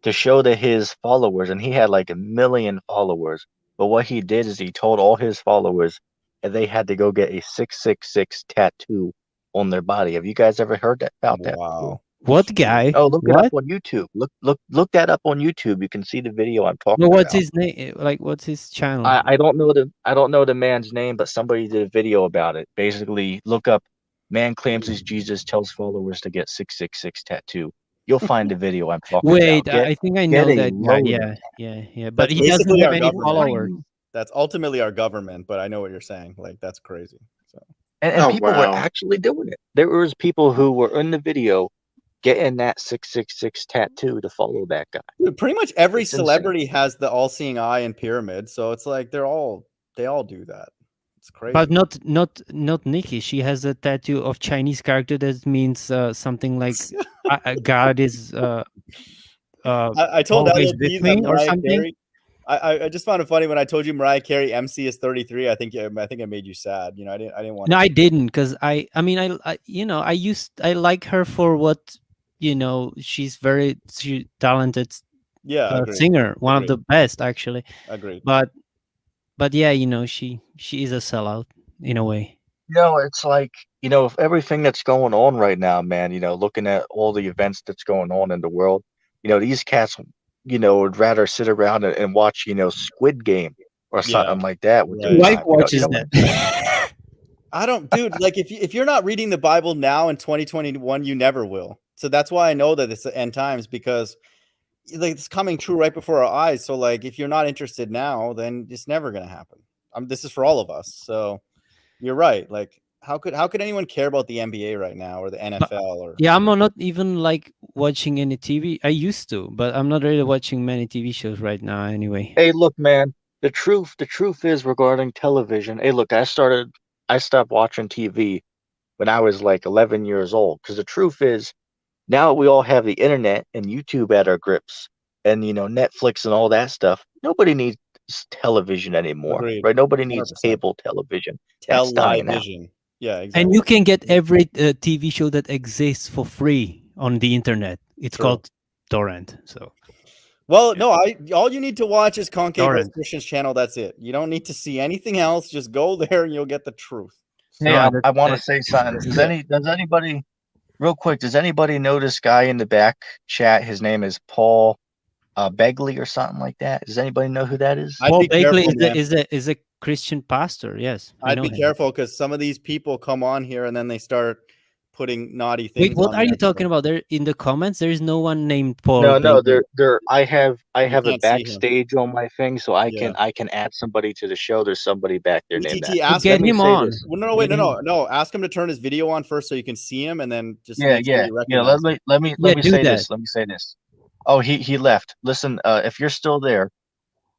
to show to his followers, and he had like 1 million followers, but what he did is he told all his followers that they had to go get a 666 tattoo on their body. Have you guys ever heard about that before? Wow. What guy? Oh, look it up What? on YouTube. Look that up on YouTube. You can see the video I'm talking No, what's about. his name? Like, what's his channel? I don't know the man's name, but somebody did a video about it. Basically, look up "man claims he's Jesus, tells followers to get 666 tattoo." You'll find the video I'm talking Wait, about. I think I Get know a that guy. load of Yeah. But That's he doesn't basically have our any government. followers. That's ultimately our government, but I know what you're saying. Like, that's crazy. So and Oh, people were wow. actually doing it. There was people who were in the video getting that 666 tattoo to follow that guy. dude, pretty much every It's insane. celebrity has the all-seeing eye and pyramid, so it's like they all do that. It's crazy. But not Nikki. She has a tattoo of Chinese character that means something like God is I told always LOP with that me or Mariah something. Carey. I just found it funny when I told you Mariah Carey MC is 33. I think I made you sad. I didn't want. No, to I didn't, because I mean I like her for what she's she talented Yeah, agreed. singer, one of the best actually. Agreed. But yeah, she is a sellout in a way. It's like, if everything that's going on right now, man, looking at all the events that's going on in the world, these cats, would rather sit around and watch, Squid Game or something like that with their right. Wife time. watches what? that. I don't, dude. Like, if you're not reading the Bible now in 2021, you never will. So that's why I know that it's the end times, because like it's coming true right before our eyes. So like, if you're not interested now, then it's never gonna happen. This is for all of us. So you're right. Like, how could anyone care about the NBA right now or the NFL or? Yeah, I'm not even like watching any TV. I used to, but I'm not really watching many TV shows right now anyway. Hey, look, man, the truth is regarding television. Hey, look, I stopped watching TV when I was like 11 years old, because the truth is, now we all have the internet and YouTube at our grips, and Netflix and all that stuff. Nobody needs television anymore, Agreed. right? Nobody needs 100%. cable television. That's dying out. Television. Yeah, exactly. And you can get every TV show that exists for free on the internet. It's True. called torrent. So, well, no, all you need to watch is Concave Torrent. Christian's channel. That's it. You don't need to see anything else. Just go there and you'll get the truth. Hey, No, I want to say something. Does anybody, real quick, does anybody know this guy in the back chat? His name is Paul Begley or something like that. Does anybody know who that is? I'd Paul be Bakley careful, man. is a Christian pastor. Yes, I I'd know be him. careful, because some of these people come on here and then they start putting naughty things. Wait, what on are you there, talking so- about? There in the comments, there is no one named Paul. No, Bakley. I have a can't see him. backstage on my thing, so I Yeah. can add somebody to the show. There's somebody back there named ETT, that. ask Get Let me him say on. this. Well, no, wait, Get him no. Ask him to turn his video on first so you can see him, and then just Yeah, make sure you recognize him. let me Yeah, do say that. this. Let me say this. Oh, he left. Listen, if you're still there,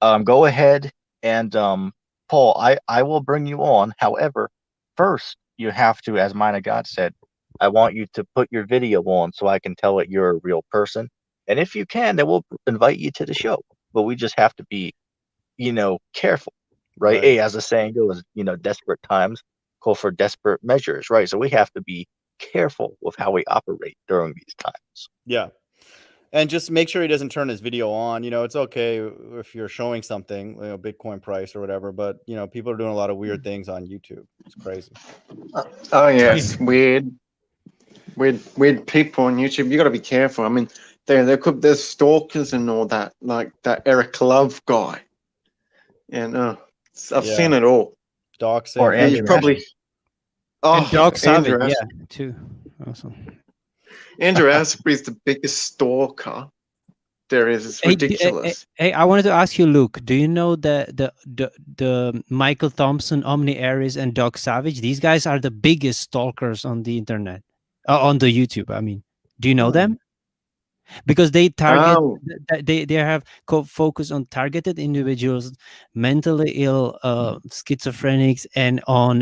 go ahead and Paul, I will bring you on. However, first you have to, as Mine of God said, I want you to put your video on so I can tell that you're a real person. And if you can, then we'll invite you to the show. But we just have to be, careful, right? Right. Hey, as the saying goes, desperate times call for desperate measures, right? So we have to be careful with how we operate during these times. Yeah. And just make sure he doesn't turn his video on. It's okay if you're showing something, Bitcoin price or whatever, but people are doing a lot of weird things on YouTube. It's crazy. Oh yes, weird. weird people on YouTube. You got to be careful. I mean, there's stalkers and all that, like that Eric Love guy, and I've Yeah. seen it all. Doxing. Or Yeah, you Andrew probably. Oh, And Doc Savage, Andrew, yeah, too. Also. Andrew Asprey's the biggest stalker there is. It's Hey, ridiculous. hey, I wanted to ask you, Luke. Do you know the Michael Thompson, Omni Aries, and Doc Savage? These guys are the biggest stalkers on the internet, on the YouTube. I mean, do you know them? Because they target, Oh. they have focus on targeted individuals, mentally ill, schizophrenics, and on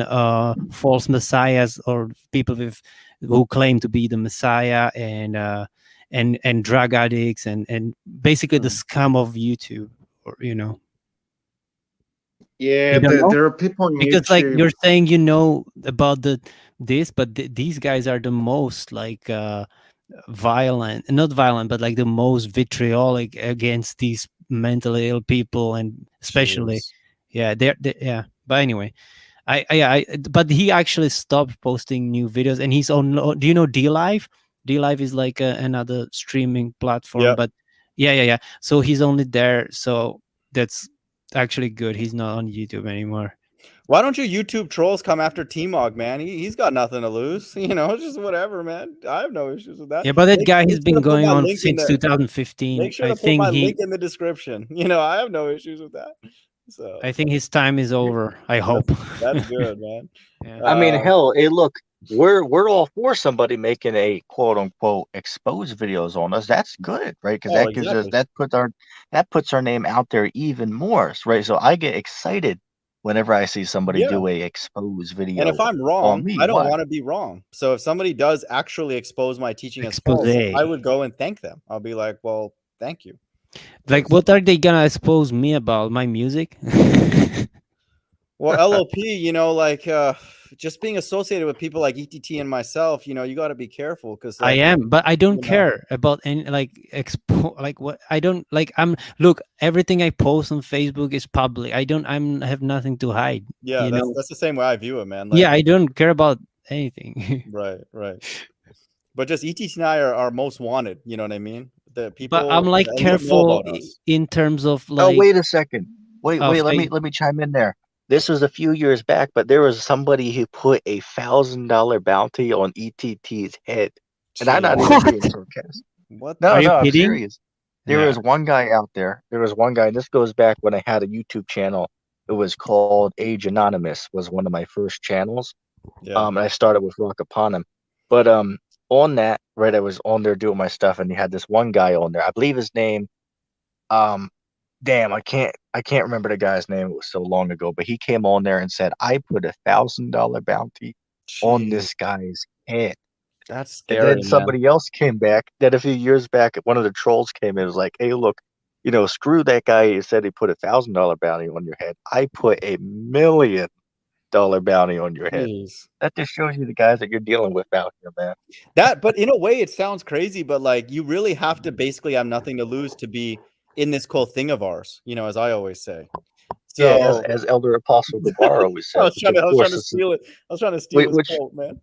false messiahs or people who claim to be the messiah, and drug addicts, and basically the scum of YouTube, or Yeah, You don't know? there are people on because like YouTube. you're saying about this, but these guys are the most like violent, not violent, but like the most vitriolic against these mentally ill people, and especially Jeez. yeah. But anyway, but he actually stopped posting new videos, and he's on. Do you know DLive? DLive is like another streaming platform. Yeah. But yeah. So he's only there. So that's actually good. He's not on YouTube anymore. Why don't you YouTube trolls come after T-Mog, man? He's got nothing to lose. It's just whatever, man. I have no issues with that. Yeah, but that guy has sure been to put going my on link in since the- 2015. Make sure I to put think my link in the description. I have no issues with that. So I think his time is over. I hope. that's good, man. Yeah. I mean, hell, hey, look, we're all for somebody making a quote unquote exposed videos on us. That's good, right? Because that gives us exactly. that puts our name out there even more, right? So I get excited whenever I see somebody Yeah. do a exposed video. And if I'm on wrong, me. I don't Why? want to be wrong. So if somebody does actually expose my teaching as false, Expose. I would go and thank them. I'll be like, well, thank you. Like, what are they gonna expose me about? My music? Well, LOP, just being associated with people like ETT and myself, you got to be careful because I am, but I don't you know. care about any like what I don't like. Look, everything I post on Facebook is public. I have nothing to hide. Yeah, that's the same way I view it, man. Yeah, I don't care about anything. Right. But just ETT and I are most wanted. You know what I mean? The people. But I'm like that know careful about us. in terms of Oh, like. wait a second. Wait, of let me chime in there. This was a few years back, but there was somebody who put a $1,000 bounty on ETT's head, and I'm not even being sarcastic. What? No, Are you I'm kidding? serious. There was one guy out there. There was one guy, and this goes back when I had a YouTube channel. It was called Age Anonymous. Was one of my first channels. Yeah. And I started with Rock Upon Him. But on that, right, I was on there doing my stuff, and you had this one guy on there. I believe his name. Damn, I can't remember the guy's name. It was so long ago, but he came on there and said, I put $1,000 bounty on this guy's head. That's And scary. then somebody else came back. Then a few years back, one of the trolls came in and was like, hey, look, screw that guy who said he put $1,000 bounty on your head. I put $1 million bounty on your head. Jeez. That just shows you the guys that you're dealing with out here, man. But in a way, it sounds crazy, but like you really have to basically have nothing to lose to be in this cool thing of ours, as I always say. So, yeah, as Elder Apostle Gabar always said. I was trying to steal it. I was trying to steal his quote, man.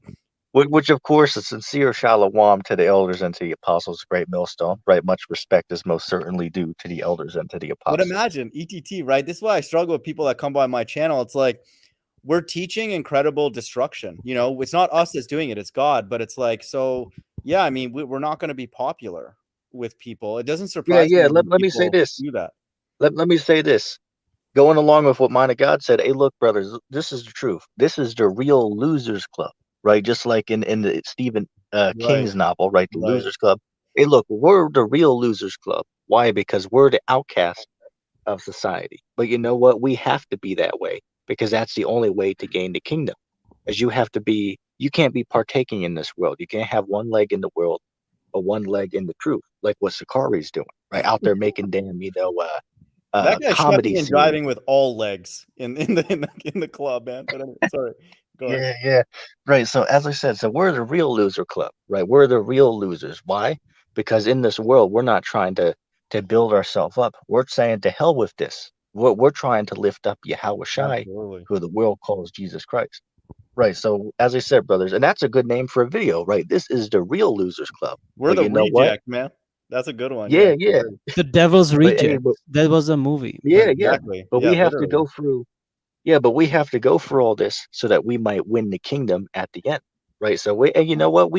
Which, of course, is sincere shalom to the elders and to the apostles, great millstone, right? Much respect is most certainly due to the elders and to the apostles. But imagine ETT, right? This is why I struggle with people that come by my channel. It's like we're teaching incredible destruction. It's not us that's doing it; it's God. But it's like, so yeah. I mean, we're not going to be popular with people. It doesn't surprise me. Yeah. Let me say this. Do that. Let me say this. Going along with what Man of God said, hey, look, brothers, this is the truth. This is the real losers club, right? Just like in the Stephen King's novel, right? The Losers Club. Hey, look, we're the real losers club. Why? Because we're the outcast of society. But you know what? We have to be that way because that's the only way to gain the kingdom. As you can't be partaking in this world. You can't have one leg in the world or one leg in the truth, like what Sakari's doing, right? Out there making damn, that guy's comedy and driving with all legs in the club, man. But anyway, sorry. Go ahead. Yeah. Right. So as I said, we're the real loser club, right? We're the real losers. Why? Because in this world, we're not trying to build ourselves up. We're saying to hell with this. We're trying to lift up Yahweh Shai, who the world calls Jesus Christ. Right. So as I said, brothers, and that's a good name for a video, right? This is the Real Losers Club. We're But the you know what? reject, man. That's a good one. Yeah, yeah. The Devil's But hey, Reject. That was a movie. yeah, But yeah. Exactly. But Yeah, we have to literally. go through. Yeah, but we have to go through all this so that we might win the kingdom at the end, right? So and you know what?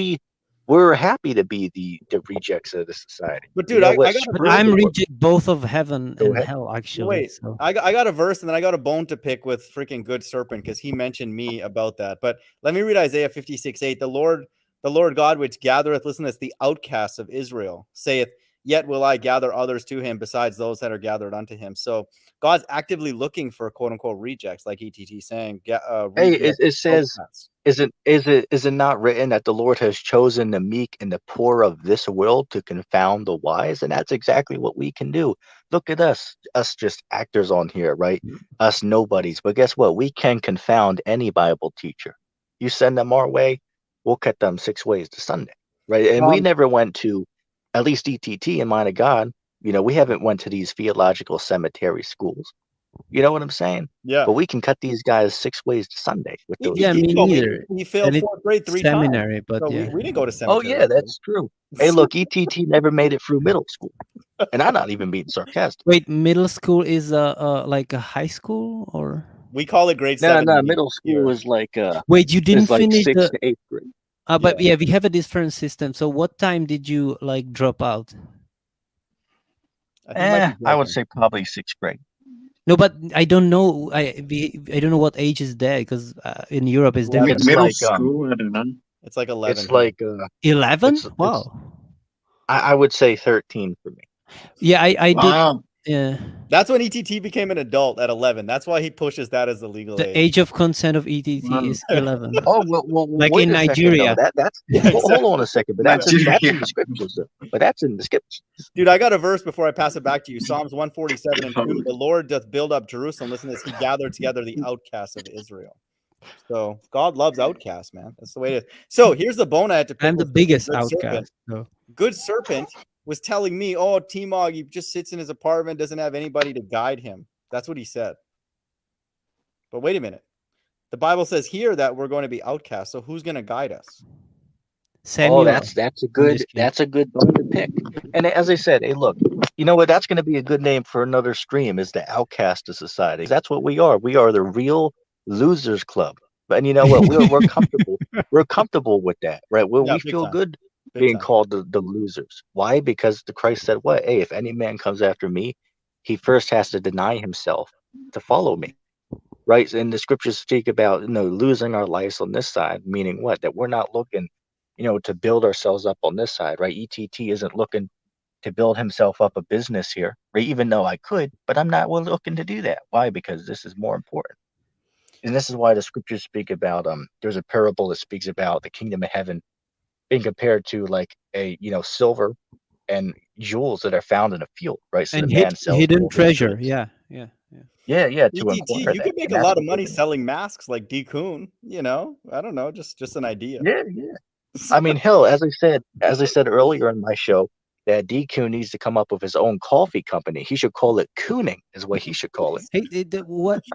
We're happy to be the rejects of the society. But You dude, know I what? got a but verse. I'm Scripture- reject both of heaven Go and ahead. hell, actually. Wait, So I got a verse and then I got a bone to pick with freaking Good Serpent because he mentioned me about that. But let me read Isaiah 56:8. The Lord God, which gathereth, listen to this, the outcasts of Israel, saith, yet will I gather others to him besides those that are gathered unto him. So God's actively looking for quote unquote rejects, like ETT saying. Hey, Reject, it says, outcasts. is it not written that the Lord has chosen the meek and the poor of this world to confound the wise? And that's exactly what we can do. Look at us just actors on here, right? Us nobodies. But guess what? We can confound any Bible teacher. You send them our way, we'll cut them 6 ways to Sunday, right? And we never went to, at least ETT and Mind of God, we haven't went to these theological cemetery schools. You know what I'm saying? Yeah. But we can cut these guys 6 ways to Sunday with those. yeah, me told neither. He failed And it- fourth grade 3 seminary, times. but So yeah. we didn't go to Oh seminary. yeah, that's true. Hey, look, ETT never made it through middle school, and I'm not even being sarcastic. Wait, middle school is like a high school, or We call it grade No, 7. no, middle school is like wait, you didn't is like finish 6th the? to 8th grade. But yeah, we have a different system. So what time did you like drop out? I would say probably 6th grade. No, but I don't know. I don't know what age is there because in Europe it's different. It's Middle like, school, I don't know. It's like 11. It's like 11. it's- Wow. I would say 13 for me. Yeah, I did. Wow. Yeah. That's when ETT became an adult at 11. That's why he pushes that as the legal The age. age of consent of ETT Wow. is 11. Oh well Like wait in a second, Nigeria. though. That's Yeah, hold on a second, but that's in Nigeria. the scriptures, though. But that's in the scriptures. Dude, I got a verse before I pass it back to you. Psalms 147 and 2. The Lord doth build up Jerusalem. Listen to this. He gathered together the outcasts of Israel. So God loves outcasts, man. That's the way it is. So here's the bone I had to pick. I'm the with biggest Good outcast. Serpent. So. Good Serpent was telling me, oh, T-Mog, he just sits in his apartment, doesn't have anybody to guide him. That's what he said. But wait a minute. The Bible says here that we're going to be outcasts. So who's going to guide us? Samuel. Oh, that's a good bone to pick. And as I said, hey, look, you know what? That's going to be a good name for another stream. Is the outcast of society? That's what we are. We are the Real Losers Club. And you know what? We're comfortable. We're comfortable with that, right? We Yeah, big feel time. good Big being time. called the losers. Why? Because the Christ said, "What? Hey, if any man comes after me, he first has to deny himself to follow me." Right? And the scriptures speak about losing our lives on this side, meaning what? That we're not looking, to build ourselves up on this side, right? ETT isn't looking to build himself up a business here, right? Even though I could, but I'm not looking to do that. Why? Because this is more important. And this is why the scriptures speak about there's a parable that speaks about the kingdom of heaven being compared to like a silver and jewels that are found in a field, right? So And the man sells hidden all his treasure. goods. Yeah. Yeah, to ETT, inquire you that. could make And a that's lot of what money we're doing. selling masks like D Coon, I don't know, just an idea. Yeah. I mean, hell, as I said earlier in my show, that D Coon needs to come up with his own coffee company. He should call it Cooning, is what he should call it. Hey,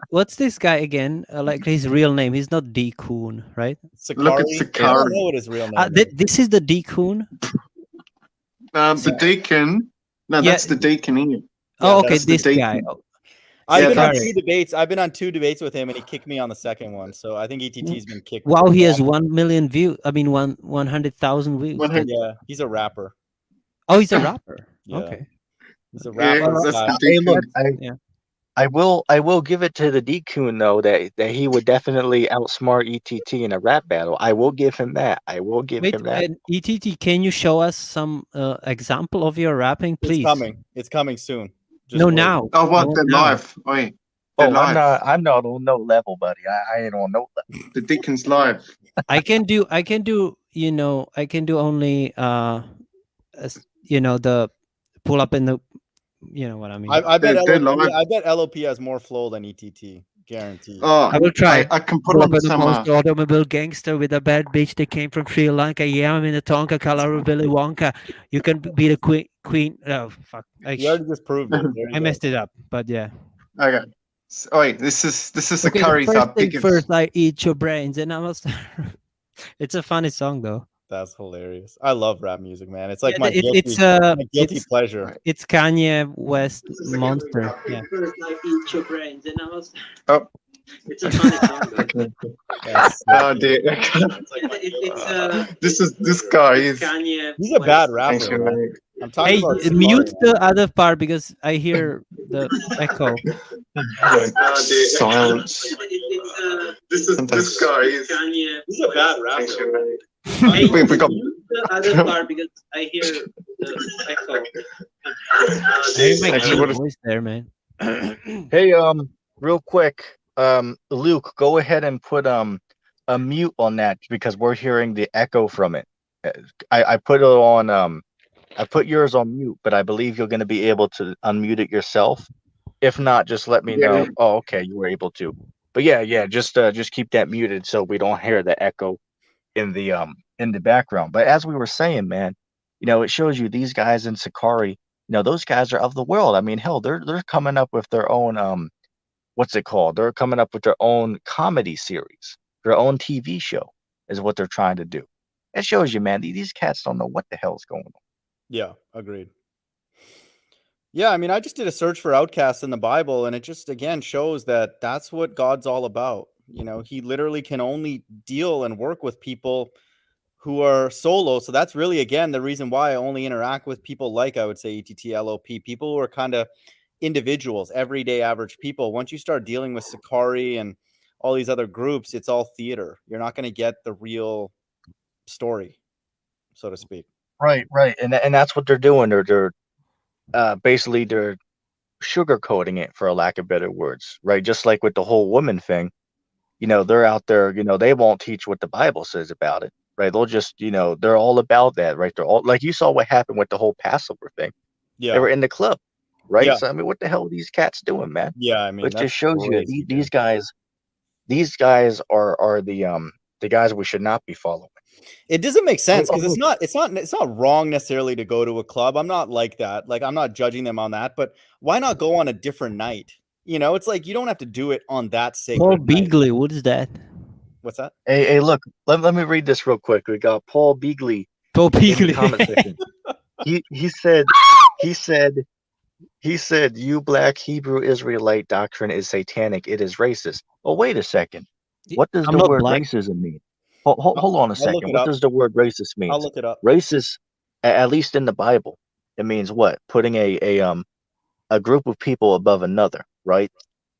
what's this guy again? Like his real name? He's not D Coon, right? Look at Sakari. I don't know Sakari. what his real name is. This is the D Coon. The deacon. No, Yeah. that's the deacon here. Oh, okay, that's the this guy. deacon. Oh, I've been on that's- 2 debates. I've been on 2 debates with him, and he kicked me on the second one. So I think ETT's been kicked. wow, he has 1 million views. I mean, 100,000 views. 100. Yeah, he's a rapper. Oh, he's a rapper. Yeah. Okay. He's a Yeah, rapper. that's the Hey, deacon. look, Yeah. I will give it to the D Coon though that he would definitely outsmart ETT in a rap battle. I will give him that. I will give Wait, him that. and ETT, can you show us some example of your rapping, please? It's coming soon. Just No, wait. now. Oh, I what? want They're now. live. Oi, they're Oh, live. I'm not on no level, buddy. I ain't on no level. The deacon's live. I can do I can do only the pull up in the what I mean. I bet They're LOP, live. I bet LOP has more flow than ETT. Guaranteed. Oh, I will try. I can put Pull on up in the some. most automobile gangster with a bad bitch that came from Sri Lanka. Yeah, I'm in a Tonka color Willy Wonka. You can be the queen. Oh fuck! You already just proved it. There you I go. messed it up, but yeah. Okay. Oh wait, this is Okay, the Sakari's first thing biggest. first, I eat your brains, and I must. It's a funny song, though. That's hilarious. I love rap music, man. It's like Yeah, my guilty it's pleasure. it's Kanye West Monster. Yeah. Oh, It's a funny song, though. okay. That's Oh dear. This guy is. He's a bad rapper, Thank you, man. mate. I'm talking Hey, about mute Sakari, the other part because I hear the echo. Silence. This guy is. He's a bad rapper. Thank you, mate. Hey, we got. mute the other part because I hear the echo. I hear my Actually, what is- voice there, man. Hey, real quick, Luke, go ahead and put a mute on that because we're hearing the echo from it. I put it on I put yours on mute, but I believe you're going to be able to unmute it yourself. If not, just let me know. Oh, okay, you were able to. But yeah, just keep that muted so we don't hear the echo in the background. But as we were saying, man, it shows you these guys in Sakari, those guys are of the world. I mean, hell, they're coming up with their own what's it called? They're coming up with their own comedy series, their own TV show is what they're trying to do. It shows you, man, these cats don't know what the hell's going on. Yeah, agreed. Yeah, I mean, I just did a search for outcasts in the Bible, and it just again shows that that's what God's all about. He literally can only deal and work with people who are solo. So that's really, again, the reason why I only interact with people like, I would say, ETTLOP, people who are kind of individuals, everyday average people. Once you start dealing with Sakari and all these other groups, it's all theater. You're not going to get the real story, so to speak. Right, and that's what they're doing. They're basically they're sugarcoating it, for a lack of better words, right? Just like with the whole woman thing, they're out there, they won't teach what the Bible says about it, right? They'll just, they're all about that, right? They're all like, you saw what happened with the whole Passover thing. They Yeah, were in the club, right? Yeah. So I mean, what the hell are these cats doing, man? yeah. I mean, It that's just shows you crazy, these dude. guys are the guys we should not be following. It doesn't make sense because Oh, it's not wrong necessarily to go to a club. I'm not like that. Like, I'm not judging them on that, but why not go on a different night? It's like you don't have to do it on that Paul sacred night. Beagley, what is that? What's that? Hey, look, let me read this real quick. We got Paul Beagley Paul in the Beagley. comment section. He said, you black Hebrew Israelite doctrine is satanic. It is racist. Oh, wait a second. What does I'm the not word black. racism mean? Hold on a I'll look second. it What up. does the word racist mean? I'll look it up. Racist, at least in the Bible, it means what? Putting a group of people above another, right?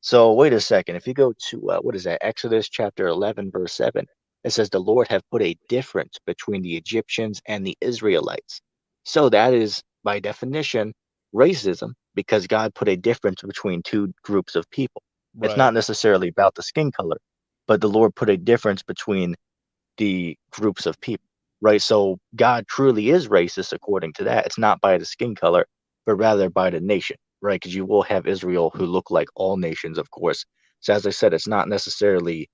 So wait a second. If you go to what is that? Exodus chapter 11, verse 7, it says the Lord have put a difference between the Egyptians and the Israelites. So that is by definition racism, because God put a difference between two groups of people. It's Right. not necessarily about the skin color, but the Lord put a difference between the groups of people, right? So God truly is racist according to that. It's not by the skin color, but rather by the nation, right? Because you will have Israel who look like all nations, of course. So as I said, it's not necessarily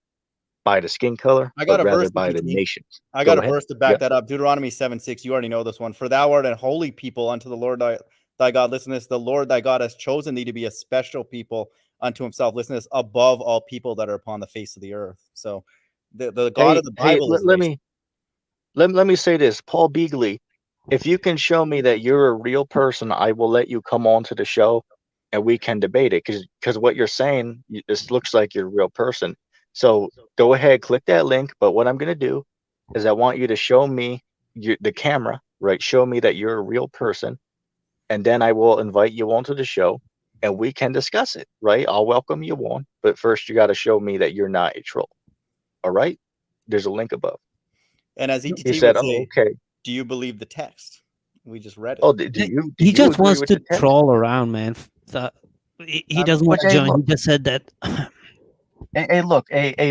by the skin color, I got but a rather verse, by the EPT. nations. I Go got a ahead. verse to back Yeah. that up. Deuteronomy 7:6. You already know this one. For thou art a holy people unto the Lord thy God. Listen to this. The Lord thy God has chosen thee to be a special people unto himself. Listen to this. Above all people that are upon the face of the earth. So the God of the Bible is let racist. me say this, Paul Beagley. If you can show me that you're a real person, I will let you come on to the show, and we can debate it. Because what you're saying, this looks like you're a real person. So go ahead, click that link. But what I'm gonna do is I want you to show me the camera, right? Show me that you're a real person, and then I will invite you onto the show, and we can discuss it, right? I'll welcome you on, but first you got to show me that you're not a troll. All right? There's a link above. And as He ETT said, would "Oh, say, okay. do you believe the text? We just read it. Oh, do you He just agree wants with to the text?" troll around, man. He doesn't want to Hey, join. look, He just said that. look,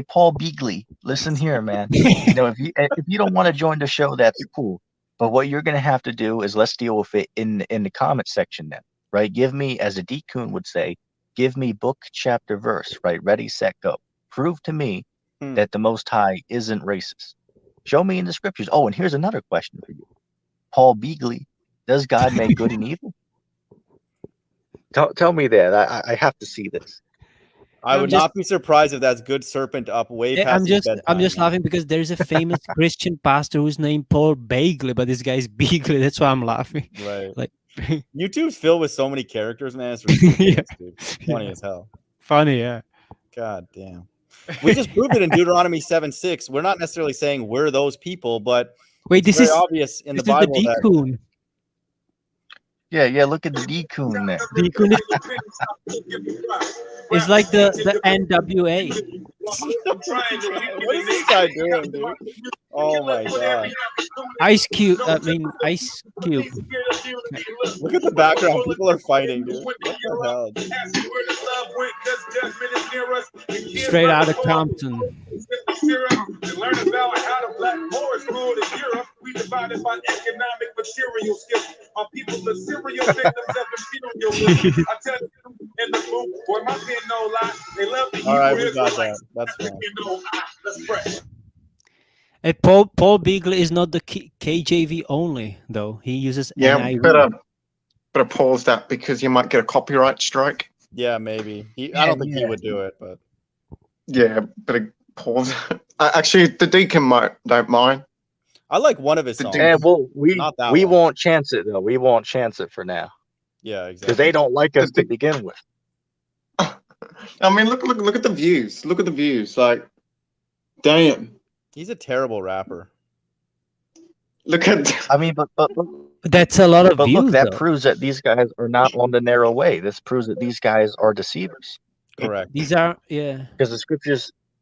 Paul Beagley, listen here, man. If you don't want to join the show, that's cool. But what you're gonna have to do is let's deal with it in the comment section then, right? Give me, as a Coon would say, give me book, chapter, verse, right? Ready, set, go. Prove to me that the Most High isn't racist. Show me in the scriptures. Oh, and here's another question for you, Paul Beagley. Does God make good and evil? Tell me that. I have to see this. I I'm would just- not be surprised if that's good serpent up way past I'm his just bedtime, man. laughing because there's a famous Christian pastor who's named Paul Beagley, but this guy's Beagley. That's why I'm laughing. Right. Like YouTube's filled with so many characters, man. It's ridiculous, dude. It's funny Yeah. as hell. Funny, yeah. God damn. We just proved it in Deuteronomy 7:6. We're not necessarily saying we're those people, but Wait, it's this very is obvious in the this is the Bible that Decoon. Yeah, look at the Decoon there. Decoon is like the NWA. what is this guy doing, dude? Oh my god. Ice Cube. Ice Cube. Look at the background. People are fighting, dude. What the hell? Dude? Straight out of Compton. Learn about how the black Moors ruled in Europe. We divided by economic material skills. Our people are serial victims of imperialism. I tell you in the book, boy, my pen no lie. They love the All right, Hebrew we got that. Israelites. That's fine. Let's pray. Hey, Paul Beagley is not the KJV only, though. He uses Yeah, NIV. better pause that because you might get a copyright strike. Yeah, maybe. I don't think he would do it, but Yeah, better pause. Actually, the deacon don't mind. I like one of his songs. Yeah, well, we Not that we one. won't chance it though. We won't chance it for now Yeah, because exactly. they don't like us to begin with. I mean, look at the views. Look at the views. Like, damn. He's a terrible rapper. Look at. I mean, but That's a lot of But views, look, that though. proves that these guys are not on the narrow way. This proves that these guys are deceivers. Correct. These are, yeah. Because the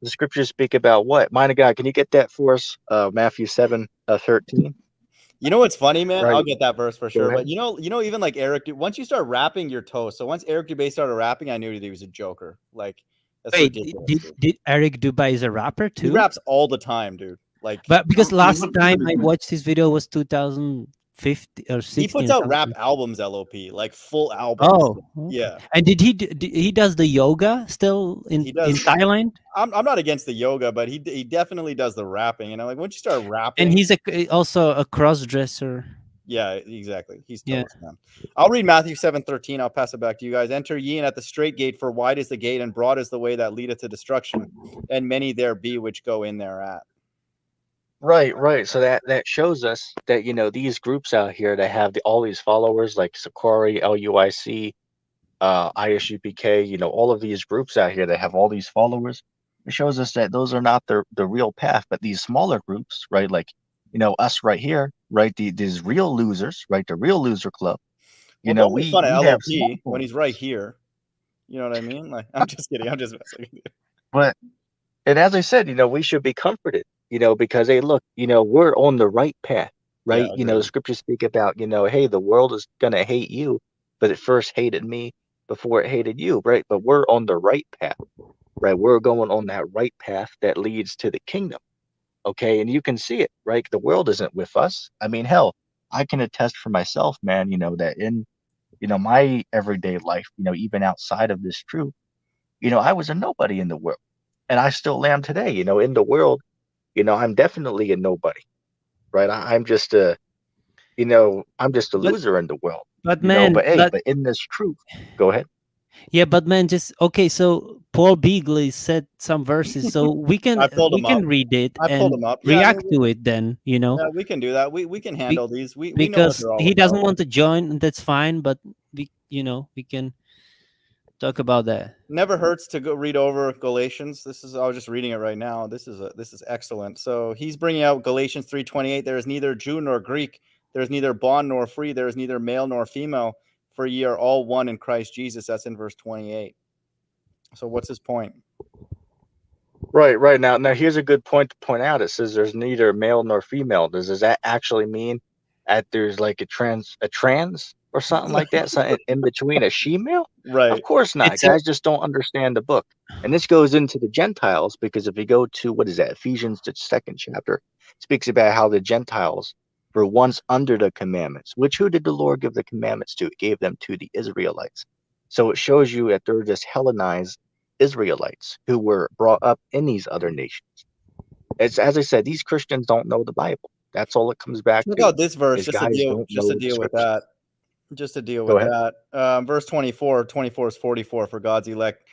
scriptures speak about what? Mind of God, can you get that for us? Matthew 7:13. You know what's funny, man? Right. I'll get that verse for sure. ahead. But you know, even like Eric, once you start rapping, you're toast. So once Eric Dubé started rapping, I knew that he was a joker. Like, that's Wait, ridiculous. dude. did Eric Dubai is a rapper He too? raps all the time, dude. Like, But because last look at time it, I man. watched his video was 2015 or 16. he puts or out rap something. albums, LOP, like full albums. Oh, okay. Yeah. And did he does the yoga still in He does. Thailand? I'm not against the yoga, but he definitely does the rapping. And I'm like, once you start rapping, And he's also a cross dresser. yeah, exactly. He's Yeah. toast, man. I'll read Matthew 7:13. I'll pass it back to you guys. Enter ye in at the straight gate, for wide is the gate, and broad is the way that leadeth to destruction, and many there be which go in thereat. Right. So that shows us that these groups out here that have all these followers like Sakari, LUIC, ISUPK, all of these groups out here that have all these followers. It shows us that those are not the real path, but these smaller groups, right? Like us right here, right? These real losers, right? The real loser club. Well, don't make fun of we have LOP small when he's right here. You know what I mean? Like, I'm just kidding. I'm just messing with you. But and as I said, we should be comforted, because hey, look, we're on the right path, right? Yeah, The agreed. scriptures speak about, hey, the world is gonna hate you, but it first hated me before it hated you, right? But we're on the right path, right? We're going on that right path that leads to the kingdom. Okay, and you can see it, right? The world isn't with us. I mean, hell, I can attest for myself, man, that in my everyday life, even outside of this truth, I was a nobody in the world. And I still am today, in the world, I'm definitely a nobody, right? I'm just a loser in the world. But You know, man, but hey, but but in this truth, go ahead. yeah, but man, just okay. So Paul Beagley said some verses, so we can I pulled him up. read it I pulled and him up. Yeah, I react mean, to it. Then yeah, we can do that. We can handle these. We know what because they're all he doesn't about. want to join, and that's fine. But we can talk about that. Never hurts to go read over Galatians. I was just reading it right now. This is excellent. So he's bringing out Galatians 3:28. There is neither Jew nor Greek. There is neither bond nor free. There is neither male nor female. For ye are all one in Christ Jesus. That's in verse 28. So what's his point? Right. Now here's a good point to point out. It says there's neither male nor female. Does that actually mean that there's like a trans or something like that? Something in between a she-male? Right. Of course not. It's Guys just don't understand the book. And this goes into the Gentiles, because if you go to, what is that, Ephesians, the 2nd chapter, speaks about how the Gentiles were once under the commandments. Which who did the Lord give the commandments to? He gave them to the Israelites. So it shows you that they're just Hellenized Israelites who were brought up in these other nations. It's, as I said, these Christians don't know the Bible. That's all it comes back Look to. out this verse is just to guys deal don't just know to the deal with scriptures. that. Just to deal Go with ahead. that. Verse 24 is 44. For God's elect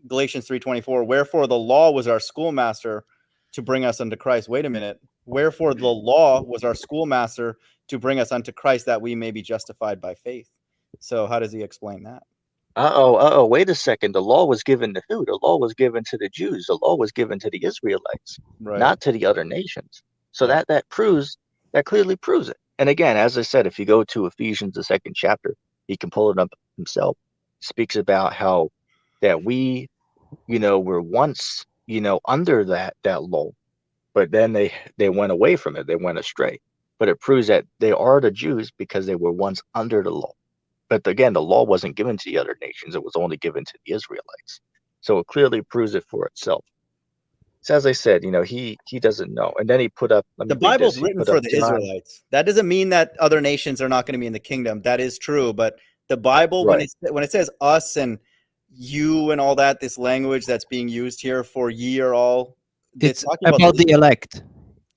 Galatians 3:24, wherefore the law was our schoolmaster to bring us unto Christ. Wait a minute. Wherefore the law was our schoolmaster to bring us unto Christ, that we may be justified by faith. So how does he explain that? Wait a second. The law was given to who? The law was given to the Jews. The law was given to the Israelites, Right. not to the other nations. So Yeah. that clearly proves it. And again, as I said, if you go to Ephesians, the 2nd chapter, he can pull it up himself. Speaks about how that we, were once, under that law, but then they went away from it. They went astray. But it proves that they are the Jews because they were once under the law. But again, the law wasn't given to the other nations. It was only given to the Israelites. So it clearly proves it for itself. So as I said, he doesn't know. And then he put up, The Bible's written for the Israelites. That doesn't mean that other nations are not going to be in the kingdom. That is true. But the Bible, Right. when it says us and you and all that, this language that's being used here for ye are all, It's talking about the elect,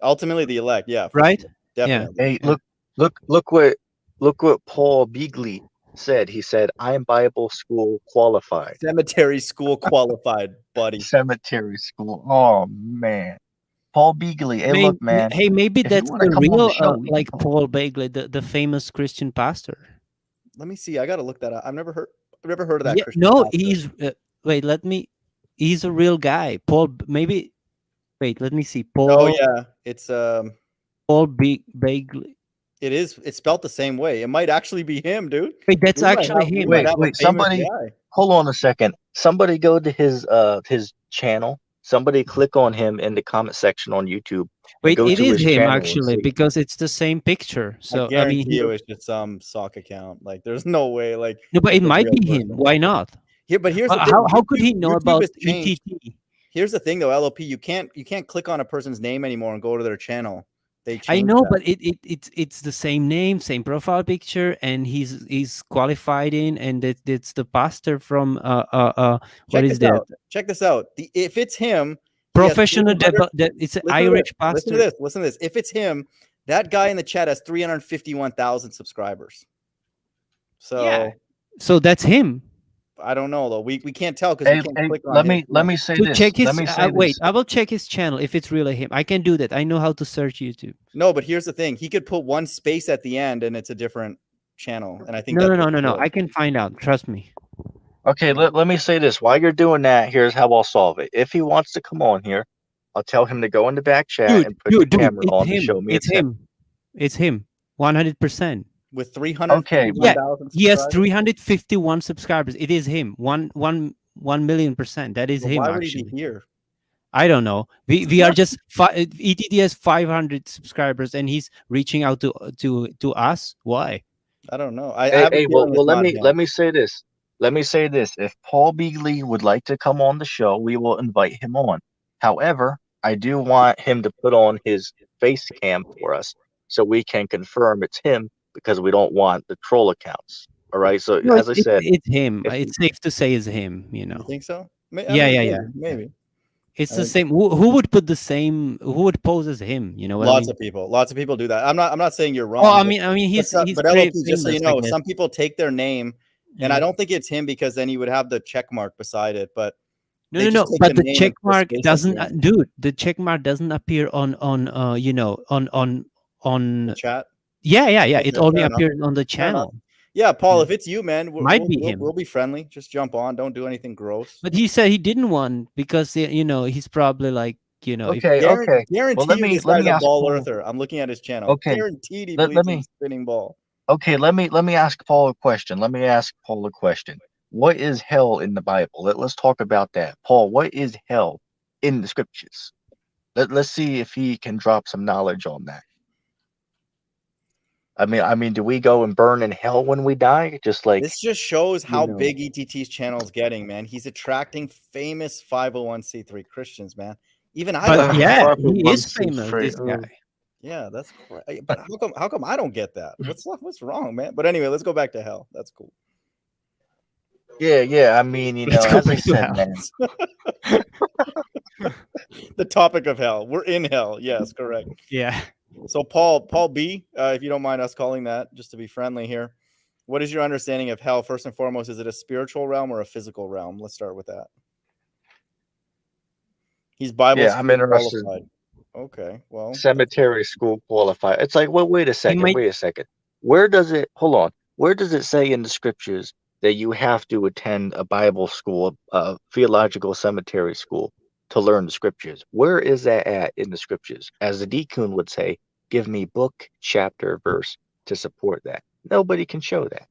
ultimately the elect. Yeah. right? Sure. Definitely. Hey, look what Paul Beagley said. He said, I am Bible school qualified. Cemetery school qualified, buddy. Cemetery school. Oh man. Paul Beagley. Hey, look, man. Hey, maybe if you that's wanna the come on the real, show, we can like talk. Paul Beagley, the famous Christian pastor. Let me see. I got to look that up. I've never heard of that. Yeah, Christian no, pastor. he's wait. He's a real guy. Paul. Maybe. Wait. Let me see. Paul. Oh yeah, it's Paul Beagley. It is. It's spelled the same way. It might actually be him, dude. Wait, that's We might actually have- we him. might have a Wait, famous somebody guy. hold on a second. Somebody go to his channel. Somebody click on him in the comment section on YouTube. And Wait, go it to is his him channel and actually see. because it's the same picture. So I guarantee he, you, it's just some sock account. Like, there's no way. Like, no, but it's it a might real be him. person. Why not? Here, but here's the thing. How could he know YouTube about has changed. ETT? Here's the thing, though, LOP. You can't click on a person's name anymore and go to their channel. They changed I know, that. but it's the same name, same profile picture, and he's qualified in, and it's the pastor from what Check is this that? out. Check this out. If it's him, he has Professional 300 it's an Listen to Irish this. pastor. Listen to this. If it's him, that guy in the chat has 351,000 subscribers. So Yeah. So that's him. I don't know though. We can't tell because Hey, we can't hey, click on let his me channel. say To this. check his Let me say wait, this. I will check his channel if it's really him. I can do that. I know how to search YouTube. No, but here's the thing. He could put one space at the end and it's a different channel. And I think No, that's no, what no, he no, no. did. I can find out. Trust me. Okay, let me say this. While you're doing that, here's how I'll solve it. If he wants to come on here, I'll tell him to go in the back chat and put the camera it's on to him. show me It's him. It's him. 100%. With Okay, 351,000 He has subscribers. 351 subscribers. It is him. 1,000,000%. That is Well, him why would actually. he be here? I don't know. We are just ETT has 500 subscribers and he's reaching out to us. Why? I don't know. I Hey, have a well, feeling it's let not me him. let me say this. Let me say this. If Paul Beagley would like to come on the show, we will invite him on. However, I do want him to put on his face cam for us so we can confirm it's him because we don't want the troll accounts. All right. So No, as I said, it's him. if It's safe to say it's him. You You know. think so? Yeah. Maybe. It's I the think- same. Who would put the same? Who would pose as him? You know what Lots I mean? of people do that. I'm not saying you're wrong. Oh, I but- mean, he's but he's LOP, pretty just so you famous, I know, guess. some people take their name, and I don't think it's him because then he would have the check mark beside it. But No, they no, just no. take But the the name check and put mark space at the doesn't, end. dude. The check mark doesn't appear on The chat. Yeah. Okay, It only fair enough. appears on the Fair enough. channel. Yeah, Paul, if it's you, man, Might be him. we'll be friendly. Just jump on. Don't do anything gross. But he said he didn't want because he's probably like if okay. Well, Guarantee you this let guy's me a ask ball Paul. earther. I'm looking at his channel. Okay. Guaranteed he Let believes in me the spinning ball. Okay, let me ask Paul a question. What is hell in the Bible? Let's talk about that. Paul, what is hell in the scriptures? Let's see if he can drop some knowledge on that. I mean, do we go and burn in hell when we die? Just like This just shows how know. big ETT's channel is getting, man. He's attracting famous 501c3 Christians, man. Even I don't. But yeah, Five he one, is two, famous. three. This guy. Yeah, that's great. But how come I don't get that? What's wrong, man? But anyway, let's go back to hell. That's cool. yeah. I mean, Let's go as I back to said, hell. man. The topic of hell. We're in hell. Yes, correct. Yeah. So Paul B, if you don't mind us calling that, just to be friendly here, what is your understanding of hell? First and foremost, is it a spiritual realm or a physical realm? Let's start with that. He's Bible Yeah, I'm school interested. qualified. Okay, well, Cemetery school qualified. It's like, well, wait a He second, might. wait a second. Where does it, hold on, where does it say in the scriptures that you have to attend a Bible school, a theological seminary school to learn the scriptures? Where is that at in the scriptures? As the deacon would say, give me book, chapter, verse to support that. Nobody can show that.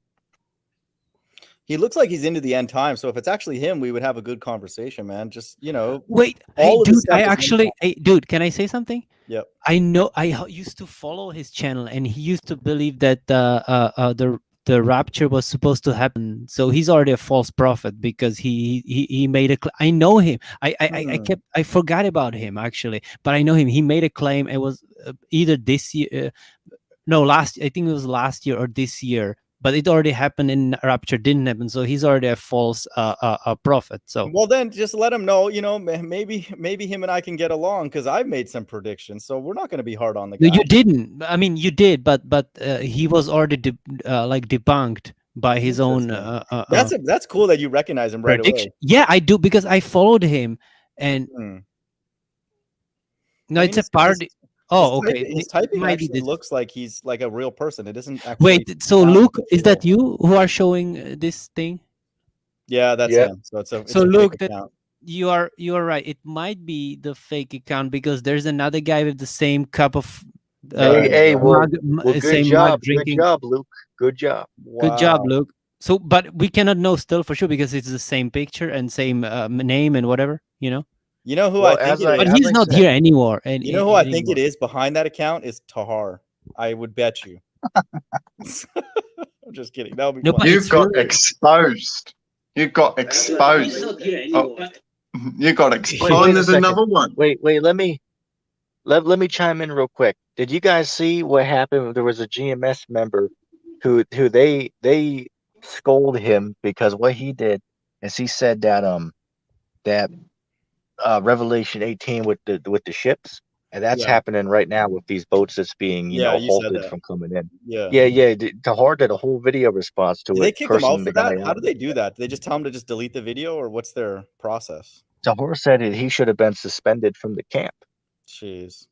he looks like he's into the end time. So if it's actually him, we would have a good conversation, man. Just, you know, Wait, hey, all of the dude, stuff I is actually, mental. hey, dude, can I say something? Yep. I know used to follow his channel, and he used to believe that the rapture was supposed to happen. So he's already a false prophet because he made a. I know him. I forgot about him actually, but I know him. He made a claim. It was either this year, no, last. I think it was last year or this year. But it already happened, and rapture didn't happen. So he's already a false prophet. So Well, then just let him know, you know, maybe him and I can get along because I've made some predictions. So we're not going to be hard on the no, guy. you didn't. I mean, you did, but he was already like debunked by his own That's cool that you recognize him right prediction. away. Yeah, I do because I followed him, and no, I it's mean, a parody. Oh, okay. His It typing might be actually this. looks like he's like a real person. It doesn't actually. Wait, so sound Luke, like is real. that you who are showing this thing? Yeah, that's Yep. him. So it's a So fake Luke, that account. you are right. It might be the fake account because there's another guy with the same cup of Hey, well, good same job, mug drinking. Luke. Good job. Good job, Wow. Luke. So, but we cannot know still for sure because it's the same picture and same name and whatever, you know. You know who Well, I think as it I- is? But as he's I not said- here anymore. And You know who I think it is behind that account is Tahar. I would bet you. I'm just kidding. That would be No, fun. but You it's got really- exposed. You got exposed. Oh, you got exposed. Oh, wait a there's second. another one. Wait, let me chime in real quick. Did you guys see what happened? There was a GMS member who they scolded him because what he did is he said that Revelation 18 with the ships, and that's Yeah. happening right now with these boats that's being Yeah, you said halted that. from coming in. Yeah. Yeah. Tahar did a whole video response to Do it. they kick him out cursing for the guy that? How out. do they do that? Do they just tell him to just delete the video, or what's their process? Tahar said he should have been suspended from the camp. Jeez.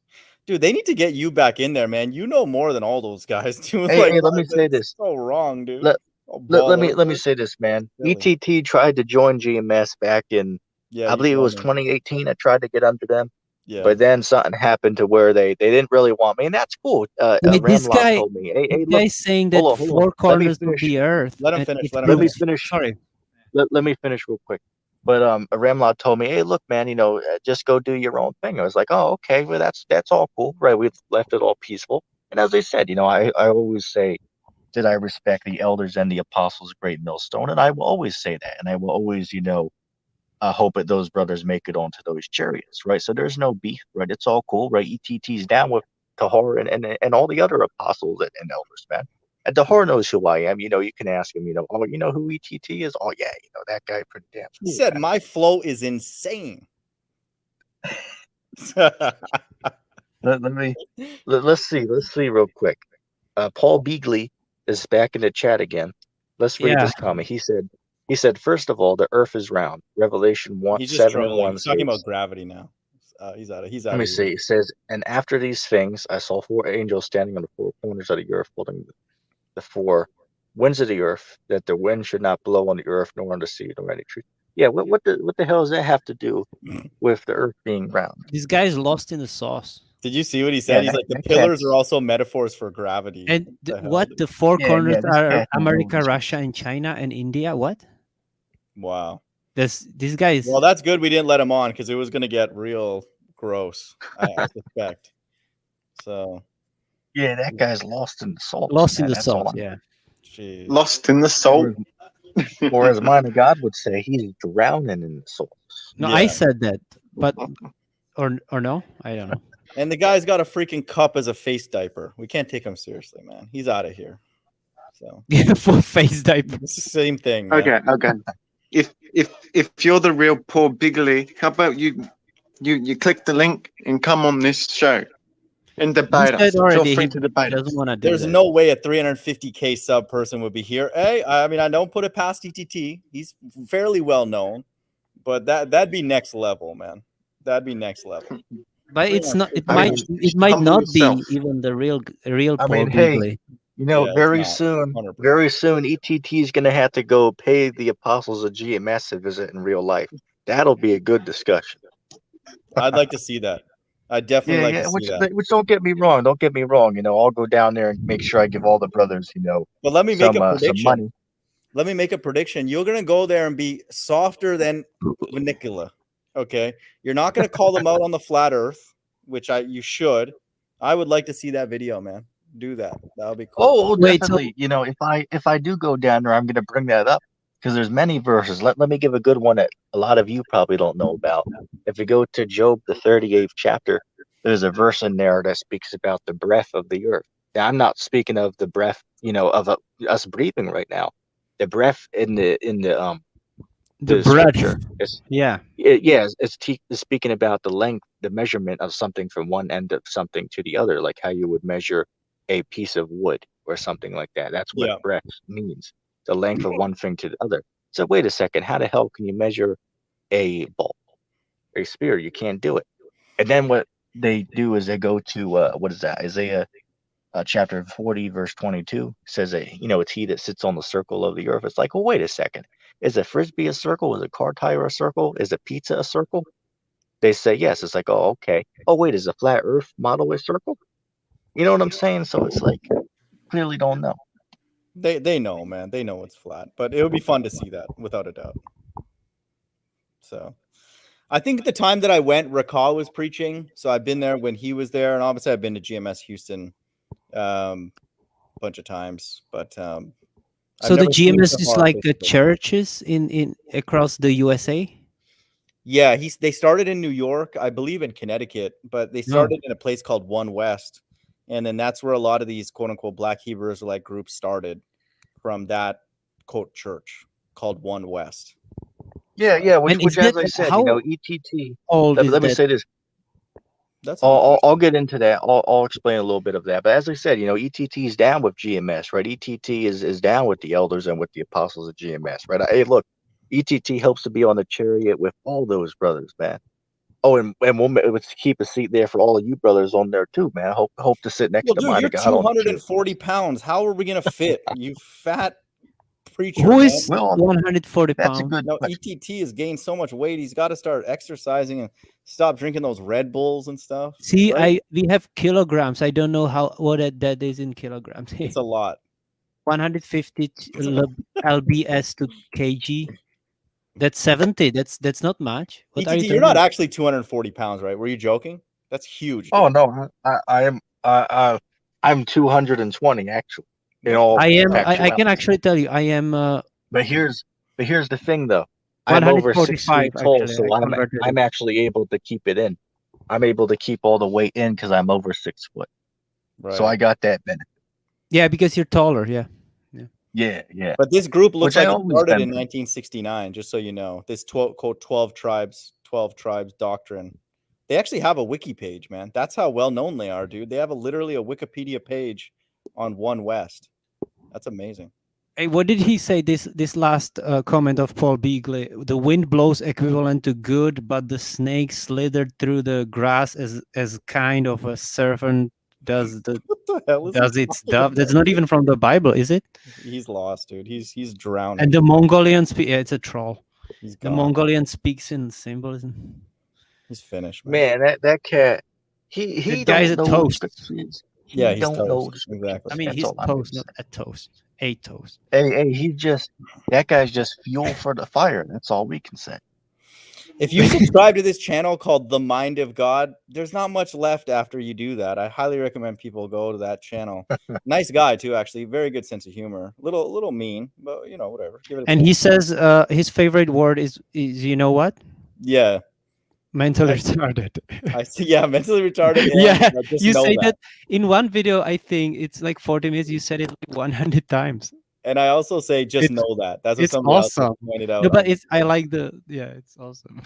Dude, they need to get you back in there, man. You know more than all those guys, dude. Hey, let me say that's this. so wrong, dude. Let Baller. me say this, man. Really? ETT tried to join GMS back in, Yeah, I you believe it told was me. 2018. I tried to get under them, Yeah. but then something happened to where they didn't really want me, and that's cool. Wait, this Ramlock guy, told me, hey, this look, guy's saying that hold on. four Let me corners of finish. the earth. Let him and finish. it Let him Let me proves- finish. Sorry. Let me finish real quick. But Ramlock told me, hey, look, man, just go do your own thing. I was like, oh, okay, well, that's all cool, right? We left it all peaceful. And as I said, I always say, did I respect the elders and the apostles' great millstone? And I will always say that, and I will always, hope that those brothers make it onto those chariots, right? So there's no beef, right? It's all cool, right? ETT's down with Tahar and all the other apostles and elders, man. And Tahar knows who I am. You can ask him, oh, you know who ETT is? Oh, yeah, that guy pretty damn He cool, said man. my flow is insane. Let's see real quick. Paul Beagley is back in the chat again. Let's read Yeah. this comment. He said, first of all, the earth is round. Revelation 1, He's just 7 and trolling. 1 He's talking says, about gravity now. He's out of let me see. It says, and after these things, I saw 4 angels standing on the 4 corners of the earth, holding the 4 winds of the earth, that the wind should not blow on the earth, nor on the sea, nor any tree. Yeah, what the hell does that have to do with the earth being round? This guy's lost in the sauce. Did you see what he said? Yeah, He's like, the that pillars cat's- are also metaphors for gravity. And hell, dude? the 4 Yeah, corners this are cat can America, move. Russia, and China and India. What? Wow. This guy is Well, that's good we didn't let him on because it was going to get real gross, I suspect. So, Yeah, that guy's lost in the sauce. lost in man. the That's all sauce. I'm- Yeah. jeez. Lost in the soul. Or as mine of God would say, he's drowning in the sauce. No, Yeah. I said that, but or no, I don't know. And the guy's got a freaking cup as a face diaper. We can't take him seriously, man. He's out of here. So, Yeah, for face diaper. it's the same thing, man. Okay. If you're the real Paul Bigley, how about you click the link and come on this show and debate He us. said Feel already free he to debate us. doesn't want to do There's that. no way a 350K sub person would be here. Hey, I mean, I don't put it past ETT. He's fairly well known, but that'd be next level, man. That'd be next level. But it's not. It I mean, might. you It should might humble not be yourself. even the real I Paul mean, hey, Beagley. you know, Yeah, it's very not. soon, 100%. very soon, ETT is gonna have to go pay the apostles of GMS to visit in real life. That'll be a good discussion. I'd like to see that. I'd definitely Yeah, like yeah. to see that. Which don't get me wrong. Don't get me wrong. You know, I'll go down there and make sure I give all the brothers, you know, But let me make a some prediction. money. Let me make a prediction. You're gonna go there and be softer than Nicola. Okay, you're not gonna call them out on the flat Earth, which you should. I would like to see that video, man. Do that. That would be cool. Oh, Wait, so definitely. You know, if I do go down there, I'm gonna bring that up because there's many verses. Let me give a good one that a lot of you probably don't know about. If you go to Job, the 38th chapter, there's a verse in there that speaks about the breath of the earth. Now, I'm not speaking of the breath, you know, of us breathing right now. The breath in the the scripture breath. is Yeah. it's speaking about the length, the measurement of something from one end of something to the other, like how you would measure a piece of wood or something like that. That's what Yeah. breadth means, the length of one thing to the other. So wait a second, how the hell can you measure a ball, a spear? You can't do it. And then what they do is they go to what is that? Isaiah chapter 40, verse 22 says that, you know, it's he that sits on the circle of the earth. It's like, well, wait a second. Is a frisbee a circle? Is a car tire a circle? Is a pizza a circle? They say yes. It's like, oh, okay. Oh, wait, is a flat earth model a circle? You know what I'm saying? So it's like, clearly don't know. They know, man. They know it's flat, but it would be fun to see that without a doubt. So I think the time that I went, Rakal was preaching. So I've been there when he was there, and obviously I've been to GMS Houston a bunch of times, but So I've the never seen GMS is Sahar like face-to-face. churches in across the USA. Yeah, they started in New York, I believe in Connecticut, but they started in a place called One West. And then that's where a lot of these quote unquote Black Hebrew Israelite groups started, from that quote church called One West. Yeah, So yeah. And is Which, as that I said, you how know, ETT. old is Let me that? say this. that's a good question. I'll get into that. I'll explain a little bit of that. But as I said, you know, ETT is down with GMS, right? ETT is down with the elders and with the apostles of GMS, right? Hey, look, ETT helps to be on the chariot with all those brothers, man. Oh, and let's keep a seat there for all of you brothers on there too, man. Hope to sit next Well, to dude, Mighty you're God on the queue. 240 pounds. How are we gonna fit? You fat preacher, Who man. is Well, 140 that's a pounds? good No, question. ETT has gained so much weight. He's got to start exercising and stop drinking those Red Bulls and stuff. See, Right? we have kilograms. I don't know what that is in kilograms. It's a lot. 150 lbs to kg. That's 70. That's not much. What are you ETT, you're talking not about? actually 240 pounds, right? Were you joking? That's huge. Oh Dude. no, I am I'm 220 actually in What the all I am. hell? I can factuality. actually tell you. I am But here's the thing though. I'm over 6 145 feet tall, actually. I so converted I'm it. actually able to keep it in. I'm able to keep all the weight in because I'm over 6 foot. So I Right. got that benefit. Yeah, because you're taller. Yeah. Yeah, yeah. But this group looks Which I like it always started been. in 1969, just so you know. This 12 tribes doctrine. They actually have a wiki page, man. That's how well known they are, dude. They have literally a Wikipedia page on One West. That's amazing. Hey, what did he say? This last comment of Paul Beagley. The wind blows equivalent to good, but the snake slithered through the grass as kind of a serpent does What the hell is he its talking dove. That's about? not even from the Bible, is it? He's lost, dude. He's drowning. And the Mongolian yeah, it's a troll. He's The gone. Mongolian speaks in symbolism. He's finished, man. Man, that cat, The he guy's don't a know the toast. scriptures. He Yeah, he's don't know toast. the scriptures. Exactly. I mean, That's he's all I'm gonna toast, not say. a toast. A toast. Hey, that guy's just fuel for the fire. That's all we can say. If you subscribe to this channel called The Mind of God, there's not much left after you do that. I highly recommend people go to that channel. Nice guy too, actually. Very good sense of humor. Little mean, but you know, whatever. Give it a And chance. he says his favorite word is you know what? Yeah. Mentally retarded. I see. Yeah, mentally retarded. And, Yeah, just you know say that in one video. I think it's like 40 minutes. You said it like 100 times. And I also say, just It's know that. That's what it's somebody else awesome. pointed out. No, but it's I like it's awesome.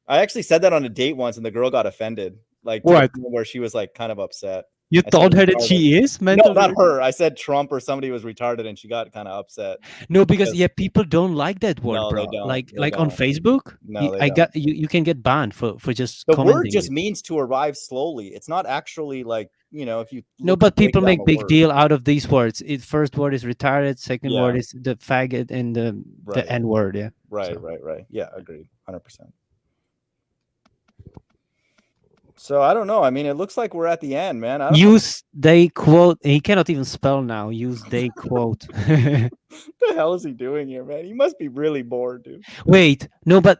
I actually said that on a date once, and the girl got offended. Like to the What? point where she was like kind of upset. You I said told her that retarded. she is No, mentally not her. I said Trump or somebody was retarded, and she got kind of upset. No, because Because- yeah, people don't like that word, No, they bro. don't. Like They on don't. Facebook, No, they I don't. got you can get banned for just The commenting word just it. means to arrive slowly. It's not actually like, if you No, look but break people down make the big word. deal out of these words. First word is retarded, second word Yeah. is the faggot, and the Right. N word. Yeah. Right, So. right. Yeah, agreed. 100%. So I don't know. I mean, it looks like we're at the end, man. I don't know Use they quote. He cannot even spell now. Use they quote. what the hell is he doing here, man. He must be really bored, dude. Wait, no, but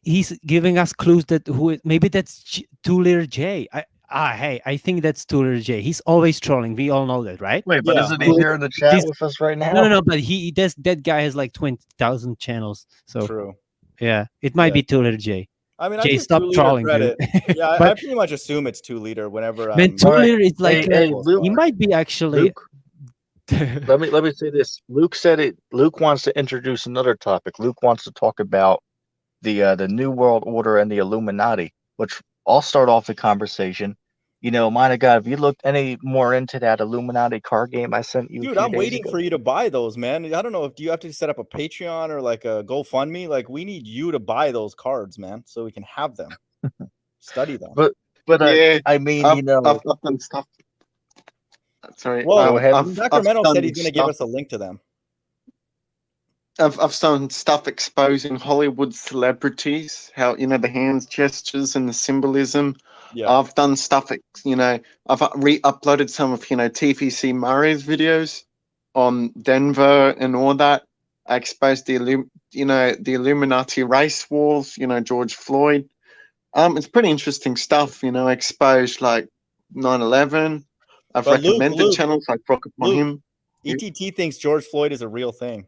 he's giving us clues that maybe that's 2-letter J. Hey, I think that's 2-letter J. He's always trolling. We all know that, right? Wait, but Yeah. isn't he here in the chat He's- with us right now? No, but that guy has like 20,000 channels. So True. yeah, it might Yeah. be 2-letter J. I mean, I Jay, give stop 2 liter trolling, credit. dude. Yeah, I But pretty much assume it's 2 liter whenever man, I'm. 2-letter is like Hey, Luke. he might be actually. Luke, let me say this. Luke said it. Luke wants to introduce another topic. Luke wants to talk about the New World Order and the Illuminati, which I'll start off the conversation. My God, if you looked any more into that Illuminati card game I sent you, Dude, a few I'm days waiting ago. for you to buy those, man. I don't know if do you have to set up a Patreon or like a GoFundMe. Like, we need you to buy those cards, man, so we can have them, study them. But Yeah, I mean, I've done stuff. Sorry. Well, Go ahead. I've Sacramento done said he's going to give stuff. us a link to them. I've done stuff exposing Hollywood celebrities, how the hands gestures and the symbolism. Yeah. I've done stuff, I've re-uploaded some of TVC Murray's videos on Denver and all that. I exposed the Illuminati race wars, George Floyd. It's pretty interesting stuff, I exposed like 9/11. I've But recommended Luke, channels like Rocket on him. ETT thinks George Floyd is a real thing,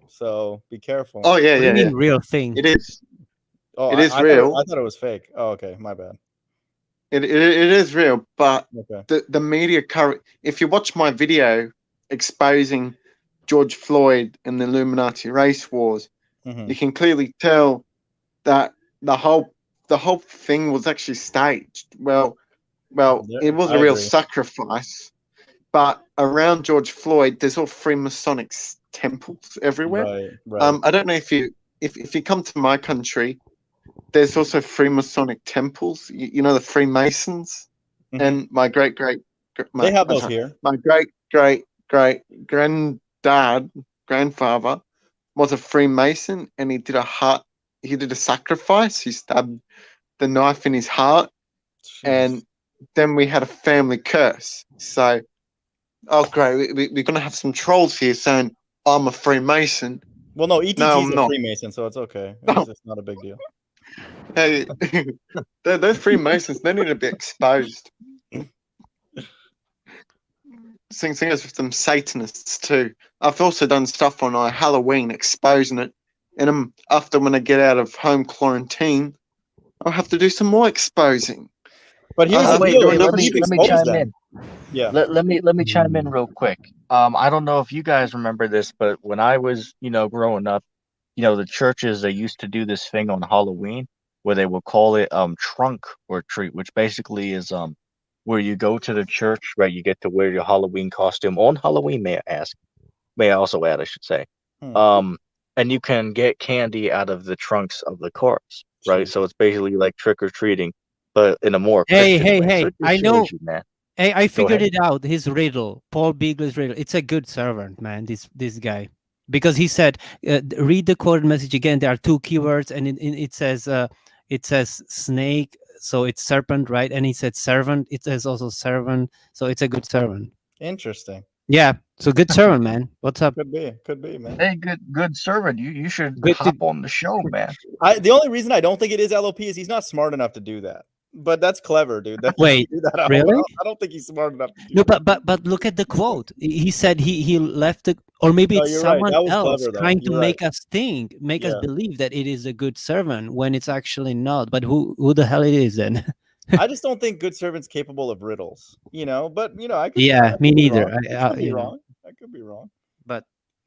so be careful. Oh yeah, What do you mean real thing? It is. Oh, It is I real. I thought it was fake. Oh, okay, my bad. It is real, but Okay. the media if you watch my video exposing George Floyd and the Illuminati race wars, Mhm. you can clearly tell that the whole thing was actually staged. Well, Yeah, it was I a real agree. sacrifice, but around George Floyd, there's all Freemasonic temples everywhere. Right. I don't know if you come to my country, there's also Freemasonic temples. You know the Freemasons, Mhm. and my They have those here. my great grandfather was a Freemason, and he did a sacrifice. He stabbed the knife in his heart, and then we had a family curse. So, oh great, we're gonna have some trolls here saying I'm a Freemason. Well, no, ETT's I'm a not. Freemason, so it's okay. No. It's not a big deal. Hey, those Freemasons, they need to be exposed. Same thing as with them Satanists too. I've also done stuff on Halloween exposing it, and after when I get out of home quarantine, I'll have to do some more exposing. But here's the wait, deal. let me Expose chime them. in. Yeah. Let me chime in real quick. I don't know if you guys remember this, but when I was, growing up, the churches, they used to do this thing on Halloween where they would call it trunk or treat, which basically is where you go to the church, right? You get to wear your Halloween costume on Halloween, may I also add, I should say. And you can get candy out of the trunks of the cars, right? So it's basically like trick or treating, but in a more Christian way. So it I just know. shows you, man. Hey, I figured ahead. it out. His riddle, Paul Beagle's riddle. It's a good servant, man. This guy, because he said, read the coded message again. There are 2 keywords, and it says snake, so it's serpent, right? And he said servant. It says also servant, so it's a good servant. Interesting. Yeah, so good servant, man. What's up? Could be, man. Hey, good servant. You should Good hop on the show, man. The only reason I don't think it is LOP is he's not smart enough to do that. But that's clever, dude. That Wait, do that really? I don't think he's smart enough to do No, that. but look at the quote. He said he left it, or maybe No, it's you're right. someone That was else clever, though. trying to You're make right. us think, make us Yeah. believe that it is a good servant when it's actually not. But who the hell it is then? I just don't think good servant's capable of riddles, But I could. Yeah, me be neither. wrong. I could be you know, wrong. I could be wrong.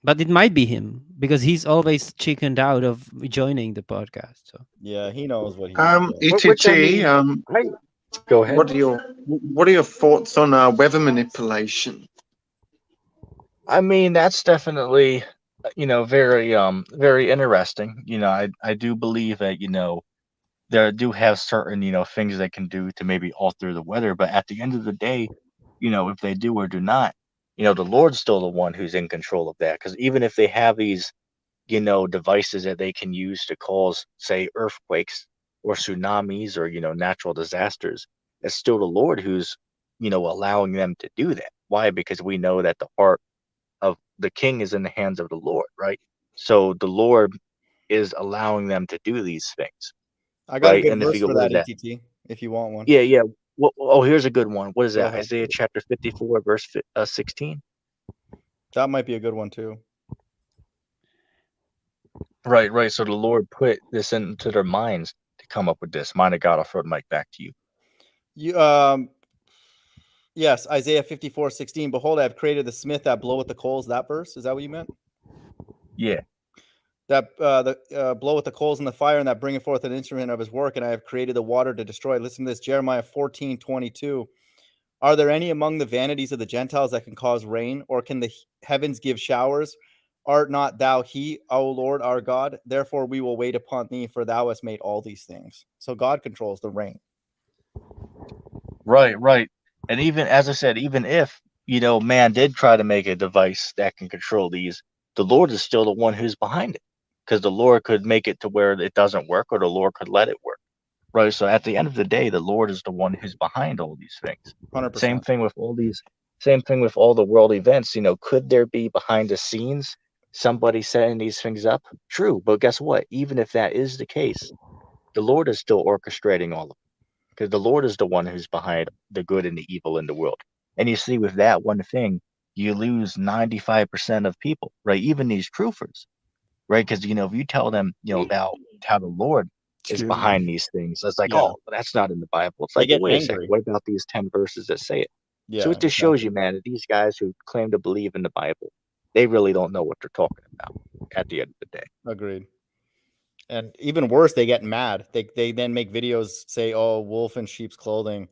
but it might be him because he's always chickened out of joining the podcast. So Yeah, he knows what he's ETT, Go ahead. What are your thoughts on weather manipulation? I mean, that's definitely, very interesting. I do believe that, there do have certain, things they can do to maybe alter the weather, but at the end of the day, if they do or do not, the Lord's still the one who's in control of that. Because even if they have these, devices that they can use to cause, say, earthquakes or tsunamis or, natural disasters, it's still the Lord who's, allowing them to do that. Why? Because we know that the heart of the king is in the hands of the Lord, right? So the Lord is allowing them to do these things, I got a right? good And if verse you go, for what that, is that? ETT, if you want one. Yeah. Oh, here's a good one. What is Go that? ahead. Isaiah chapter 54, verse 16. That might be a good one too. Right. So the Lord put this into their minds to come up with this. Mind of God, I'll throw the mic back to you. Yes, Isaiah 54:16. Behold, I have created the smith that bloweth the coals. That verse, is that what you meant? Yeah. That bloweth the coals in the fire, and that bringeth forth an instrument of his work, and I have created the water to destroy. Listen to this, Jeremiah 14:22. Are there any among the vanities of the Gentiles that can cause rain, or can the heavens give showers? Art not thou he, O Lord our God? Therefore we will wait upon thee, for thou hast made all these things. So God controls the rain. Right. And even, as I said, even if, man did try to make a device that can control these, the Lord is still the one who's behind it. Because the Lord could make it to where it doesn't work, or the Lord could let it work. Right. So at the end of the day, the Lord is the one who's behind all these things. 100%. Same thing with all the world events. Could there be behind the scenes somebody setting these things up? True. But guess what? Even if that is the case, the Lord is still orchestrating all of it. Because the Lord is the one who's behind the good and the evil in the world. And you see, with that one thing, you lose 95% of people, right? Even these truthers, right? Because, if you tell them, about how the Lord is Excuse me. behind these things, it's like, Yeah. oh, that's not in the Bible. It's They like, well, get wait a angry. second. What about these 10 verses that say it? Yeah, So it just shows exactly. you, man, that these guys who claim to believe in the Bible, they really don't know what they're talking about at the end of the day. Agreed. And even worse, they get mad. They then make videos say, "Oh, wolf in sheep's clothing,"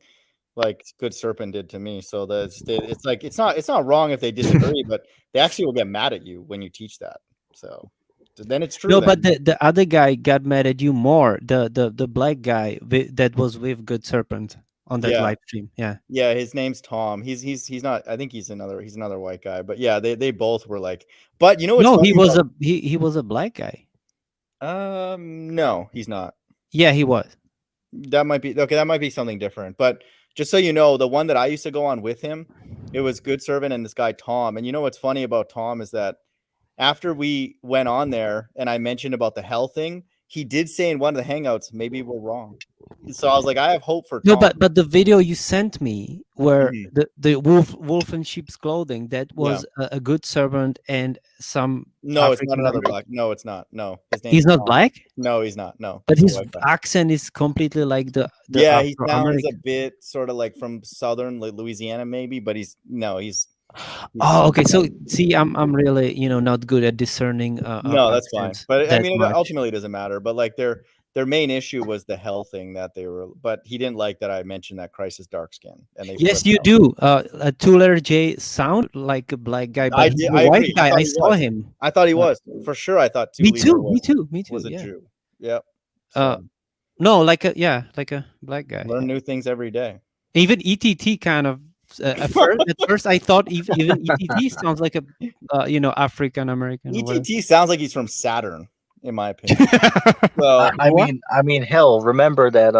like Good Serpent did to me. So it's like it's not wrong if they disagree, but they actually will get mad at you when you teach that. So then it's true. No, then. but the other guy got mad at you more. The black guy that was with Good Serpent on that Yeah. live stream. Yeah. Yeah, his name's Tom. He's not. I think he's another white guy. But yeah, they both were like. But you know what's No, funny? he was a black guy. No, he's not. Yeah, he was. That might be okay. That might be something different. But just so you know, the one that I used to go on with him, it was Good Servant and this guy Tom. And you know what's funny about Tom is that after we went on there and I mentioned about the hell thing, he did say in one of the hangouts, maybe we're wrong. So I was like, I have hope for Tom. No, but the video you sent me where Mhm. the wolf in sheep's clothing, that was a Good Servant and some No, it's not African another American. black. No, it's not. No, his name. He's not Tom. black, No, he's not. No, but he's a his white guy. accent is completely like the Yeah, he sounds a Afro-American. bit sort of like from southern Louisiana, maybe, but he's Oh, okay. So see, I'm really not good at discerning. No, that's fine. accents But I that mean, it much. ultimately doesn't matter. But like their main issue was the hell thing that they were. But he didn't like that I mentioned that Christ is dark skin, and they. Yes, flipped you out. do. A two-letter J sound like a black guy, but I he's did. a I white agree. guy. I he saw was. him. I thought he was for sure. I thought Me Leader too. Me too. Me too. was a Yeah. Jew. Yep. No, like a black guy. Learn new things every day. Even ETT kind of. At first, I thought even ETT sounds like a African American. ETT sounds like he's from Saturn, in my opinion. So I mean, hell, remember that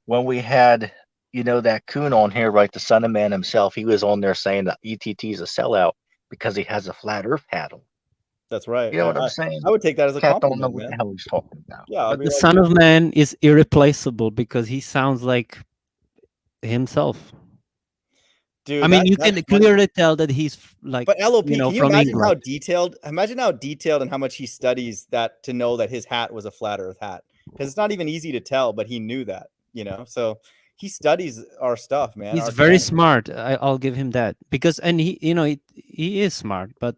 when we had that coon on here, right, the Son of Man himself, he was on there saying that ETT is a sellout because he has a flat Earth paddle. that's right. You know what I'm saying? I would take that as a Cat don't know compliment, what the man. hell he's talking about. Yeah, But the Son of Man is irreplaceable because he sounds like himself. Dude, I mean, you that's can funny. clearly tell that he's like. But LOP, can you from imagine England. how detailed? Imagine how detailed and how much he studies that to know that his hat was a flat Earth hat. Because it's not even easy to tell, but he knew that. So he studies our stuff, man. He's our very channel. smart. I'll give him that because, and he is smart, but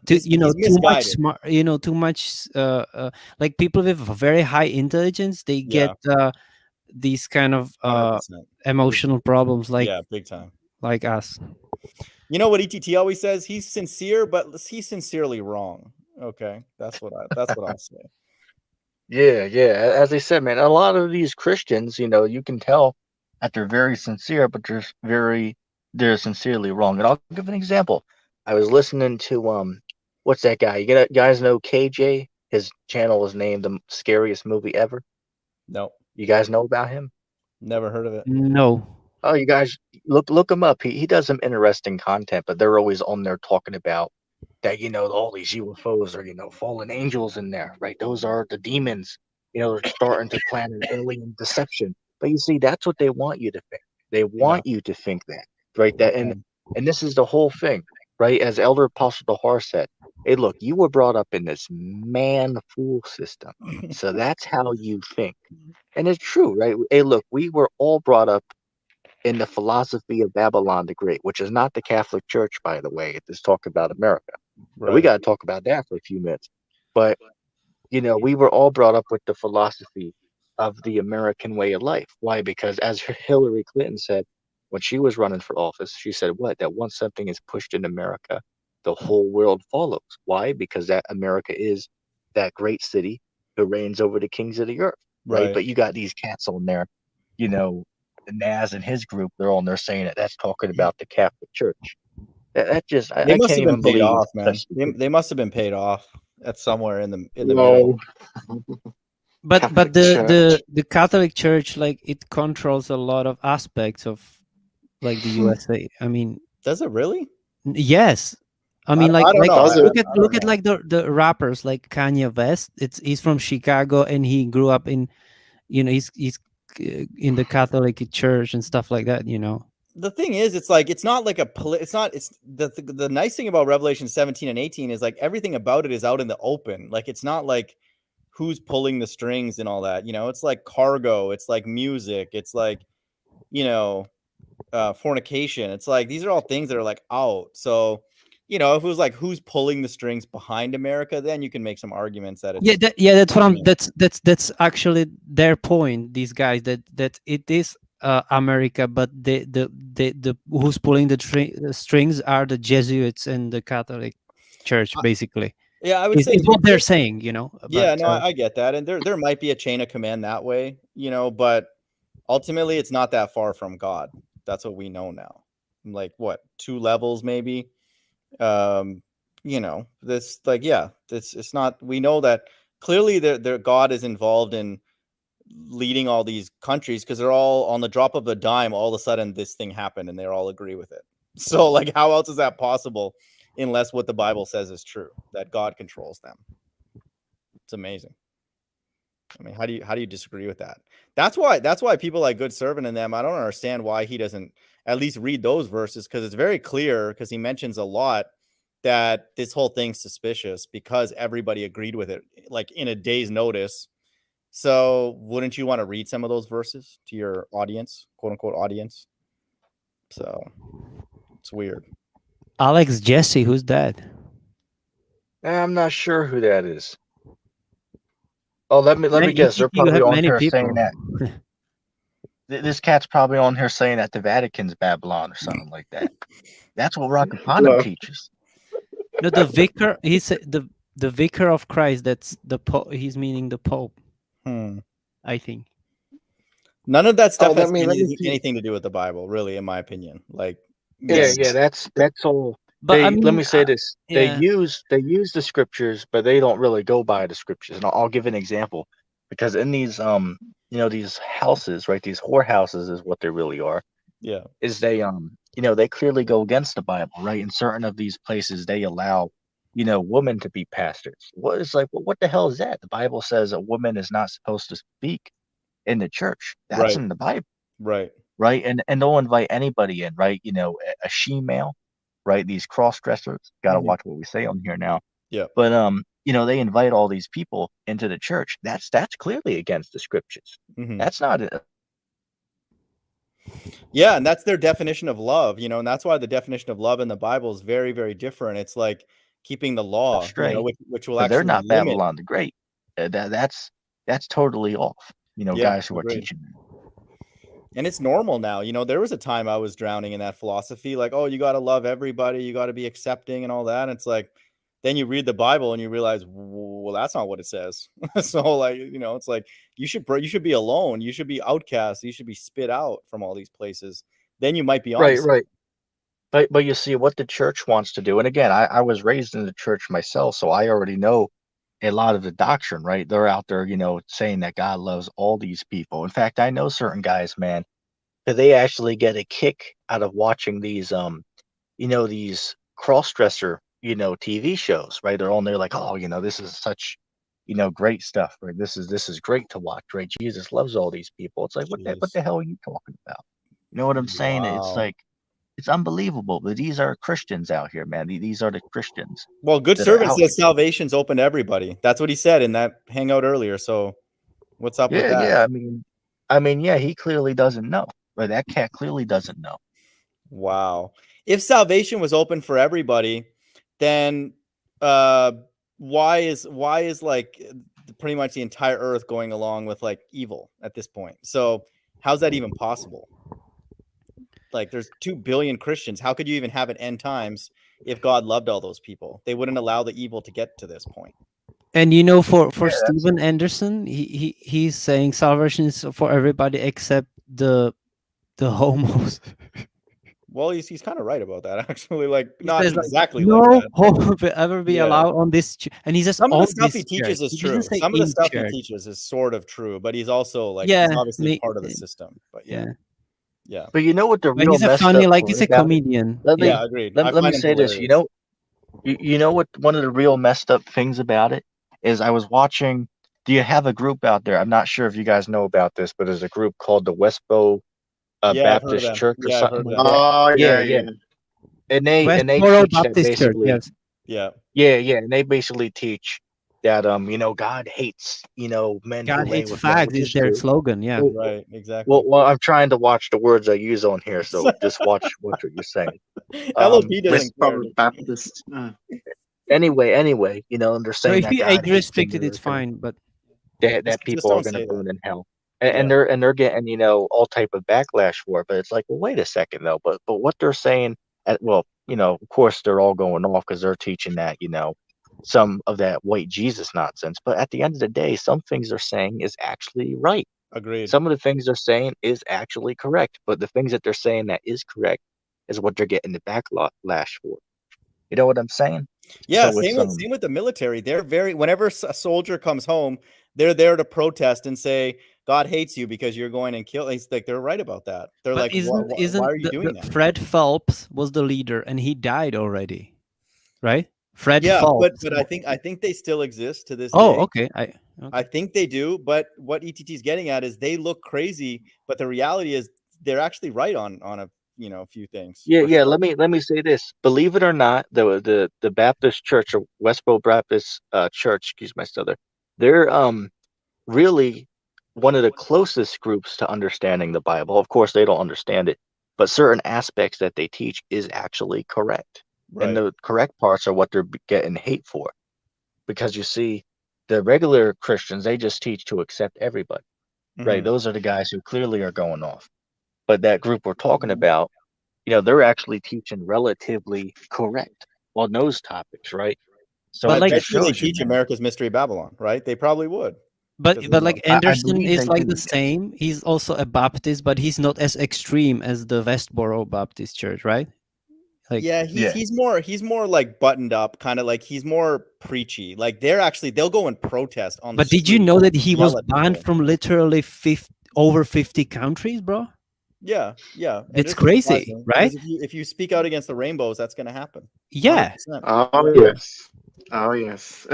He's too much misguided. smart. Too much like people with very high intelligence, they get these kind of 100%. emotional problems Yeah, big time. like us. You know what ETT always says? He's sincere, but he's sincerely wrong. Okay, that's what I'll say. Yeah, as I said, man, a lot of these Christians, you can tell that they're very sincere, but they're sincerely wrong. And I'll give an example. I was listening to what's that guy? Guys know KJ? His channel is named The Scariest Movie Ever. No, You guys know about him? never heard of it. No. Oh, you guys look him up. He does some interesting content, but they're always on there talking about that, all these UFOs are, fallen angels in there, right? Those are the demons, starting to plan an alien deception. But you see, that's what they want you to think. They want you to think that, right? And this is the whole thing, right? As Elder Apostle Dahar said, hey, look, you were brought up in this man-fool system. So that's how you think. And it's true, right? Hey, look, we were all brought up in the philosophy of Babylon the Great, which is not the Catholic Church, by the way. It's talk about America. Right. We got to talk about that for a few minutes. But, we were all brought up with the philosophy of the American way of life. Why? Because as Hillary Clinton said when she was running for office, she said, that once something is pushed in America, the whole world follows. Why? Because that America is that great city who reigns over the kings of the earth. Right. But you got these cats on there, Naz and his group, they're on there saying that's talking about the Catholic Church. That just They must can't have been even paid believe off, man. such- They must have been paid off at somewhere in the No. middle. But Catholic the Catholic Church, like, it controls a lot of aspects of like the USA. I mean, Does it really? yes. I mean, I don't know. Does it? look at like the rappers like Kanye West. He's from Chicago and he grew up in, he's in the Catholic Church and stuff like that. The thing is, it's like it's not like it's the nice thing about Revelation 17 and 18 is like everything about it is out in the open. Like it's not like who's pulling the strings and all that. It's like cargo. It's like music. It's like fornication. It's like these are all things that are like out. So if it was like who's pulling the strings behind America, then you can make some arguments that it's that's what I'm. That's actually their point. These guys that it is America, but the who's pulling the strings are the Jesuits and the Catholic Church, basically. Yeah, I would say it's what they're saying, Yeah, but, no, I get that, and there might be a chain of command that way, but ultimately it's not that far from God. That's what we know now. Like what, 2 levels maybe? This like it's not. We know that clearly their God is involved in leading all these countries because they're all on the drop of a dime. All of a sudden, this thing happened, and they all agree with it. So, like, how else is that possible? Unless what the Bible says is true, that God controls them. It's amazing. I mean, how do you disagree with that? That's why people like Good Servant and them, I don't understand why he doesn't at least read those verses, because it's very clear, because he mentions a lot that this whole thing's suspicious because everybody agreed with it, like in a day's notice. So wouldn't you want to read some of those verses to your audience, quote unquote audience? So it's weird. Alex Jesse, who's that? I'm not sure who that is. Oh, let me Man, guess. They're you probably have on many here people. saying that. This cat's probably on here saying that the Vatican's Babylon or something like that. That's what Rock Upon Yeah. teaches. No, the vicar. He said the vicar of Christ. That's the Pope. He's meaning the Pope, I think. None of that stuff has let me see. anything to do with the Bible, really, in my opinion. Like, Yeah, that's all. But I Let mean, me say this: they yeah. use the scriptures, but they don't really go by the scriptures. And I'll give an example, because in these these houses, right? These whorehouses is what they really are. Yeah. Is they they clearly go against the Bible, right? In certain of these places, they allow women to be pastors. What the hell is that? The Bible says a woman is not supposed to speak in the church. That's Right. in the Bible. Right. Right. And they'll invite anybody in, right? A she-male, right? These cross-dressers, gotta watch what we say on here now. Yeah. But they invite all these people into the church. That's clearly against the scriptures. That's not it. Yeah, and that's their definition of love, and that's why the definition of love in the Bible is very, very different. It's like keeping the law, Straight. which will But they're actually not limit. Babylon the Great. That's totally off. Yeah, Guys who are agreed. teaching. And it's normal now. You know, there was a time I was drowning in that philosophy, like, oh, you got to love everybody, you got to be accepting and all that. And it's like, then you read the Bible and you realize, well, that's not what it says. So, like, you know, it's like you should be alone, you should be outcast, you should be spit out from all these places. Then you might be on. Right, right. But you see what the church wants to do. And again, I was raised in the church myself, so I already know a lot of the doctrine, right? They're out there, saying that God loves all these people. In fact, I know certain guys, man, that they actually get a kick out of watching these these cross-dresser, TV shows, right? They're on there like, oh, this is such, great stuff, right? This is great to watch, right? Jesus loves all these people. It's like, what Jeez. the hell are you talking about? You know what I'm saying? It's Wow. like, it's unbelievable. But these are Christians out here, man. These are the Christians Well, good that are servant out says here. salvation's open to everybody. That's what he said in that hangout earlier. So what's up with Yeah, that? yeah. I mean, yeah, he clearly doesn't know. Right? That cat clearly doesn't know. Wow. If salvation was open for everybody, then why is like pretty much the entire earth going along with like evil at this point? So how's that even possible? Like there's 2 billion Christians. How could you even have an end times if God loved all those people? They wouldn't allow the evil to get to this point. And for Stephen Anderson, he's saying salvation is for everybody except the homos. Well, he's kind of right about that, actually. Like, He not says, like, exactly no like that. homo will ever be Yeah. allowed on this and he says Some of on the stuff this he teaches church. is He doesn't true. say Some of the in stuff church. he teaches is sort of true, but he's also like, Yeah, he's obviously me- part of the system. But yeah. But you know what the But real he's a messed funny, up like part he's a about it? comedian. Let me Yeah, agreed. let, I let me find him say this. hilarious. You know what? One of the real messed up things about it is I was watching. Do you have a group out there? I'm not sure if you guys know about this, but there's a group called the Westboro Yeah, I've heard of Baptist them. Church or Yeah, I've heard something of like them. that. Oh, Yeah, yeah. yeah. And they Westboro teach that Baptist Church, basically. yes. Yeah. Yeah, and they basically teach that God hates men who God lay hates with men, fags which is is their true. slogan, yeah. Well, Right, exactly. well, I'm trying to watch the words I use on here, so just watch what you're saying. LOP doesn't care. Westboro Baptist. Anyway, and they're So saying if that you God age hates them, restricted, it's fine, but that Just people are don't going to say that. burn in hell, Yeah. and they're getting all type of backlash for it. But it's like, well, wait a second though. But what they're saying, of course they're all going off because they're teaching that some of that white Jesus nonsense. But at the end of the day, some things they're saying is actually right. Agreed. Some of the things they're saying is actually correct, but the things that they're saying that is correct is what they're getting the backlash for. You know what I'm saying? Yeah, So it's same with the military. They're whenever a soldier comes home, they're there to protest and say God hates you because you're going and kill. It's like they're right about that. They're but like, why isn't are you doing the that? Fred Phelps was the leader and he died already, right? Fred Yeah, Phelps. but I think they still exist to this Oh, day. okay. I think they do, but what ETT is getting at is they look crazy, but the reality is they're actually right on a few things. Yeah, for yeah. sure. Let me say this. Believe it or not, the Baptist Church or Westboro Baptist Church, excuse my stutter, they're really one of the closest groups to understanding the Bible. Of course, they don't understand it, but certain aspects that they teach is actually correct, and Right. the correct parts are what they're getting hate for, because you see, the regular Christians, they just teach to accept everybody, right? Mhm. Those are the guys who clearly are going off. But that group we're talking about, they're actually teaching relatively correct on those topics, right? So But I it like, bet just you they shows you, teach man. America's Mystery Babylon, right? They probably would. but Because like I Anderson believe is they like the do. same. He's also a Baptist, but he's not as extreme as the Westboro Baptist Church, right? Like, yeah, Yeah. he's more like buttoned up, kind of like he's more preachy. Like they'll go and protest on the but did you street, know that he yell was at banned people. from literally over 50 countries, bro? Yeah. And It's it doesn't surprise crazy, me, right? because if you speak out against the rainbows, that's going to happen. Yeah. 100%. Oh, yes. Oh, yes.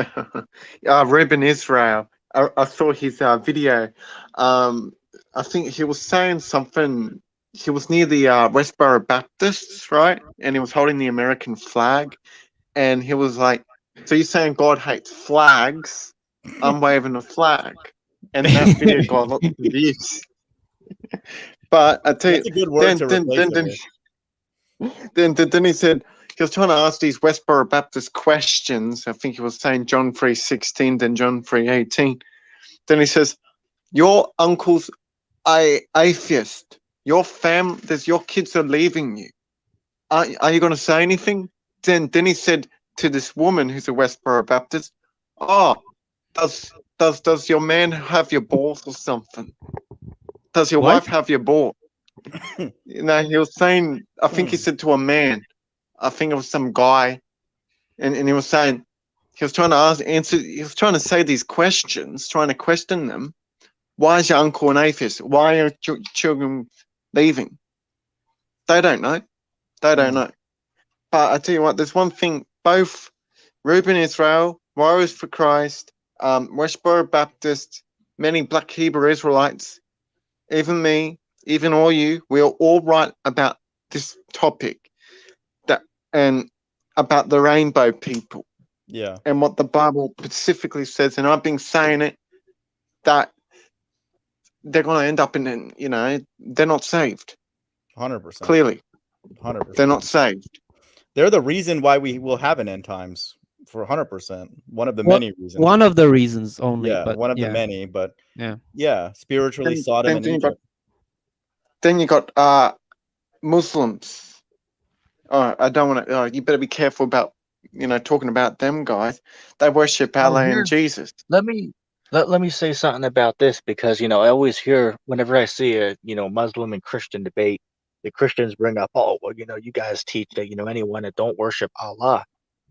Reuben Israel. I saw his video. I think he was saying something. He was near the Westboro Baptists, right? And he was holding the American flag. And he was like, so you're saying God hates flags? I'm waving a flag. And that video got lots of views. But I tell you, That's a good word to replace it with. then he said he was trying to ask these Westboro Baptist questions. I think he was saying John 3:16, then John 3:18. Then he says, "Your uncle's atheist. your kids are leaving you. Are you going to say anything? Then he said to this woman who's a Westboro Baptist, "Oh, does your man have your balls or something? Does your What? wife have your ball?" He was saying, I think he said to a man, I think it was some guy, and he was saying, he was trying to he was trying to say these questions, trying to question them. Why is your uncle an atheist? Why are children leaving? They don't know. They don't know. But I tell you what, there's one thing, both Reuben Israel, Warriors for Christ, Westboro Baptist, many Black Hebrew Israelites, even me, even all you, we are all right about this topic, and about the rainbow people. Yeah. And what the Bible specifically says, and I've been saying it, that they're going to end up in, they're not saved. 100%. Clearly. 100%. They're not saved. They're the reason why we will have an end times, for 100%. One of the many reasons. One of the reasons only. Yeah, but one of the many, but yeah, spiritually Sodom and Egypt. Then you got Muslims. I don't want to. You better be careful about talking about them guys. They worship Allah and Jesus. Let me say something about this, because I always hear, whenever I see a Muslim and Christian debate, the Christians bring up, oh well, you guys teach that anyone that don't worship Allah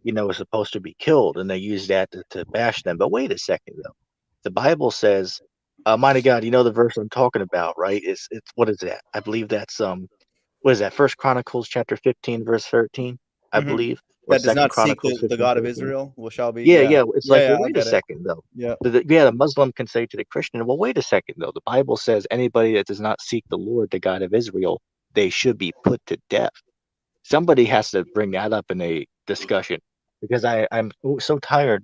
is supposed to be killed, and they use that to bash them. But wait a second though, the Bible says, mighty God, the verse I'm talking about, right? It's what is that? I believe that's what is that? First Chronicles chapter 15 verse 13, I believe. Or That does Second not seek Chronicles the 15, God of 13. Israel shall be. Yeah. It's like, well, I wait a get it. second though. Yeah. The Muslim can say to the Christian, well, wait a second though. The Bible says anybody that does not seek the Lord, the God of Israel, they should be put to death. Somebody has to bring that up in a discussion, because I'm so tired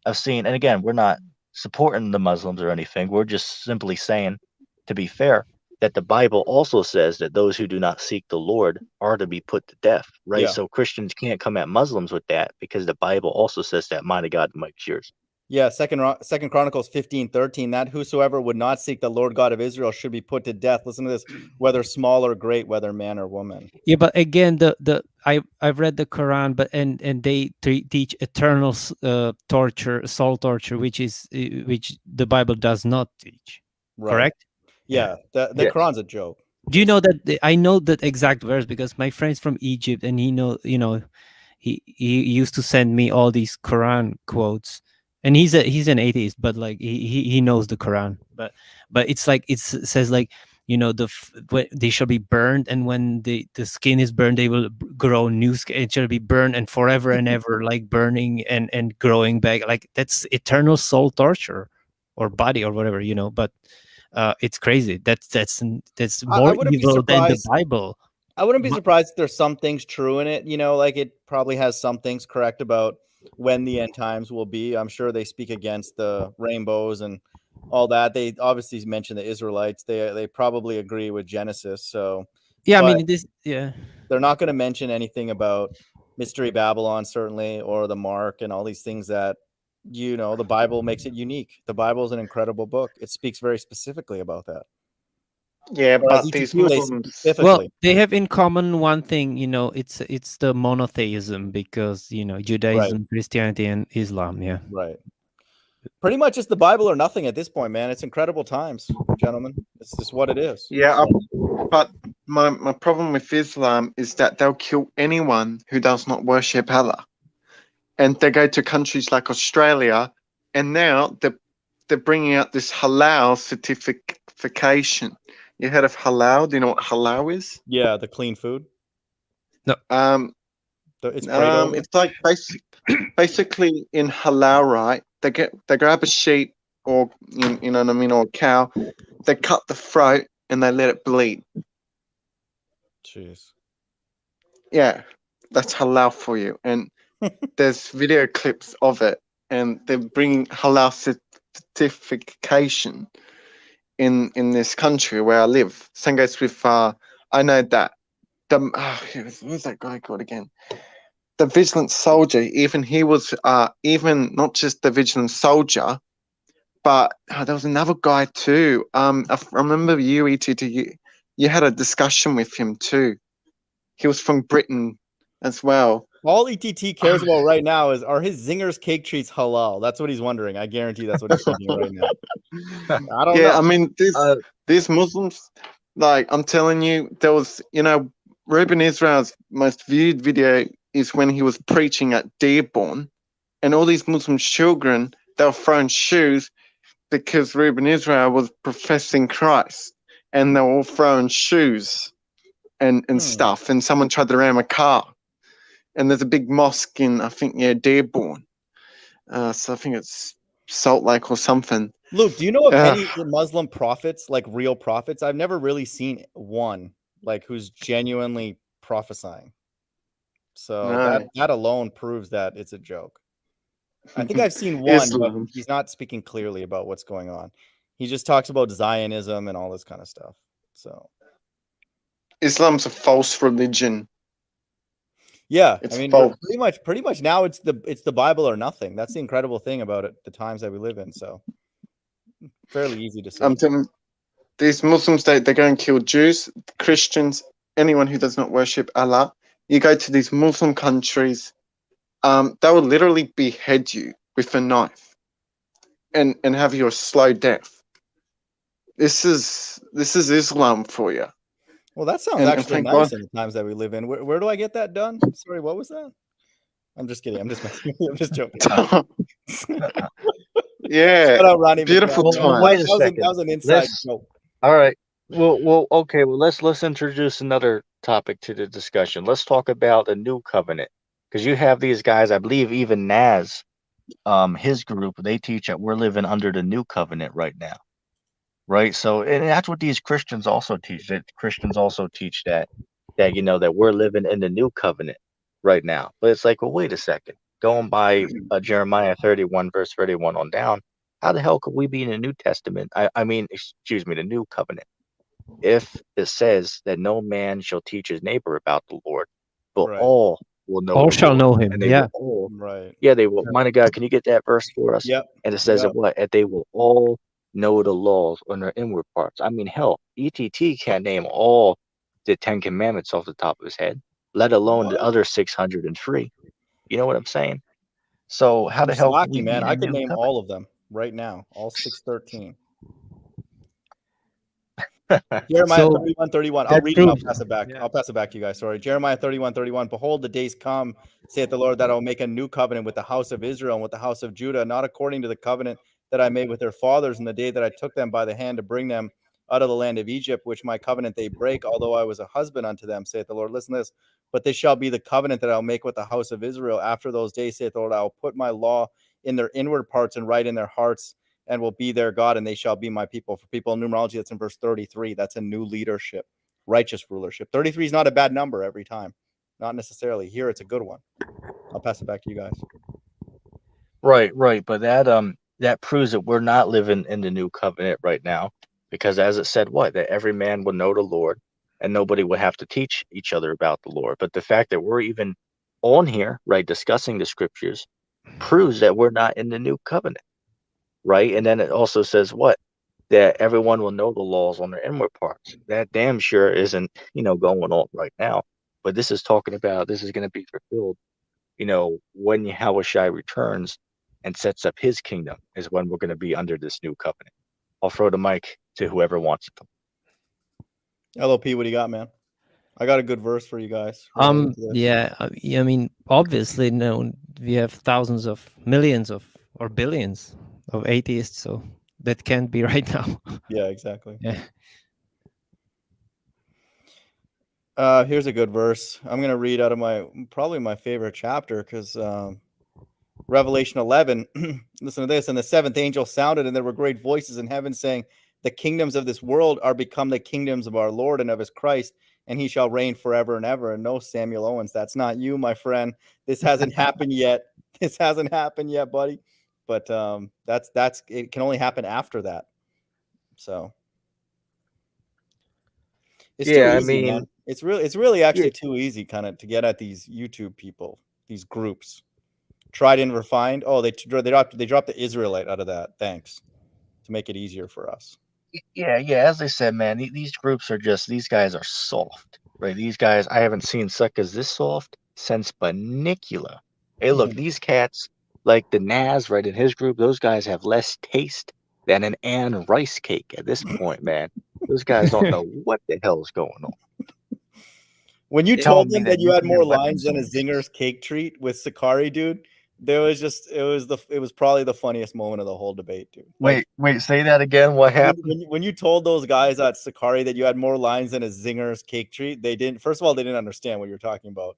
of seeing. And again, we're not supporting the Muslims or anything. We're just simply saying, to be fair, that the Bible also says that those who do not seek the Lord are to be put to death, right? Yeah. So Christians can't come at Muslims with that, because the Bible also says that mighty God makes yours. Yeah, Second Chronicles 15:13. That whosoever would not seek the Lord God of Israel should be put to death. Listen to this: whether small or great, whether man or woman. Yeah, but again, I've read the Quran, but and they teach eternal torture, soul torture, which the Bible does not teach. Right. Correct? Yeah, the Quran's a joke. Do you know that I know that exact verse, because my friend's from Egypt, and he used to send me all these Quran quotes, and he's an atheist, but like he knows the Quran, but it's like it says like they shall be burned, and when the skin is burned, they will grow new skin. It shall be burned and forever and ever, like burning and growing back. Like that's eternal soul torture, or body, or whatever, but it's crazy. That's more evil than the Bible. I wouldn't be surprised if there's some things true in it. Like it probably has some things correct about when the end times will be. I'm sure they speak against the rainbows and all that. They obviously mention the Israelites. They probably agree with Genesis. So yeah, I mean this. Yeah, they're not going to mention anything about Mystery Babylon, certainly, or the Mark and all these things that the Bible makes it unique. The Bible is an incredible book. It speaks very specifically about that. Yeah, but these Muslims, well, they have in common one thing, it's the monotheism, because Judaism, Christianity, and Islam. Yeah, right. Pretty much it's the Bible or nothing at this point, man. It's incredible times, gentlemen. It's just what it is. Yeah, but my problem with Islam is that they'll kill anyone who does not worship Allah. And they go to countries like Australia, and now they're bringing out this halal certification. You heard of halal? Do you know what halal is? Yeah, the clean food. No. It's like basically in halal, right? They grab a sheep, or you know what I mean, or a cow. They cut the throat and they let it bleed. Jeez. Yeah, that's halal for you. And there's video clips of it, and they're bringing halal certification in this country where I live. Same goes with I know that who's that guy called again? The Vigilant Soldier. Even he was even not just the Vigilant Soldier, but there was another guy too. I remember you, ETT. you had a discussion with him too. He was from Britain as well. All ETT cares about right now is, are his Zingers cake treats halal? That's what he's wondering. I guarantee that's what he's thinking right now. I don't Yeah, know. I mean, Uh, these Muslims, like I'm telling you, there was, Reuben Israel's most viewed video is when he was preaching at Dearborn, and all these Muslim children, they were throwing shoes because Reuben Israel was professing Christ, and they were all throwing shoes and stuff, and someone tried to ram a car. And there's a big mosque in, I think, Dearborn. So I think it's Salt Lake or something. Luke, do you know of any Muslim prophets, like real prophets? I've never really seen one like who's genuinely prophesying. So No. that alone proves that it's a joke. I think I've seen one, but Islam. he's not speaking clearly about what's going on. He just talks about Zionism and all this kind of stuff. So Islam's a false religion. yeah, It's I mean, false. pretty much now it's the Bible or nothing. That's the incredible thing about it, the times that we live in. So fairly easy to see. I'm telling you, these Muslims, they go and kill Jews, Christians, anyone who does not worship Allah. You go to these Muslim countries, they will literally behead you with a knife and have your slow death. This is Islam for you. Well, that sounds And actually thank nice God. in the times that we live in. Where do I get that done? Sorry, what was that? I'm just kidding. I'm just messing. I'm just joking. Yeah, Shout out Ronnie beautiful McDonald. Well, time. wait a That second. was an inside Let's- joke. All right. Well, okay. Well, let's introduce another topic to the discussion. Let's talk about a new covenant, because you have these guys. I believe even Naz, his group, they teach that we're living under the new covenant right now, right? So, and that's what these Christians also teach. That Christians also teach that that we're living in the new covenant right now. But it's like, well, wait a second. Going by Jeremiah 31 verse 31 on down, how the hell could we be in the New Testament? I mean, excuse me, the new covenant, if it says that no man shall teach his neighbor about the Lord, but Right. all will know. All the shall Lord, know him. and they Yeah. will all. Right. Yeah, they will. Mighty God, can you get that verse for us? Yep. And it says Yep. that what? And they will all know the laws on their inward parts. I mean, hell, ETT can't name all the 10 Commandments off the top of his head, let alone the other 603. You know what I'm saying? So how the You're hell can we slacking, be man. in I a could new name covenant? all of them right now, all 613. Jeremiah So 31:31. I'll that read it and I'll proves- pass it back. yeah. I'll pass it back to you guys. Sorry. Jeremiah 31:31. Behold, the days come, saith the Lord, that I will make a new covenant with the house of Israel and with the house of Judah, not according to the covenant that I made with their fathers in the day that I took them by the hand to bring them out of the land of Egypt, which my covenant they break, although I was a husband unto them, saith the Lord. Listen to this. But this shall be the covenant that I'll make with the house of Israel after those days, saith the Lord. I will put my law in their inward parts and write in their hearts, and will be their God, and they shall be my people. For people in numerology, that's in verse 33. That's a new leadership, righteous rulership. 33 is not a bad number every time. Not necessarily. Here, it's a good one. I'll pass it back to you guys. Right. But that proves that we're not living in the new covenant right now, because as it said, that every man will know the Lord, and nobody will have to teach each other about the Lord. But the fact that we're even on here, right, discussing the scriptures, proves that we're not in the new covenant, right? And then it also says that everyone will know the laws on their inward parts. That damn sure isn't going on right now. But this is talking about this is going to be fulfilled, when Yahushua returns and sets up his kingdom, is when we're going to be under this new covenant. I'll throw the mic to whoever wants it. LOP, what do you got, man? I got a good verse for you guys. related to this. Yeah, I mean, obviously, no, we have thousands of millions of or billions of atheists, so that can't be right now. Yeah, exactly. Yeah. Here's a good verse. I'm going to read out of probably my favorite chapter, because Revelation 11, listen to this. And the seventh angel sounded, and there were great voices in heaven saying, the kingdoms of this world are become the kingdoms of our Lord and of his Christ, and he shall reign forever and ever. And no, Samuel Owens, that's not you, my friend. This hasn't happened yet. This hasn't happened yet, buddy. But that's it can only happen after that. So it's too easy, man. It's really actually too easy kind of to get at these YouTube people, these groups. Tried and refined. Oh, they dropped the Israelite out of that. Thanks. To make it easier for us. Yeah, as I said, man, these groups are just, these guys are soft, right? These guys, I haven't seen suckers this soft since Banicula. Hey, look, these cats, like the Naz, right, in his group, those guys have less taste than an Ann rice cake at this point, man. Those guys don't know what the hell's going on. When you Telling told me them that that you had nuclear more lines weapons than a don't Zinger's exist. cake treat with Sakari, dude, there was just it was probably the funniest moment of the whole debate, dude. Like Wait, say that again. What when, happened? when you told those guys at Sakari that you had more lines than a Zinger's cake treat, they didn't. First of all, they didn't understand what you're talking about,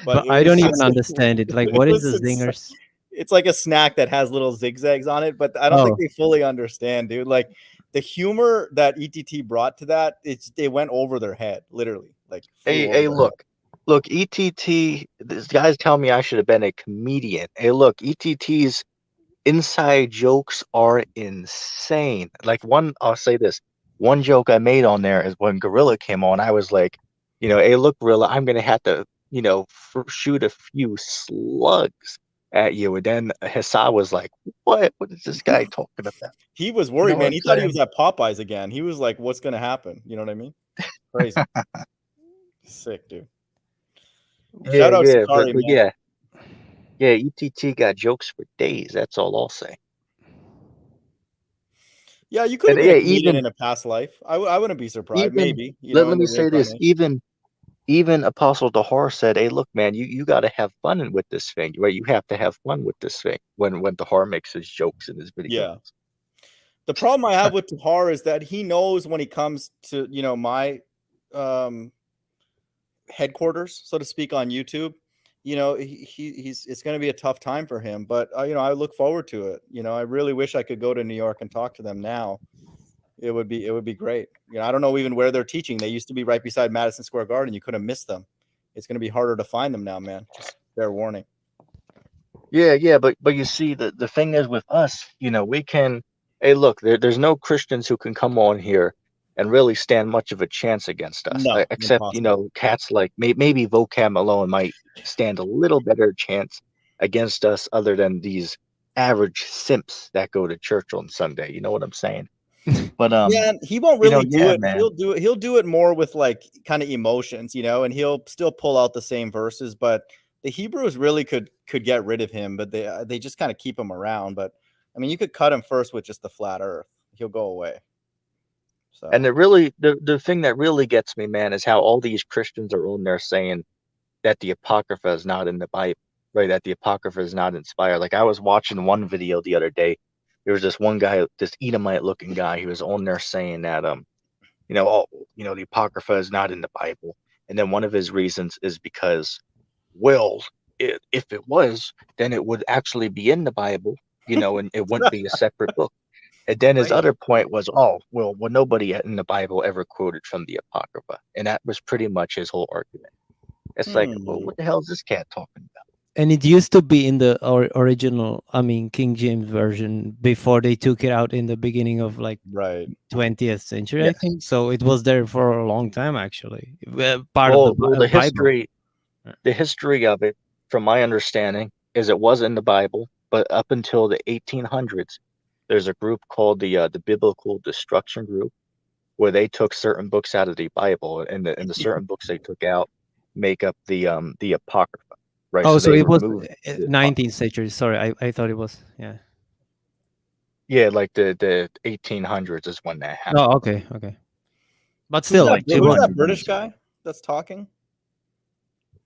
but But it I was don't even just understand it. Like, it what is the was zingers? it's like a snack that has little zigzags on it, but I don't think Oh, they fully understand, dude. Like the humor that ETT brought to that, it went over their head, literally, like flew over Hey, their head. look, ETT, these guys tell me I should have been a comedian. Hey, look, ETT's inside jokes are insane. Like I'll say this. One joke I made on there is when Gorilla came on, I was like, hey, look, Gorilla, I'm gonna have to, shoot a few slugs at you. And then Hassan was like, what? What is this guy talking about? He was You know worried, what man. I'm He thought he saying? was at Popeyes again. He was like, "What's gonna happen?" You know what I mean? Crazy, sick, dude. Shout out But Sakari, man. ETT got jokes for days. That's all I'll say. Yeah, you could And have been a yeah, comedian in a past life. I wouldn't be surprised. even Maybe, you know, let in me the say this, reincarnation. even Apostle Dahar said, "Hey, look, man, you got to have fun with this thing, right? You have to have fun with this thing." When Dahar makes his jokes in his videos. Yeah. The problem I have with Tahar is that he knows when he comes to, my headquarters, so to speak, on YouTube, he's it's going to be a tough time for him, but I look forward to it. I really wish I could go to New York and talk to them now. It would be great. I don't know even where they're teaching. They used to be right beside Madison Square Garden. You couldn't miss them. It's going to be harder to find them now, man. Just fair warning. But you see, the thing is with us, we can. Hey, look, there's no Christians who can come on here and really stand much of a chance against us, No, except impossible. cats like maybe Vocab Malone might stand a little better chance against us, other than these average simps that go to church on Sunday. You know what I'm saying? But Yeah, he won't really do yeah, it. man. He'll do it more with like kind of emotions, and he'll still pull out the same verses, but the Hebrews really could get rid of him, but they just kind of keep him around. But I mean, you could cut him first with just the flat earth. He'll go away. And So the thing that really gets me, man, is how all these Christians are on there saying that the Apocrypha is not in the Bible, right? That the Apocrypha is not inspired. Like I was watching one video the other day. There was this one guy, this Edomite looking guy, he was on there saying that the Apocrypha is not in the Bible. And then one of his reasons is because, well, if it was, then it would actually be in the Bible, and it wouldn't be a separate book. And then his right. other point was, oh, well, nobody in the Bible ever quoted from the Apocrypha. And that was pretty much his whole argument. It's like, well, what the hell is this cat talking about? and it used to be in the original, I mean, King James version before they took it out in the beginning of like Right. 20th century, I Yes. think. So it was there for a long time, actually. Part of the The Bible. history of it, from my understanding, is it was in the Bible, but up until the 1800s, there's a group called the Biblical Destruction Group, where they took certain books out of the Bible, and the certain books they took out make up the Apocrypha, right? Oh, So so they it was removed the 19th century. Sorry, I thought it was, yeah. Yeah, like the 1800s is when that happened. Oh, okay. But Who's still, that? Like it Who's was 200 that British years ago. guy that's talking?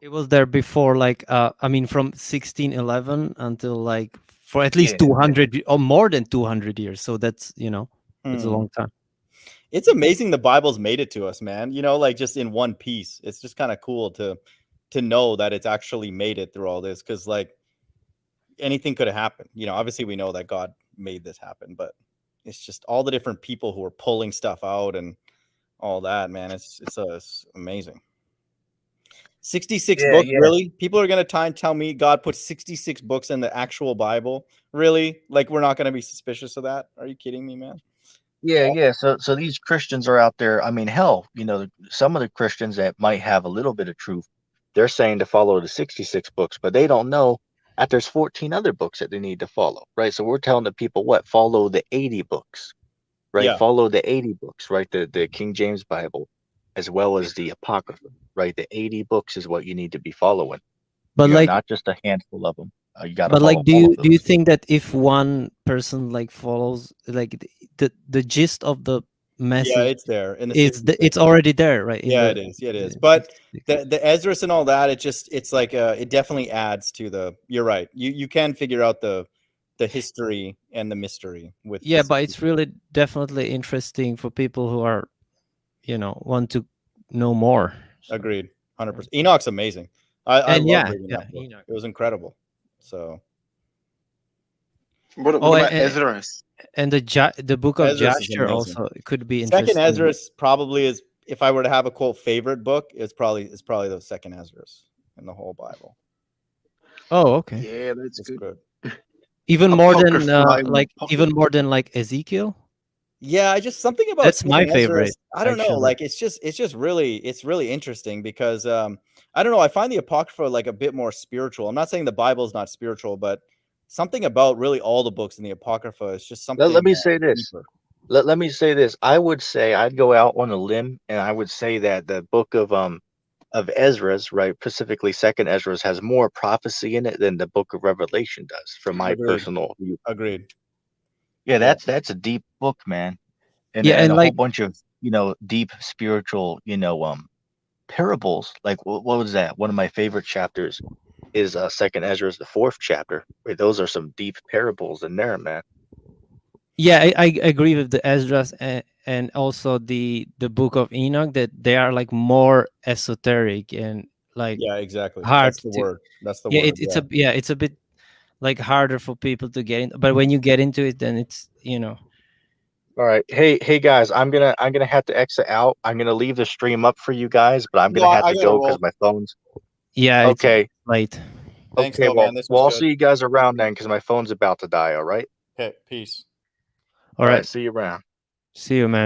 there before, like, I mean, from 1611 until like for at least Yeah. 200 or more than 200 years. So that's it's a long time. It's amazing the Bible's made it to us, man. Like just in one piece. It's just kind of cool to know that it's actually made it through all this, because like anything could have happened. Obviously we know that God made this happen, but it's just all the different people who are pulling stuff out and all that, man. It's amazing. 66 books, Yeah. really? People are gonna try and tell me God put 66 books in the actual Bible? Really? Like we're not gonna be suspicious of that? Are you kidding me, man? Yeah. So these Christians are out there. I mean, hell, some of the Christians that might have a little bit of truth, they're saying to follow the 66 books, but they don't know that there's 14 other books that they need to follow, right? So we're telling the people, follow the 80 books. right? Yeah. Follow the 80 books, right? The King James Bible, as well as the Apocrypha, right? The 80 books is what you need to be following. But You know, like, not just a handful of them. You got to but like, follow all of do you those. think that if one person like follows like the gist of the Yeah, message it's there in the is 66. it's already there, right? Yeah, it is. Yeah, it is. But the Esdras and all that, it's like it definitely adds to the. You're right. You can figure out the history and the mystery with. Yeah, the but it's really definitely interesting for people who are, want to know more. So. Agreed, 100%. Enoch's amazing. I And love reading that book. Enoch. It was incredible. So What Oh, about Esdras? and the book of Esdras is Jasher amazing. also could be Second interesting. Esdras probably is. If I were to have a quote favorite book, it's probably the second Esdras in the whole Bible. Oh, okay. Yeah, that's It's good. good. Even more than Apocrypha in the even pocket. more than like Ezekiel. Yeah, I just something about That's my second Esdras. favorite, I don't know. actually. Like it's just really interesting because I don't know. I find the Apocrypha like a bit more spiritual. I'm not saying the Bible is not spiritual, but something about really all the books in the Apocrypha is just something. Let me say this. deeper. Let me say this. I would say I'd go out on a limb and I would say that the book of Ezra's, right, specifically Second Ezra's, has more prophecy in it than the book of Revelation does, from my Agreed. personal view. Agreed. Yeah, Yeah. that's a deep book, man. And Yeah, and a like whole bunch of, deep spiritual, parables. Like what was that? One of my favorite chapters is Second Ezra's, the 4th chapter. Right? Those are some deep parables in there, man. yeah, I agree with the Esdras and also the book of Enoch that they are like more esoteric and like Yeah, exactly. hard That's the to. word. That's the Yeah, word. it's a bit like harder for people to get in, but when you get into it, then it's All right. Hey guys, I'm gonna have to exit out. I'm gonna leave the stream up for you guys, but I'm No, gonna have I to gotta go roll. because my phone's yeah, okay. it's late. Thanks, Okay, though, man. This was I'll good. see you guys around then because my phone's about to die, all right? Okay, peace. All All right, right, see you around. see you, man.